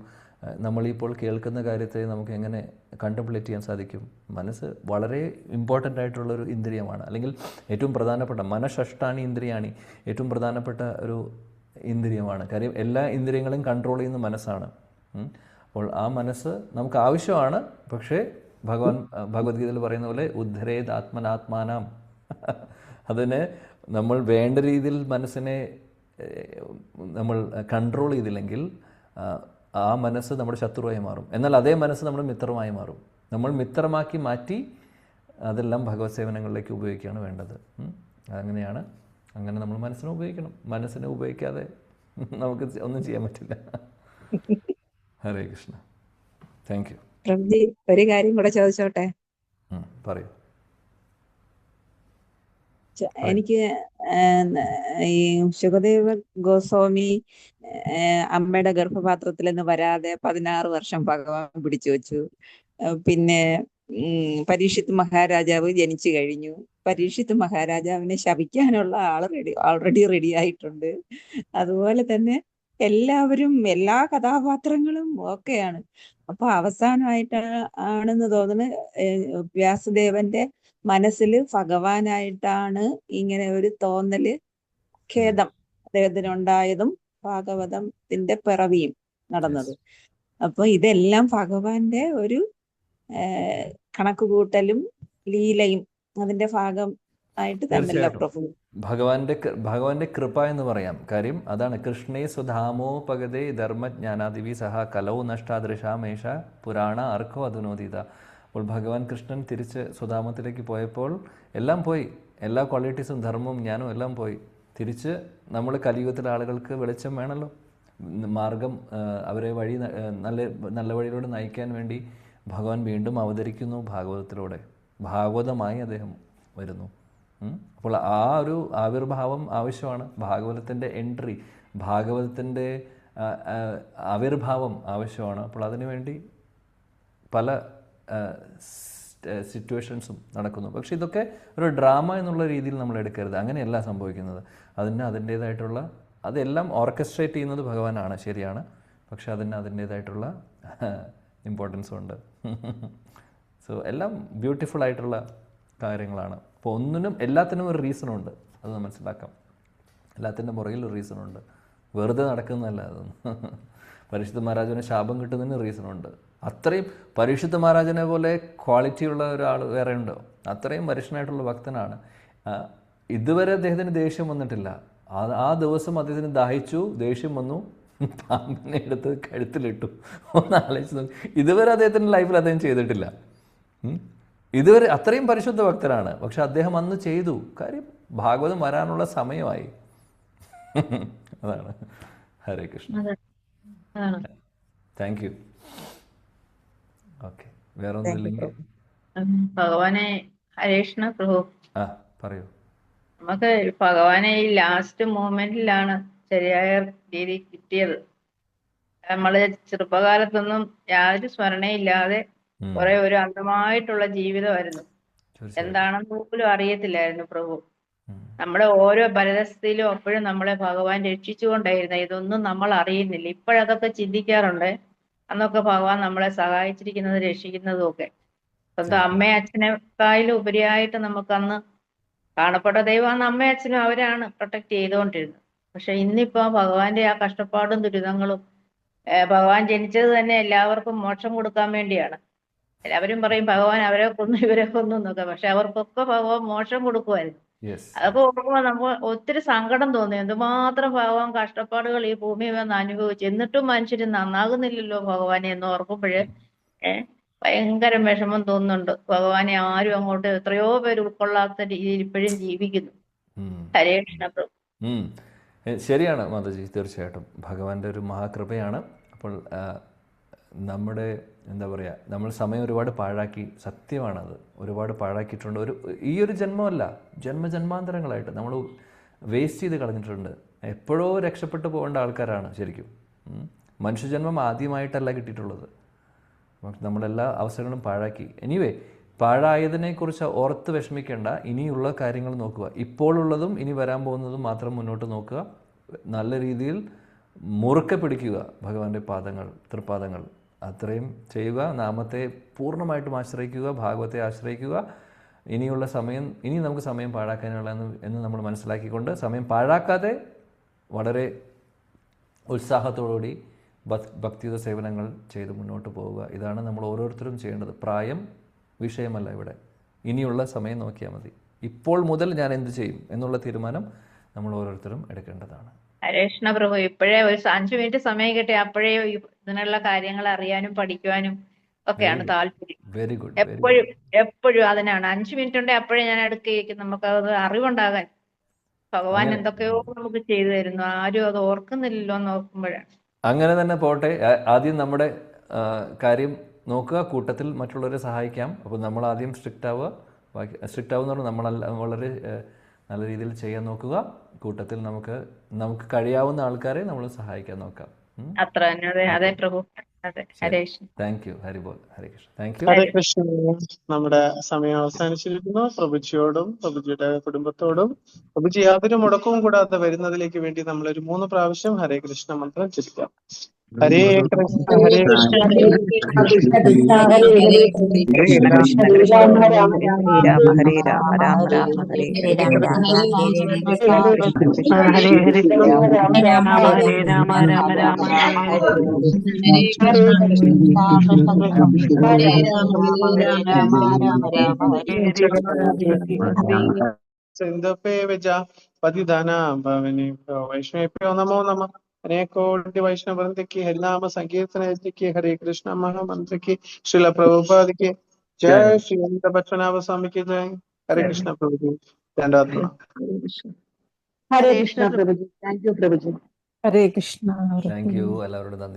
നമ്മളിപ്പോൾ കേൾക്കുന്ന കാര്യത്തെ നമുക്ക് എങ്ങനെ കണ്ടംപ്ലേറ്റ് ചെയ്യാൻ സാധിക്കും? മനസ്സ് വളരെ ഇമ്പോർട്ടൻ്റ് ആയിട്ടുള്ളൊരു ഇന്ദ്രിയമാണ്, അല്ലെങ്കിൽ ഏറ്റവും പ്രധാനപ്പെട്ട മനഃഷ്ടാണി ഇന്ദ്രിയാണി, ഏറ്റവും പ്രധാനപ്പെട്ട ഒരു ഇന്ദ്രിയമാണ്. കാര്യം എല്ലാ ഇന്ദ്രിയങ്ങളും കൺട്രോൾ ചെയ്യുന്ന മനസ്സാണ്. അപ്പോൾ ആ മനസ്സ് നമുക്ക് ആവശ്യമാണ്. പക്ഷേ ഭഗവത്ഗീതയിൽ പറയുന്ന പോലെ ഉദ്ധരേത് ആത്മനാത്മാനാം. അതിന് നമ്മൾ വേണ്ട രീതിയിൽ മനസ്സിനെ നമ്മൾ കൺട്രോൾ ചെയ്തില്ലെങ്കിൽ ആ മനസ്സ് നമ്മുടെ ശത്രുവായി മാറും. എന്നാൽ അതേ മനസ്സ് നമ്മുടെ മിത്രമായി മാറും. നമ്മൾ മിത്രമാക്കി മാറ്റി അതെല്ലാം ഭഗവത് സേവനങ്ങളിലേക്ക് ഉപയോഗിക്കുകയാണ് വേണ്ടത്. അങ്ങനെയാണ്. അങ്ങനെ നമ്മൾ മനസ്സിനെ ഉപയോഗിക്കണം. മനസ്സിനെ ഉപയോഗിക്കാതെ നമുക്ക് ഒന്നും ചെയ്യാൻ പറ്റില്ല. ഹരേ കൃഷ്ണ. Thank you. പ്രഭുജി ഒരു കാര്യം കൂടെ ചോദിച്ചോട്ടെ? പറയൂ. എനിക്ക് ഈ ശുകദേവ ഗോസ്വാമി അമ്മയുടെ ഗർഭപാത്രത്തിൽ നിന്ന് വരാതെ 16 വർഷം ഭഗവാൻ പിടിച്ചു വെച്ചു. പിന്നെ പരീക്ഷിത്ത് മഹാരാജാവ് ജനിച്ചു കഴിഞ്ഞു. പരീക്ഷിത്ത് മഹാരാജാവിനെ ശപിക്കാനുള്ള ഓൾറെഡി റെഡി ആയിട്ടുണ്ട്. അതുപോലെ തന്നെ എല്ലാവരും എല്ലാ കഥാപാത്രങ്ങളും ഓക്കെയാണ്. അപ്പൊ അവസാനമായിട്ട് ആണെന്ന് തോന്നുന്നു വ്യാസദേവന്റെ മനസ്സിൽ ഭഗവാനായിട്ടാണ് ഇങ്ങനെ ഒരു തോന്നല്, ഖേദം അദ്ദേഹത്തിനുണ്ടായതും ഭാഗവതത്തിന്റെ പിറവിയും നടന്നത്. അപ്പൊ ഇതെല്ലാം ഭഗവാന്റെ ഒരു കണക്കുകൂട്ടലും ലീലയും അതിന്റെ ഭാഗം ആയിട്ട് തന്നെയല്ല പ്രഭു? ഭഗവാന്റെ കൃപ എന്ന് പറയാം. കാര്യം അതാണ്. കൃഷ്ണേ സുധാമോപഗതേ ധർമ്മജ്ഞാനാദിവി സഹ കലൗ നഷ്ടാദൃശാമേഷ പുരാണ അർക്കോ അധുനോദിത. അപ്പോൾ ഭഗവാൻ കൃഷ്ണൻ തിരിച്ച് സുധാമത്തിലേക്ക് പോയപ്പോൾ എല്ലാം പോയി. എല്ലാ ക്വാളിറ്റീസും ധർമ്മവും ജ്ഞാനവും എല്ലാം പോയി. തിരിച്ച് നമ്മൾ കലിയുഗത്തിലെ ആളുകൾക്ക് വെളിച്ചം വേണമല്ലോ, മാർഗം, അവരെ വഴി നല്ല വഴിയിലൂടെ നയിക്കാൻ വേണ്ടി ഭഗവാൻ വീണ്ടും അവതരിക്കുന്നു ഭാഗവതത്തിലൂടെ. ഭാഗവതമായി അദ്ദേഹം വരുന്നു. അപ്പോൾ ആ ഒരു ആവിർഭാവം ആവശ്യമാണ്. ഭാഗവതത്തിൻ്റെ എൻട്രി, ഭാഗവതത്തിൻ്റെ ആവിർഭാവം ആവശ്യമാണ്. അപ്പോൾ അതിനുവേണ്ടി പല സിറ്റുവേഷൻസും നടക്കുന്നു. പക്ഷെ ഇതൊക്കെ ഒരു ഡ്രാമ എന്നുള്ള രീതിയിൽ നമ്മൾ എടുക്കരുത്. അങ്ങനെയല്ല സംഭവിക്കുന്നത്. അതിൻ്റേതായിട്ടുള്ള അതെല്ലാം ഓർക്കസ്ട്രേറ്റ് ചെയ്യുന്നത് ഭഗവാനാണ്, ശരിയാണ്. പക്ഷെ അതിൻ്റേതായിട്ടുള്ള ഇമ്പോർട്ടൻസും ഉണ്ട്. സോ എല്ലാം ബ്യൂട്ടിഫുൾ ആയിട്ടുള്ള കാര്യങ്ങളാണ്. അപ്പോൾ എല്ലാത്തിനും ഒരു റീസണുണ്ട്, അത് മനസ്സിലാക്കാം. എല്ലാത്തിൻ്റെ പുറകിൽ ഒരു റീസണുണ്ട്. വെറുതെ നടക്കുന്നതല്ല അതൊന്നും. പരീക്ഷിത് മഹാരാജന് ശാപം കിട്ടുന്നതിന് റീസണുണ്ട്. അത്രയും പരീക്ഷിത് മഹാരാജനെ പോലെ ക്വാളിറ്റിയുള്ള ഒരാൾ വേറെ ഉണ്ടോ? അത്രയും വരിഷ്ഠനായിട്ടുള്ള ഭക്തനാണ്. ഇതുവരെ അദ്ദേഹത്തിന് ദേഷ്യം വന്നിട്ടില്ല. ആ ദിവസം അദ്ദേഹത്തിന് ദാഹിച്ചു, ദേഷ്യം വന്നു, പാമ്പിനെ എടുത്ത് കഴുത്തിലിട്ടു. ഒന്ന് ആലോചിച്ച് നോക്കി. ഇതുവരെ അദ്ദേഹത്തിൻ്റെ ലൈഫിൽ അദ്ദേഹം ചെയ്തിട്ടില്ല. ഇതുവരെ അത്രയും പരിശുദ്ധ ഭക്തരാണ്. പക്ഷെ അദ്ദേഹം അന്ന് ചെയ്തു. കാര്യം ഭാഗവതം വരാനുള്ള സമയമായി. അതാണ്. Hare Krishna. Thank you. Okay, വേറെ ഒന്നുമില്ലെങ്കിൽ ഭഗവാനെ ഹരേഷ്ണ പ്രഭു പറയൂ. നമുക്ക് ഭഗവാനെ ഈ ലാസ്റ്റ് മൂമെന്റിലാണ് ശരിയായ രീതി കിട്ടിയത്. നമ്മള് ചെറുപ്പകാലത്തൊന്നും യാതൊരു സ്മരണയില്ലാതെ കുറെ ഒരു അന്ധമായിട്ടുള്ള ജീവിതമായിരുന്നു. എന്താണെന്ന് പോലും അറിയത്തില്ലായിരുന്നു പ്രഭു. നമ്മുടെ ഓരോ പരിതസ്ഥിതിയിലും അപ്പോഴും നമ്മളെ ഭഗവാൻ രക്ഷിച്ചുകൊണ്ടായിരുന്നു. ഇതൊന്നും നമ്മൾ അറിയുന്നില്ല. ഇപ്പോഴതൊക്കെ ചിന്തിക്കാറുണ്ട്. അന്നൊക്കെ ഭഗവാൻ നമ്മളെ സഹായിച്ചിരിക്കുന്നത്, രക്ഷിക്കുന്നതും ഒക്കെ. സ്വന്തം അമ്മയും അച്ഛനെക്കാളും ഉപരിയായിട്ട് നമുക്ക് അന്ന് കാണപ്പെട്ട ദൈവമാണ് അമ്മയും അച്ഛനും. അവരാണ് പ്രൊട്ടക്ട് ചെയ്തുകൊണ്ടിരുന്നത്. പക്ഷെ ഇന്നിപ്പോ ഭഗവാന്റെ ആ കഷ്ടപ്പാടും ദുരിതങ്ങളും, ഭഗവാൻ ജനിച്ചത് തന്നെ എല്ലാവർക്കും മോക്ഷം കൊടുക്കാൻ വേണ്ടിയാണ്. എല്ലാവരും പറയും ഭഗവാൻ അവരെ കൊന്നു ഇവരെ കൊന്നു എന്നൊക്കെ. പക്ഷെ അവർക്കൊക്കെ ഭഗവാൻ മോക്ഷം കൊടുക്കുമായിരുന്നു. അതൊക്കെ ഓർക്കുമ്പോൾ നമുക്ക് ഒത്തിരി സങ്കടം തോന്നി. എന്തുമാത്രം ഭഗവാൻ കഷ്ടപ്പാടുകൾ ഈ ഭൂമി വന്ന് അനുഭവിച്ചു. എന്നിട്ടും മനുഷ്യര് നന്നാകുന്നില്ലല്ലോ ഭഗവാനെ എന്ന് ഓർക്കുമ്പോഴേ ഭയങ്കര വിഷമം തോന്നുന്നുണ്ട്. ഭഗവാനെ ആരും അങ്ങോട്ട് എത്രയോ പേര് ഉൾക്കൊള്ളാത്ത രീതിയിൽ ഇപ്പോഴും ജീവിക്കുന്നു. ഹരേ കൃഷ്ണ പ്രഭു. ശരിയാണ് മാതാജി, തീർച്ചയായിട്ടും ഭഗവാന്റെ ഒരു മഹാകൃപയാണ്. അപ്പോൾ നമ്മുടെ എന്താ പറയുക, നമ്മൾ സമയം ഒരുപാട് പാഴാക്കി. സത്യമാണത്, ഒരുപാട് പാഴാക്കിയിട്ടുണ്ട്. ഈ ഒരു ജന്മമല്ല, ജന്മജന്മാന്തരങ്ങളായിട്ട് നമ്മൾ വേസ്റ്റ് ചെയ്ത് കളഞ്ഞിട്ടുണ്ട്. എപ്പോഴോ രക്ഷപ്പെട്ടു പോകേണ്ട ആൾക്കാരാണ് ശരിക്കും. മനുഷ്യജന്മം ആദ്യമായിട്ടല്ല കിട്ടിയിട്ടുള്ളത്. നമ്മളെല്ലാ അവസരങ്ങളും പാഴാക്കി. എനിവേ, പാഴായതിനെക്കുറിച്ച് ഓർത്ത് വിഷമിക്കേണ്ട. ഇനിയുള്ള കാര്യങ്ങൾ നോക്കുക. ഇപ്പോഴുള്ളതും ഇനി വരാൻ പോകുന്നതും മാത്രം മുന്നോട്ട് നോക്കുക. നല്ല രീതിയിൽ മുറുക്കെ പിടിക്കുക ഭഗവാന്റെ തൃപ്പാദങ്ങൾ. അത്രയും ചെയ്യുക. നാമത്തെ പൂർണ്ണമായിട്ടും ആശ്രയിക്കുക, ഭാഗവത്തെ ആശ്രയിക്കുക. ഇനിയുള്ള സമയം, ഇനി നമുക്ക് സമയം പാഴാക്കാനുള്ള എന്ന് നമ്മൾ മനസ്സിലാക്കിക്കൊണ്ട് സമയം പാഴാക്കാതെ വളരെ ഉത്സാഹത്തോടുകൂടി ഭക്തിയുത സേവനങ്ങൾ ചെയ്ത് മുന്നോട്ട് പോവുക. ഇതാണ് നമ്മൾ ഓരോരുത്തരും ചെയ്യേണ്ടത്. പ്രായം വിഷയമല്ല ഇവിടെ. ഇനിയുള്ള സമയം നോക്കിയാൽ മതി. ഇപ്പോൾ മുതൽ ഞാൻ എന്ത് ചെയ്യും എന്നുള്ള തീരുമാനം നമ്മൾ ഓരോരുത്തരും എടുക്കേണ്ടതാണ്. ഹരേഷ്ണ പ്രഭു, ഇപ്പോഴേ ഒരു 5 മിനിറ്റ് സമയം കിട്ടി അപ്പോഴേ ഇതിനുള്ള കാര്യങ്ങൾ അറിയാനും പഠിക്കുവാനും ഒക്കെയാണ് താല്പര്യം. Very good. എപ്പോഴും അതിനാണ്. 5 മിനിറ്റ് ഉണ്ടെങ്കിൽ അപ്പോഴേ ഞാൻ എടുക്കുകയും നമുക്കത് അറിവുണ്ടാകാൻ ഭഗവാൻ എന്തൊക്കെയോ നമുക്ക് ചെയ്തു തരുന്നു. ആരും അത് ഓർക്കുന്നില്ലല്ലോ എന്ന് ഓർക്കുമ്പോഴാണ്. അങ്ങനെ തന്നെ പോട്ടെ. ആദ്യം നമ്മുടെ കാര്യം നോക്കുക, കൂട്ടത്തിൽ മറ്റുള്ളവരെ സഹായിക്കാം. അപ്പോൾ നമ്മൾ ആദ്യം സ്ട്രിക്റ്റ് ആവുക. സ്ട്രിക്റ്റ് ആവുക എന്ന് പറഞ്ഞാൽ നമ്മളല്ല, വളരെ നല്ല രീതിയിൽ ചെയ്യാൻ നോക്കുക. കൂട്ടത്തിൽ നമുക്ക് കഴിയാവുന്ന ആൾക്കാരെ നമ്മൾ സഹായിക്കാൻ നോക്കാം. അത്ര തന്നെ. അതെ പ്രഭു. അതെ. Hare Krishna. Thank you. Haribol. Hare Krishna. Thank you. Hare Krishna. നമ്മുടെ സമയം അവസാനിച്ചിരിക്കുന്നു. പ്രഭുജിയോടും പ്രഭുജിയുടെ കുടുംബത്തോടും പ്രഭുജി യാതൊരു മുടക്കവും കൂടാതെ വരുന്നതിലേക്ക് വേണ്ടി നമ്മൾ ഒരു 3 പ്രാവശ്യം ഹരേ കൃഷ്ണ മന്ത്രം ജപിക്കാം. ഹരേ കൃഷ്ണ ഹരേ കൃഷ്ണ ഹരേ രാമ രാമ രാമ ഹരേ രാമ രാമ രാമ ഹരേ ഹരേ ഹരേ രാമ ഹരേ രാമ രാമ രാമ वैष्णवेभ्यो नमो नमः। अनेकोटि वैष्णव वृंद की हरिनाम संकीर्तन की हरे कृष्ण महामंत्र की श्रील प्रभुपाद की जय। श्री बच्चनाभ स्वामी की जय। हरे कृष्ण प्रभु जी। धन्यवाद। Hare Krishna Prabhuji. Thank you Prabhuji. Hare Krishna. Thank you. എല്ലാവരോടും നന്ദി.